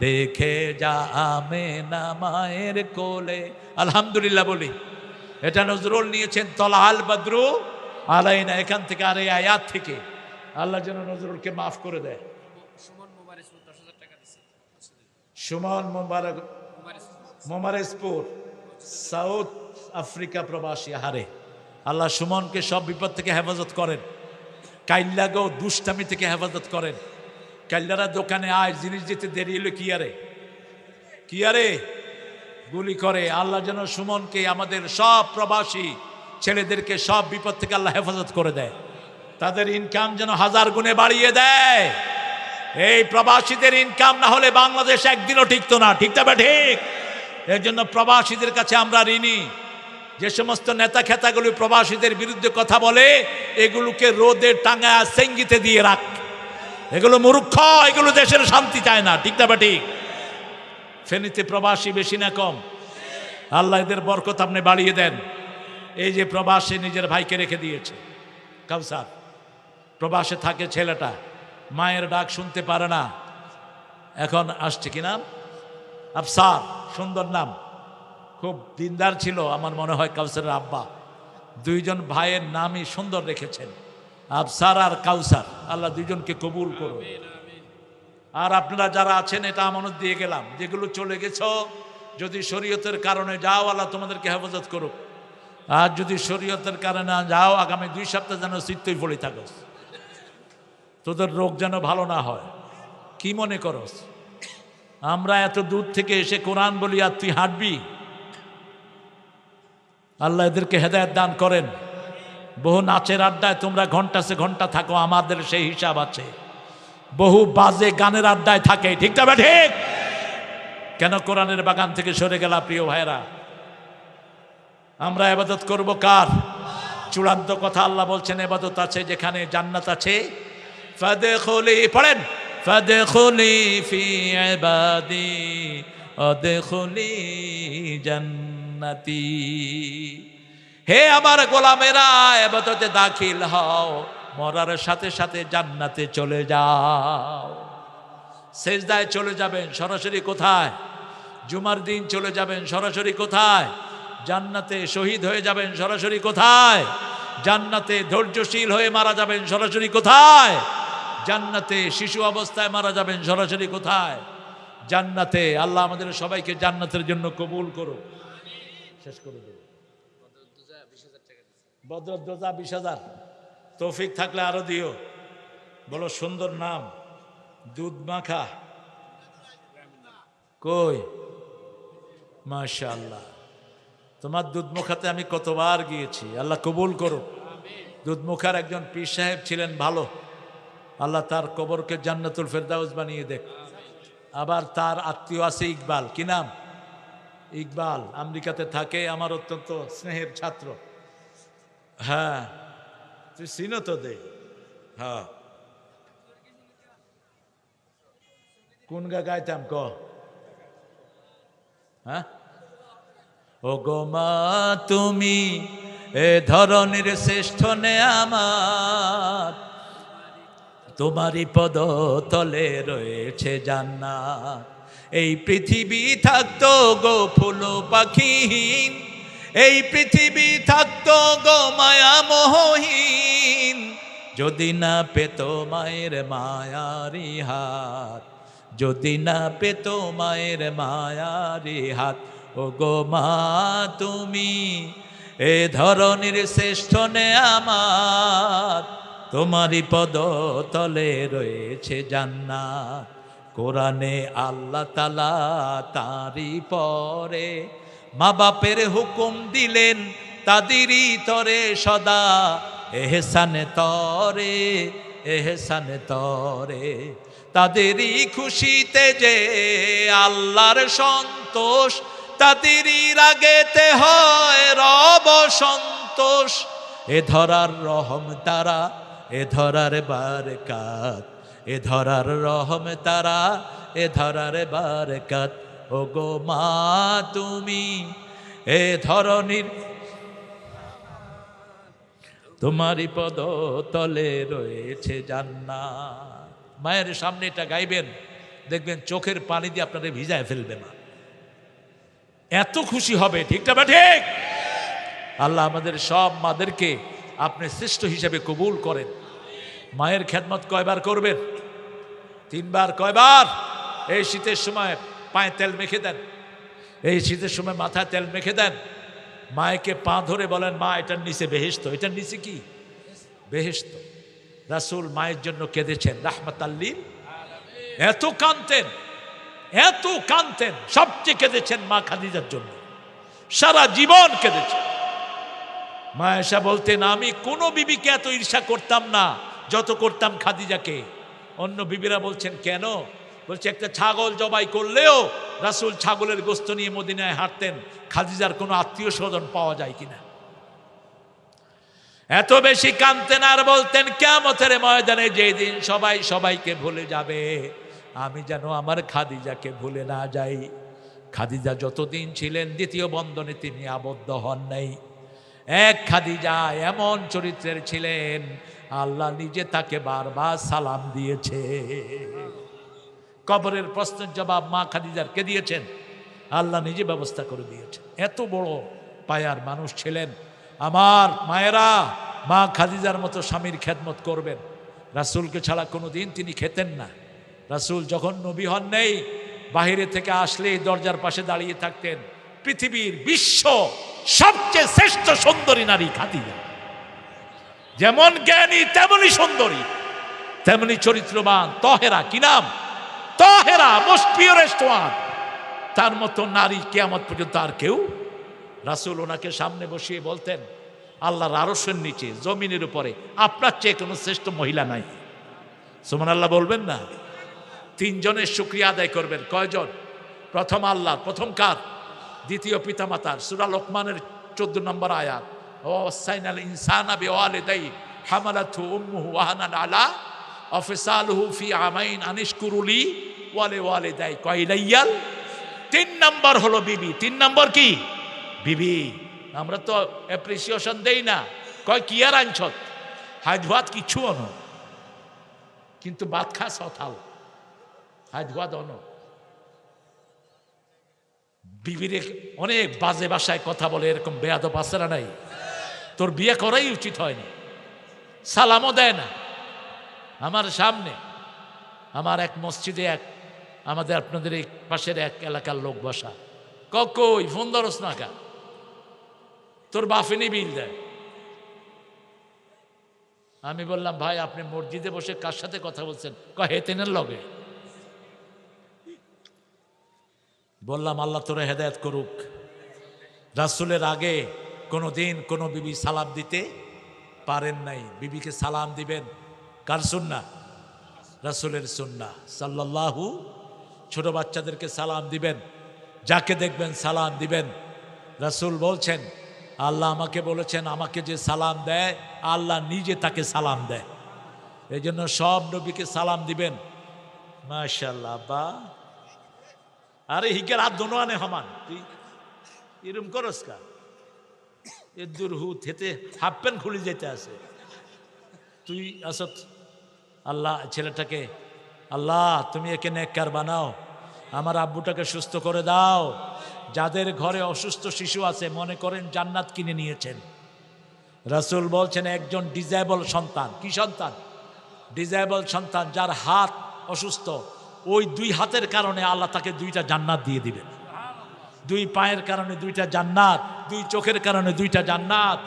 S1: দেখে যা আমেনা মায়ের কোলে। আলহামদুলিল্লাহ বলি, এটা নজরুল নিয়েছেন তলাল বদরু আলাইনা, এখান থেকে আর এই আয়াত থেকে। আল্লাহ যেন নজরুলকে মাফ করে দেয়। সুমন মোবারক মোমারেজপুর, সাউথ আফ্রিকা প্রবাসী, হারে আল্লাহ সুমনকে সব বিপদ থেকে হেফাজত করেন, কাইল্লাগো দুষ্টামি থেকে হেফাজত করেন। কাইল্লারা দোকানে আয়, জিনিস দিতে দেরি হলে কি আরে গুলি করে। আল্লাহ যেন সুমনকে, আমাদের সব প্রবাসী ছেলেদেরকে সব বিপদ থেকে আল্লাহ হেফাজত করে দেয়, তাদের ইনকাম যেন 1000 গুণে বাড়িয়ে দেয়। এই প্রবাসীদের ইনকাম না হলে বাংলাদেশ একদিনও টিকতো না, ঠিক তবে ঠিক। এর জন্য প্রবাসীদের কাছে আমরা ঋণী। যে সমস্ত নেতা খেতাগুলি প্রবাসীদের বিরুদ্ধে কথা বলে, এগুলোকে রোদে টাঙা সেঙ্গিতে দিয়ে রাখ, এগুলো মূর্খ, এগুলো দেশের শান্তি চায় না, ঠিক তবে ঠিক। ফেনীতে প্রবাসী বেশি না কম? আল্লাহ এদের বরকত আপনি বাড়িয়ে দেন। এই যে প্রবাসী নিজের ভাইকে রেখে দিয়েছে, কাউসার, প্রবাসে থাকে ছেলেটা, মায়ের ডাক শুনতে পারে না, এখন আসছে কি নাম, আফসার, সুন্দর নাম, খুব দিনদার ছিল আমার মনে হয় কাউসারের আব্বা। দুইজন ভাইয়ের নামই সুন্দর রেখেছেন, আফসার আর কাউসার। আল্লাহ দুইজনকে কবুল করুন। আর আপনারা যারা আছেন, এটা আমানত দিয়ে গেলাম, যেগুলো চলে গেছো, যদি শরীয়তের কারণে যাও, আল্লাহ তোমাদেরকে হেফাজত করুক। আর যদি শরীয়তের কারণে না যাও, আগামী 2 সপ্তাহ যেন চিত্তই পড়ে থাকো, তোদের রোগ যেন ভালো না হয়। কি মনে করস আমরা এত দূর থেকে এসে কোরআন বলি আর তুই হাঁটবি? আল্লাহ এদেরকে হেদায়েত দান করেন। বহু নাচের আড্ডায় তোমরা ঘন্টাসে ঘন্টা থাকো, আমাদের সেই হিসাব আছে। বহু বাজে গানের আড্ডায় থাকে, ঠিক তবে ঠিক। কেন কোরআনের বাগান থেকে সরে গেলা প্রিয় ভাইরা? আমরা ইবাদত করব কার? চূড়ান্ত কথা আল্লাহ বলছেন, ইবাদত আছে যেখানে জান্নাত আছে। ফাদখুলি, পড়েন, ফাদখুলি ফি ইবাদি আদখুলি জান্নাতি। হে আমার গোলামেরা, ইবাদতে দাখিল হও, মরার সাথে সাথে জান্নাতে চলে যাও। সেজদায় চলে যাবেন, সরাসরি কোথায়? জুমার দিন চলে যাবেন, সরাসরি কোথায়? জান্নাতে। শহীদ হয়ে যাবেন, সরাসরি কোথায়? জান্নাতে। ধৈর্যশীল হয়ে মারা যাবেন, সরাসরি কোথায়? জান্নাতে। শিশু অবস্থায় মারা যাবেন, সরাসরি কোথায়? জান্নাতে। আল্লাহ আমাদের সবাইকে জান্নাতের জন্য কবুল করো। শেষ করে দেব। বদরদ্দোজা 20,000, তৌফিক থাকলে আরো দিও। বলো সুন্দর নাম, দুধ মাখা। কই? মাশাআল্লাহ, তোমার দুধ মুখাতে আমি কতবার গিয়েছি, আল্লাহ কবুল করো। দুধ মুখার একজন পীর সাহেব ছিলেন ভালো, আল্লাহ তার কবরকে জান্নাতুল ফেরদাউস বানিয়ে দেখ। আবার তার আত্মীয় আছে ইকবাল, কি নাম? ইকবাল আমেরিকাতে থাকে, আমার অত্যন্ত স্নেহের ছাত্র। হ্যাঁ, তুই চিনো তো দে। হ্যাঁ, কোন গা গাইতাম ক? হ্যাঁ, ও গো মা তুমি এ ধরনের শ্রেষ্ঠ নেয়ামত, তোমারই পদ তলে রয়েছে জান্নাত। এই পৃথিবী থাকতো গো ফুল পাখিহীন, এই পৃথিবী থাকতো গো মায়া মোহহীন, যদি না পেত মায়ের মায়ারি হাত, যদি না পেত মায়ের মায়ারি হাত। ও গো মা তুমি এ ধরনের শ্রেষ্ঠ নেয়ামত, তোমারই পদ তলে রয়েছে জান্নাত। কোরআনে আল্লাহ তাআলা তারই পরে মা বাপের হুকুম দিলেন, তাদেরই তরে সদা এহসান তরে, এহসান তরে। তাদেরই খুশিতে যে আল্লাহর সন্তোষ, তাদেরই রাগেতে হয় রব সন্তোষ। এ ধরার রহম তারা, এ ধরার বারকাত, এ ধরার রহম তারা, এ ধরার বারকাত। ও গো মা তুমি এ ধরনীর, তোমারই পদ তলে রয়েছে জান্নাত। মায়ের সামনে এটা গাইবেন, দেখবেন চোখের পানি দিয়ে আপনাদের ভিজায় ফেলবে না, এত খুশি হবে। ঠিক না ঠিক? আল্লাহ আমাদের সব মাদেরকে আপনি শ্রেষ্ঠ হিসেবে কবুল করেন। মায়ের খেদমত কয়বার করবেন? 3 বার। কয়বার? এই শীতের সময় পায়ে তেল মেখে দেন, এই শীতের সময় মাথায় তেল মেখে দেন। মায়েকে পা ধরে বলেন, মা এটার নিচে বেহেশত। এটার নিচে কি? বেহেশত। রাসূল মায়ের জন্য কেঁদেছেন রাহমাতাল লিল আলামিন। এত কাঁদতেন, এত কাঁদতেন, সবচেয়ে কেঁদেছেন মা খাদিজার জন্য, সারা জীবন কেঁদেছেন। মা আয়েশা বলতেন, আমি কোনো বিবিকে এত ঈর্ষা করতাম না যত করতাম খাদিজাকে। অন্য বিবিরা বলছেন কেন? বলছে একটা ছাগল জবাই করলেও রাসূল ছাগলের গোশত নিয়ে মদিনায় হাঁটতেন, খাদিজার কোনো আত্মীয় স্বজন পাওয়া যায় কিনা। এত বেশি কাঁদতেন আর বলতেন, কিয়ামতের ময়দানে যেই দিন সবাই সবাইকে ভুলে যাবে, আমি যেন আমার খাদিজাকে ভুলে না যাই। খাদিজা যতদিন ছিলেন দ্বিতীয় বন্ধনে তিনি আবদ্ধ হন নাই। এক খাদিজা এমন চরিত্রের ছিলেন, আল্লাহ নিজে তাকে বারবার সালাম দিয়েছে। কবরের প্রশ্নের জবাব মা খাদিজার কে দিয়েছেন? আল্লাহ নিজে ব্যবস্থা করে দিয়েছেন। এত বড় পায়ার মানুষ ছিলেন। আমার মায়েরা, মা খাদিজার মতো স্বামীর খেদমত করবেন। রাসূলকে ছাড়া কোনো দিন তিনি খেতেন না। রাসূল যখন নবী হন নেই, বাহিরে থেকে আসলেই দরজার পাশে দাঁড়িয়ে থাকতেন। পৃথিবীর বিশ্ব সবচেয়ে শ্রেষ্ঠ সুন্দরী নারী খাদিজা। যেমন জ্ঞানী তেমনি সুন্দরী, তেমনি চরিত্রবান, তহেরা। কি নাম? তহেরা, মোস্ট পিওরেস্ট ওয়ান। তার মতো নারী কিয়ামত পর্যন্ত আর কেউ। রাসূল ওনাকে সামনে বসিয়ে বলতেন, আল্লাহর আরশের নিচে জমিনের উপরে আপনার চেয়ে কোনো শ্রেষ্ঠ মহিলা নাই। সুবহানাল্লাহ বলবেন না? 3 জনের শুকরিয়া আদায় করবেন। কয়জন? প্রথম আল্লাহ, প্রথম কার? দ্বিতীয় পিতামাতার। সূরা লোকমানের 14 নম্বর আয়াত, ওয়াসাইনাল ইনসানা বিওয়ালিদাইহি হামালাতহু উম্মুহু ওয়াহানান আলা ওয়াফিসালুহু ফি আমাইন আনিশকুরুলি ওয়ালিওয়ালিদাই কয়লাইয়াল। 3 নম্বর হলো বিবি। 3 নম্বর কি? বিবি। আমরা তো অ্যাপ্রিসিয়েশন দেই না, কয় কি আর আনছত, হাজ ভাত কিছু অনো, কিন্তু ভাত খা সথাল, হাজ ভাত অনো। বিবির অনেক বাজে ভাষায় কথা বলে, এরকম বেয়াদব আছে না নাই? তোর বিয়ে করাই উচিত হয়নি, সালামও দেয় না। আমার সামনে আমার এক মসজিদে এক আমাদের আপনাদের এই পাশের এক এলাকার লোক বসা, কই ফোন ধরস না কা, তোর বাফিনি বিল দেয়। আমি বললাম, ভাই আপনি মসজিদে বসে কার সাথে কথা বলছেন? হেতেনের লগে। বললাম, আল্লাহ তোরে হেদায়েত করুক। রাসূলের আগে কোনো দিন কোনো বিবি সালাম দিতে পারেন নাই। বিবিকে সালাম দিবেন কার সুন্নাহ? রাসূলের সুন্নাহ সাল্লাল্লাহু। ছোট বাচ্চাদেরকে সালাম দিবেন, যাকে দেখবেন সালাম দিবেন। রাসূল বলছেন, আল্লাহ আমাকে বলেছেন, আমাকে যে সালাম দেয় আল্লাহ নিজে তাকে সালাম দেয়। এই জন্য সব নবীকে সালাম দিবেন। মাশাআল্লাহ। বা আরে হিকের হাত দোনোয়ানে সমান, তুই এরম করস কা? এ দূর হু থেতে হাফ প্যান্ট খুলে যেতে আছে, তুই আসত। আল্লাহ ছেলেটাকে, আল্লাহ তুমি একে নেককার বানাও, আমার আব্বুটাকে সুস্থ করে দাও। যাদের ঘরে অসুস্থ শিশু আছে মনে করেন জান্নাত কিনে নিয়েছেন। রাসূল বলছেন, একজন ডিজেবল সন্তান। কি সন্তান? ডিজেবল সন্তান, যার হাত অসুস্থ, ওই 2 হাতের কারণে আল্লাহ তাকে 2টা জান্নাত দিয়ে দিবেন। 2 পায়ের কারণে 2টা জান্নাত, 2 চোখের কারণে 2টা জান্নাত।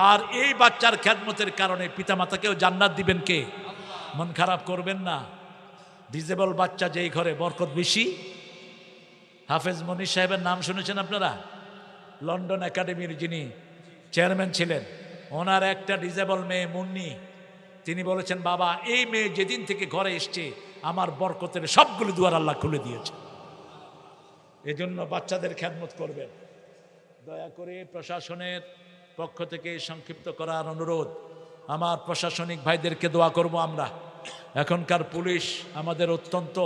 S1: আর এই বাচ্চার খেদমতের কারণে পিতামাতাকেও জান্নাত দিবেন কে? মন খারাপ করবেন না। ডিজেবল বাচ্চা যেই ঘরে বরকত বেশি। হাফেজ মনির সাহেবের নাম শুনেছেন আপনারা? লন্ডন একাডেমির যিনি চেয়ারম্যান ছিলেন, ওনার একটা ডিজেবল মেয়ে মুন্নি, তিনি বলেছেন, বাবা এই মেয়ে যেদিন থেকে ঘরে এসছে আমার বরকতের সবগুলো দুয়ার আল্লাহ খুলে দিয়েছে। এজন্য বাচ্চাদের খেদমত করবেন। দয়া করে প্রশাসনের পক্ষ থেকে সংক্ষিপ্ত করার অনুরোধ। আমার প্রশাসনিক ভাইদেরকে দোয়া করব আমরা। এখনকার পুলিশ আমাদের অত্যন্ত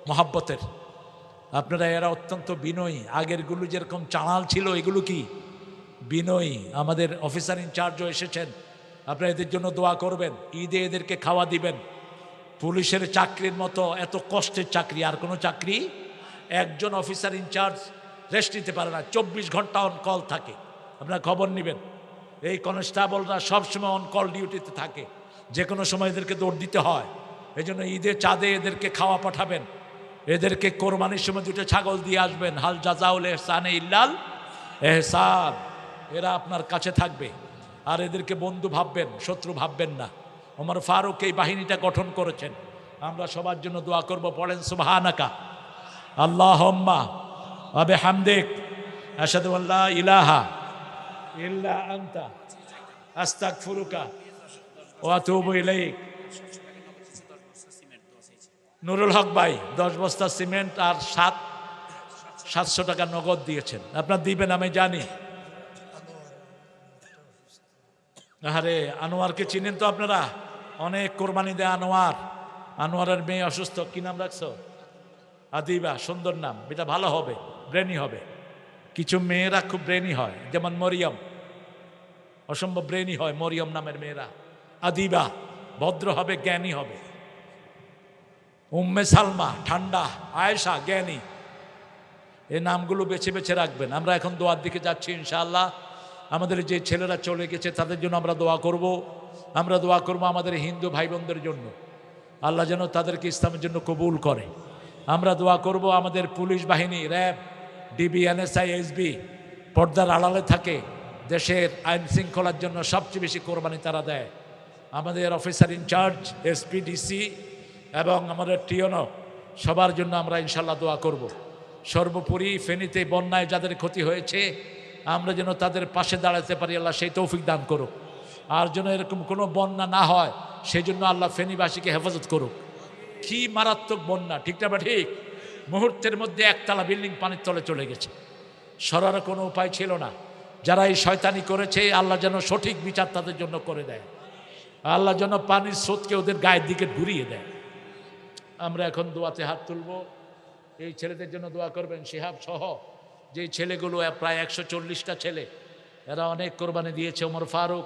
S1: মহাব্বতের, আপনারা এরা অত্যন্ত বিনয়ী। আগেরগুলো যেরকম চালাল ছিল, এগুলো কি বিনয়ী। আমাদের অফিসার ইনচার্জও এসেছেন, আপনারা এদের জন্য দোয়া করবেন। ঈদে এদেরকে খাওয়া দিবেন। পুলিশের চাকরির মতো এত কষ্টের চাকরি আর কোনো চাকরি, একজন অফিসার ইনচার্জ রেস্ট নিতে পারে না, 24 ঘন্টা অন কল থাকে। আপনারা খবর নেবেন, এই কনস্টেবলরা সবসময় অন কল ডিউটিতে থাকে, যে কোনো সময় এদেরকে দৌড় দিতে হয়। এই জন্য ঈদের চাঁদে এদেরকে খাওয়া পাঠাবেন। এদেরকে কোরবানির সময় 2টা ছাগল দিয়ে আসবেন। হাল জাজাউল এহসানে ইল্লাল এহসান। এরা আপনার কাছে থাকবে, আর এদেরকে বন্ধু ভাববেন, শত্রু ভাববেন না। ওমর ফারুক এই বাহিনীটা গঠন করেছেন। আমরা সবার জন্য দোয়া করব। পড়েন সুবহানাকা আল্লাহুম্মা ওয়া বিহামদিক আশহাদু আল্লা ইলাহা ইল্লা আনতা আস্তাগফিরুকা ওয়া আতুবু ইলাইক। নুরুল হক ভাই 10 বস্তা সিমেন্ট আর 700 টাকা নগদ দিয়েছেন। আপনার দিবেন আমি জানি। আরে আনোয়ারকে চিনেন তো আপনারা, অনেক কোরবানি দেয় আনোয়ার। আনোয়ারের মেয়ে অসুস্থ, কি নাম রাখছো? আদিবা, সুন্দর নাম, এটা ভালো হবে, ব্রেনি হবে। কিছু মেয়েরা খুব ব্রেনি হয়, যেমন মরিয়ম, অসম্ভব ব্রেনি হয় মরিয়ম নামের মেয়েরা। আদিবা ভদ্র হবে, জ্ঞানী হবে। উম্মে সালমা ঠান্ডা, আয়েশা জ্ঞানী। এই নামগুলো বেছে বেছে রাখবেন। আমরা এখন দোয়ার দিকে যাচ্ছি ইনশাআল্লাহ। আমাদের যে ছেলেরা চলে গেছে তাদের জন্য আমরা দোয়া করব। আমরা দোয়া করব আমাদের হিন্দু ভাই বোনদের জন্য, আল্লাহ যেন তাদেরকে ইসলামের জন্য কবুল করে। আমরা দোয়া করব আমাদের পুলিশ বাহিনী, র্যাব, ডিবি, এনএসআই, এসবি পর্দার আড়ালে থাকে, দেশের আইন শৃঙ্খলার জন্য সবচেয়ে বেশি কোরবানি তারা দেয়। আমাদের অফিসার ইনচার্জ, এসপি, ডিসি এবং আমাদের টিওনো, সবার জন্য আমরা ইনশাল্লাহ দোয়া করব। সর্বোপরি ফেনীতে বন্যায় যাদের ক্ষতি হয়েছে, আমরা যেন তাদের পাশে দাঁড়াতে পারি, আল্লাহ সেই তৌফিক দান করুক। আর যেন এরকম কোনো বন্যা না হয়, সেই জন্য আল্লাহ ফেনীবাসীকে হেফাজত করুক। কি মারাত্মক বন্যা, ঠিকটা বা ঠিক? মুহূর্তের মধ্যে একতলা বিল্ডিং পানির তলে চলে গেছে, সরার কোনো উপায় ছিল না। যারা এই শয়তানি করেছে, আল্লাহ যেন সঠিক বিচার তাদের জন্য করে দেয়। আল্লাহ যেন পানির স্রোতকে ওদের গায়ের দিকে ঘুরিয়ে দেয়। আমরা এখন দোয়াতে হাত তুলব। এই ছেলেদের জন্য দোয়া করবেন, শিহাব সহ যেই ছেলেগুলো, প্রায় 140টা ছেলে, এরা অনেক কোরবানি দিয়েছে। ওমর ফারুক,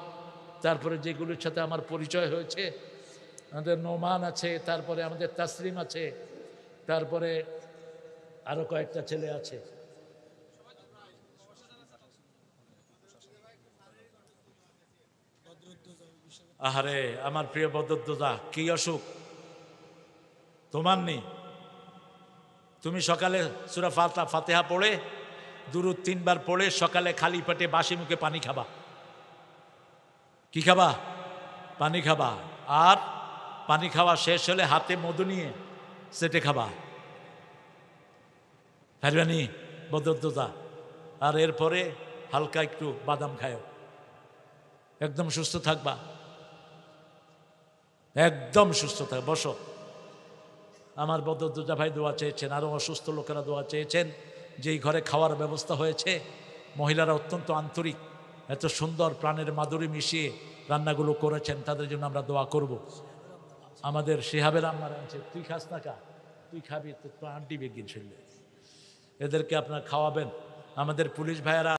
S1: তারপরে যেগুলোর সাথে আমার পরিচয় হয়েছে, আমাদের নোমান আছে, তারপরে আমাদের তাসলিম আছে, তারপরে আরো কয়েকটা ছেলে আছে। আহারে আমার প্রিয় বদরুদ্দোজা, কি অসুখ তোমার নেই? তুমি সকালে সূরা ফাতিহা পড়ে, দুরূদ 3 বার পড়ে, সকালে খালি পেটে বাসি মুখে পানি খাবা। কি খাবা? পানি খাবা। আর পানি খাওয়া শেষ হলে হাতে মধু নিয়ে সেটে খাবা। ফেরবানি বদরুদ্দোজা। আর এরপরে হালকা একটু বাদাম খাও, একদম সুস্থ থাকবা, একদম সুস্থ থাকবা। বসো। আমার বদরুদ্দোজা ভাই দোয়া চেয়েছেন, আরও অসুস্থ লোকেরা দোয়া চেয়েছেন। যেই ঘরে খাওয়ার ব্যবস্থা হয়েছে, মহিলারা অত্যন্ত আন্তরিক, এত সুন্দর প্রাণের মাধুরী মিশিয়ে রান্নাগুলো করেছেন, তাদের জন্য আমরা দোয়া করব। আমাদের শিহাবের আম্মার আনছে, তুই খাস না কা? তুই খাবি তো আন্টি বেগিন শুনলে, এদেরকে আপনারা খাওয়াবেন। আমাদের পুলিশ ভাইয়েরা